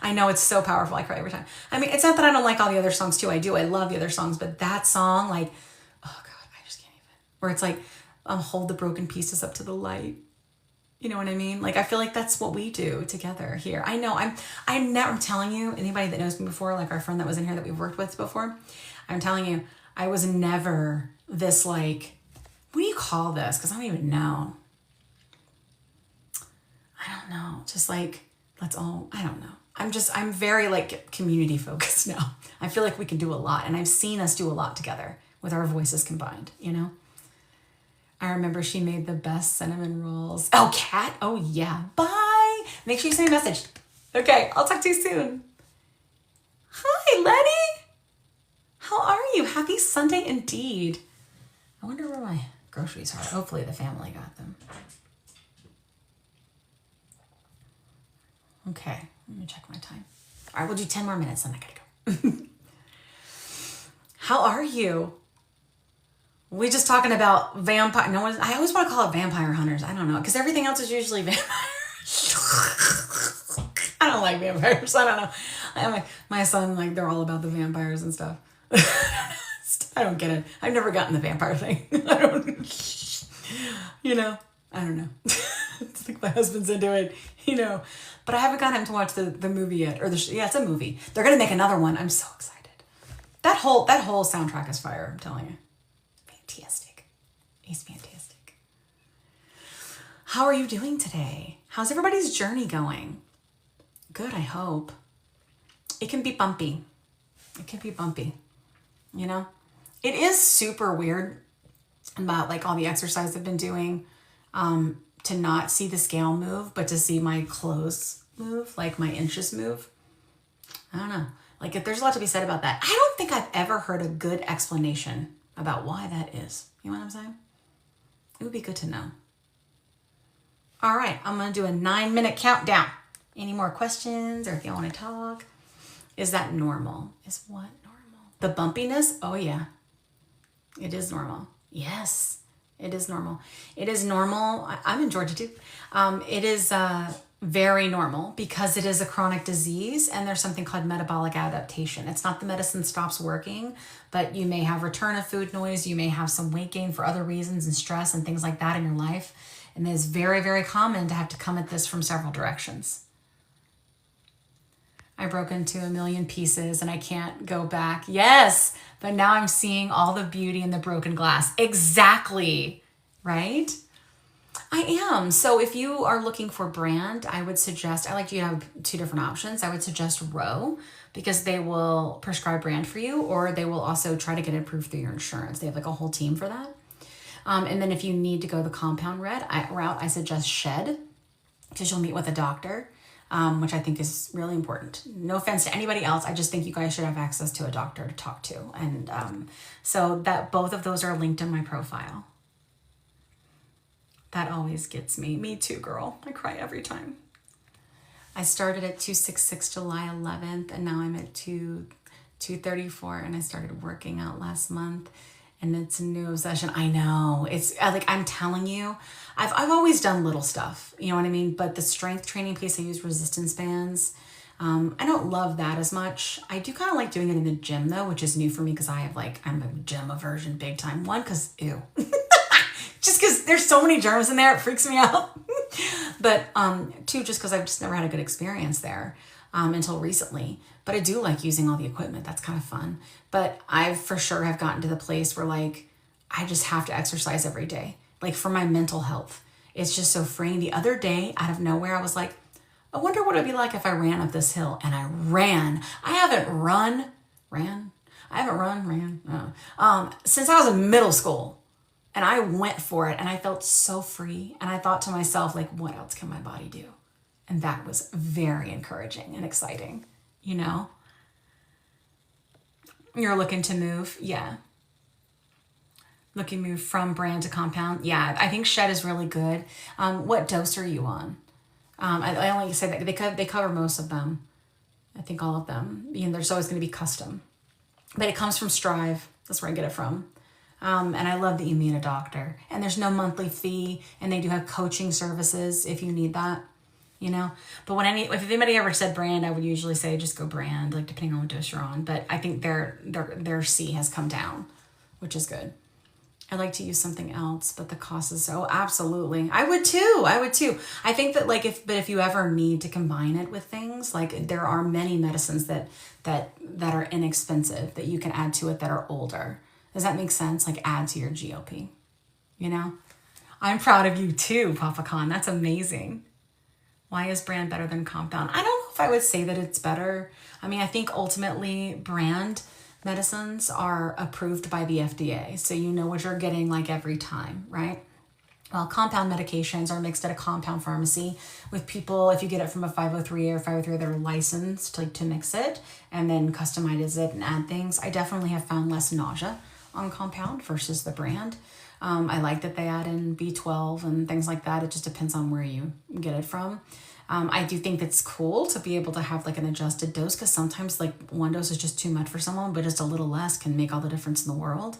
I know it's so powerful. I cry every time. I mean, it's not that I don't like all the other songs too. I do. I love the other songs, but that song, oh God, I just can't even. Where it's hold the broken pieces up to the light. You know what I mean? I feel like that's what we do together here. I know I'm telling you, anybody that knows me before, our friend that was in here that we've worked with before, I'm telling you, I was never this what do you call this? Because I don't even know. I don't know. Just let's all, I don't know. I'm very community focused now. I feel like we can do a lot, and I've seen us do a lot together with our voices combined, you know? I remember she made the best cinnamon rolls. Oh, Kat? Oh, yeah. Bye. Make sure you send me a message. Okay, I'll talk to you soon. Hi, Letty. How are you? Happy Sunday indeed. I wonder where my groceries are. Hopefully the family got them. Okay, let me check my time. All right, we'll do 10 more minutes, then I gotta go. How are you? We just talking about vampire. No one. I always want to call it vampire hunters. I don't know, because everything else is usually vampires. I don't like vampires. I don't know. My son, they're all about the vampires and stuff. I I don't get it. I've never gotten the vampire thing. I don't, I don't know. It's like my husband's into it, but I haven't got him to watch the movie yet. Yeah, it's a movie. They're going to make another one. I'm so excited. That whole soundtrack is fire, I'm telling you. Fantastic. He's fantastic. How are you doing today? How's everybody's journey going? Good, I hope. It can be bumpy. It is super weird about like all the exercise I've been doing, to not see the scale move, but to see my clothes move, like my inches move. I don't know. Like, there's a lot to be said about that. I don't think I've ever heard a good explanation about why that is. You know what I'm saying? It would be good to know. All right, I'm going to do a 9-minute countdown. Any more questions, or if you want to talk? Is that normal? Is what normal? The bumpiness? Oh, yeah. It is normal. Yes, it is normal. It is normal. I'm in Georgia, too. It is very normal because it is a chronic disease, and there's something called metabolic adaptation. It's not the medicine stops working, but you may have return of food noise. You may have some weight gain for other reasons and stress and things like that in your life. And it is very, very common to have to come at this from several directions. I broke into a million pieces and I can't go back. Yes, but now I'm seeing all the beauty in the broken glass. Exactly, right? I am. So if you are looking for brand, I would suggest, I like you to have 2 different options. I would suggest Row, because they will prescribe brand for you, or they will also try to get it approved through your insurance. They have like a whole team for that. And then if you need to go the compound route, I suggest Shed, because you'll meet with a doctor, which I think is really important. No offense to anybody else. I just think you guys should have access to a doctor to talk to. And so that both of those are linked in my profile. That always gets me. Me too, girl. I cry every time. I started at 266 July 11th, and now I'm at 234, and I started working out last month, and it's a new obsession. I know. It's like, I'm telling you, I've always done little stuff, you know what I mean? But the strength training piece, I use resistance bands. I don't love that as much. I do kind of like doing it in the gym though, which is new for me because I'm a gym aversion big time. 1, because ew. Just because there's so many germs in there, it freaks me out. But 2, just because I've just never had a good experience there until recently. But I do like using all the equipment. That's kind of fun. But I for sure have gotten to the place where like I just have to exercise every day. Like for my mental health. It's just so freeing. The other day, out of nowhere, I was like, I wonder what it'd be like if I ran up this hill. And I ran. I haven't run since I was in middle school. And I went for it, and I felt so free. And I thought to myself, like, what else can my body do? And that was very encouraging and exciting, you know? You're looking to move? Yeah. Looking to move from brand to compound? Yeah, I think Shed is really good. What dose are you on? I only say that they cover most of them. I think all of them. You know, there's always going to be custom. But it comes from Strive. That's where I get it from. And I love that you meet a doctor, and there's no monthly fee, and they do have coaching services if you need that, you know. But if anybody ever said brand, I would usually say just go brand, like depending on what dose you're on. But I think their C has come down, which is good. I like to use something else, but the cost is so absolutely. I would too. I think that like if you ever need to combine it with things, like there are many medicines that are inexpensive that you can add to it that are older. Does that make sense? Like add to your GLP, you know? I'm proud of you too, Papa Khan. That's amazing. Why is brand better than compound? I don't know if I would say that it's better. I mean, I think ultimately brand medicines are approved by the FDA. So you know what you're getting like every time, right? Well, compound medications are mixed at a compound pharmacy with people, if you get it from a 503 or 503, they're licensed to mix it and then customize it and add things. I definitely have found less nausea on compound versus the brand. I like that they add in B12 and things like that. It just depends on where you get it from. I do think that's cool to be able to have like an adjusted dose, because sometimes like one dose is just too much for someone, but just a little less can make all the difference in the world.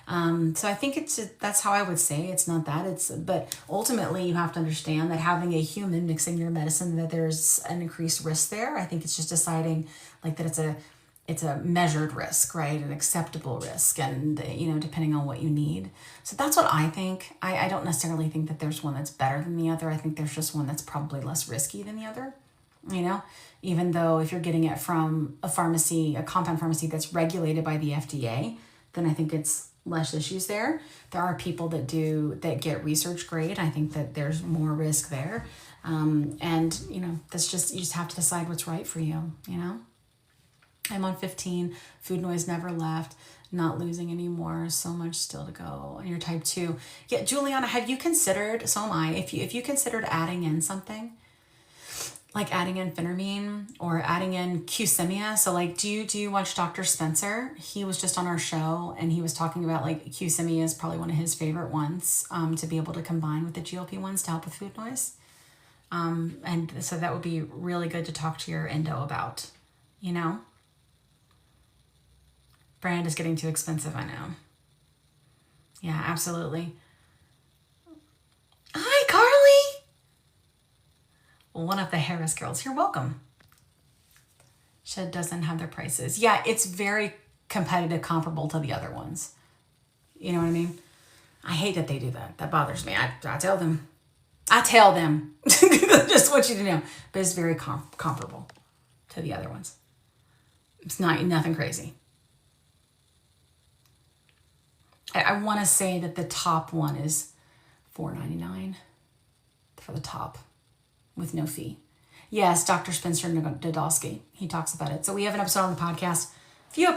So I think that's how I would say it's not that but ultimately you have to understand that having a human mixing your medicine, that there's an increased risk there. I think it's just deciding like that it's a measured risk, right? An acceptable risk, and depending on what you need. So that's what I think. I don't necessarily think that there's one that's better than the other. I think there's just one that's probably less risky than the other. Even though if you're getting it from a compound pharmacy that's regulated by the FDA, then I think it's less issues there. There are people that get research grade. I think that there's more risk there. That's just, you just have to decide what's right for you, I'm on 15, food noise never left, not losing anymore, so much still to go. And you're type 2. Yeah, Juliana, have you considered, so am I, if you considered adding in something, like adding in phentermine or adding in Qsimia. So like, do you watch Dr. Spencer? He was just on our show and he was talking about like Qsimia is probably one of his favorite ones to be able to combine with the GLP-1s to help with food noise. And so that would be really good to talk to your endo about, Brand is getting too expensive, I know. Yeah, absolutely. Hi, Carly. One of the Harris girls. You're welcome. Shed doesn't have their prices. Yeah, it's very competitive, comparable to the other ones. You know what I mean? I hate that they do that. That bothers me. I tell them. Just want you to know. But it's very comparable to the other ones. It's nothing crazy. I want to say that the top one is $4.99 for the top with no fee. Yes, Dr. Spencer Nadolsky. He talks about it. So we have an episode on the podcast, few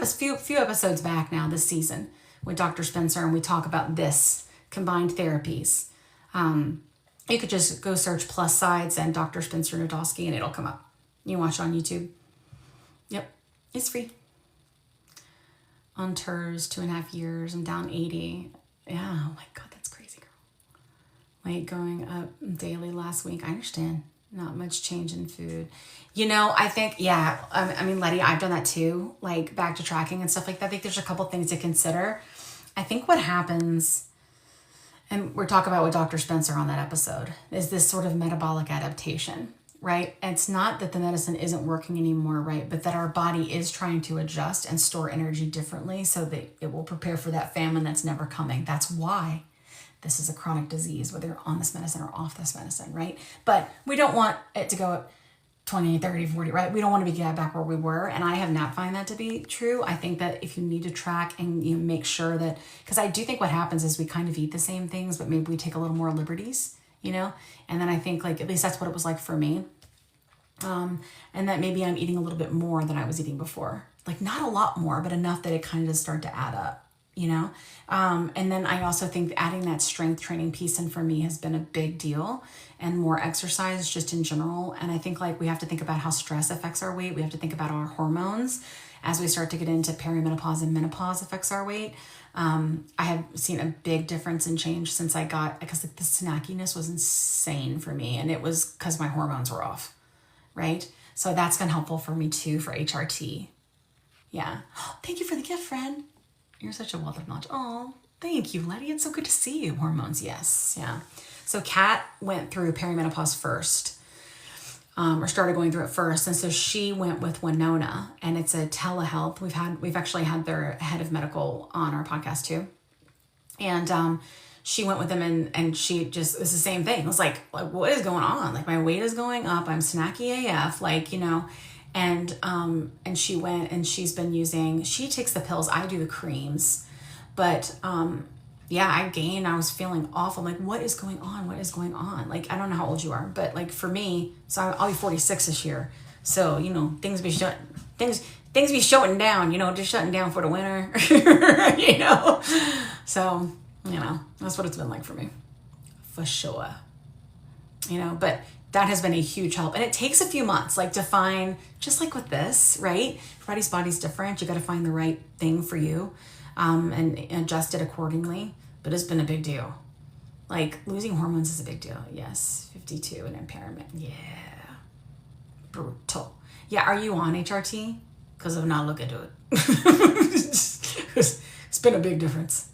episodes back now this season with Dr. Spencer, and we talk about this combined therapies. You could just go search plus sides and Dr. Spencer Nadolsky and it'll come up. You can watch it on YouTube. Yep, it's free. On TERS, 2.5 years. I'm down 80. Yeah, oh my God, that's crazy, girl. Weight going up daily last week. I understand. Not much change in food. I think, yeah, I mean, Letty, I've done that too, like back to tracking and stuff like that. I think there's a couple things to consider. I think what happens, and we're talking about with Dr. Spencer on that episode, is this sort of metabolic adaptation, right? It's not that the medicine isn't working anymore, right? But that our body is trying to adjust and store energy differently so that it will prepare for that famine that's never coming. That's why this is a chronic disease, whether you're on this medicine or off this medicine, right? But we don't want it to go up 20, 30, 40, right? We don't want to be get back where we were. And I have not find that to be true. I think that if you need to track and you make sure that, because I do think what happens is we kind of eat the same things, but maybe we take a little more liberties, and then I think like, at least that's what it was like for me. And that maybe I'm eating a little bit more than I was eating before, like not a lot more, but enough that it kind of does start to add up. And then I also think adding that strength training piece in for me has been a big deal, and more exercise just in general. And I think like we have to think about how stress affects our weight. We have to think about our hormones as we start to get into perimenopause and menopause affects our weight. I have seen a big difference in change since because the snackiness was insane for me, and it was because my hormones were off, right? So that's been helpful for me too for HRT. Yeah. Thank you for the gift, friend. You're such a wealth of knowledge. Oh, thank you, Letty. It's so good to see you. Hormones, yes. Yeah. So Kat went through perimenopause first, or started going through it first. And so she went with Winona, and it's a telehealth. We've actually had their head of medical on our podcast too. And she went with them and she just, it was the same thing. It was like, what is going on? Like my weight is going up. I'm snacky AF, and she went and she takes the pills. I do the creams, but, I gained, I was feeling awful. I'm like, what is going on? What is going on? Like, I don't know how old you are, but like for me, so I'll be 46 this year. So, things be shutting down, just shutting down for the winter, so, that's what it's been like for me, for sure, but that has been a huge help. And it takes a few months, like to find, just like with this, right? Everybody's body's different. You got to find the right thing for you, and adjust it accordingly. But it's been a big deal. Like losing hormones is a big deal. Yes. 52 and impairment. Yeah. Brutal. Yeah. Are you on HRT? Because if not, look into it. It's been a big difference.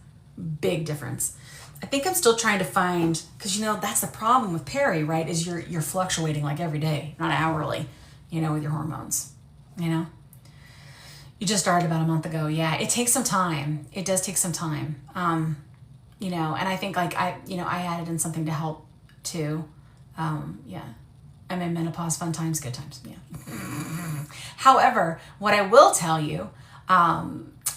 Big difference. I think I'm still trying to find, because that's the problem with peri, right? Is you're fluctuating like every day, not hourly, with your hormones, You just started about a month ago. Yeah, it takes some time. It does take some time. You know, and I think like I added in something to help too. Yeah. I'm in menopause, fun times, good times. Yeah. However, what I will tell you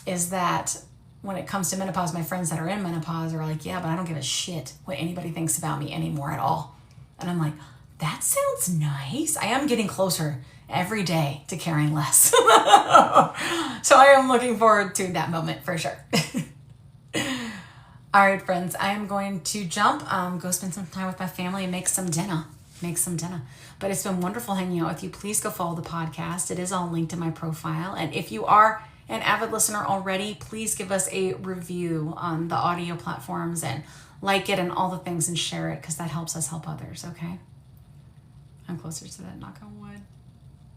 is that when it comes to menopause, my friends that are in menopause are like, yeah, but I don't give a shit what anybody thinks about me anymore at all. And I'm like, that sounds nice. I am getting closer every day to caring less. So I am looking forward to that moment for sure. All right, friends, I am going to jump, go spend some time with my family and make some dinner. But it's been wonderful hanging out with you. Please go follow the podcast. It is all linked in my profile. And if you are an avid listener already, please give us a review on the audio platforms and like it and all the things and share it because that helps us help others, okay? I'm closer to that, knock on wood.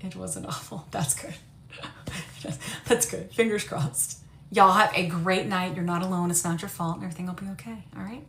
It wasn't awful. That's good. That's good. Fingers crossed. Y'all have a great night. You're not alone. It's not your fault and everything will be okay, all right?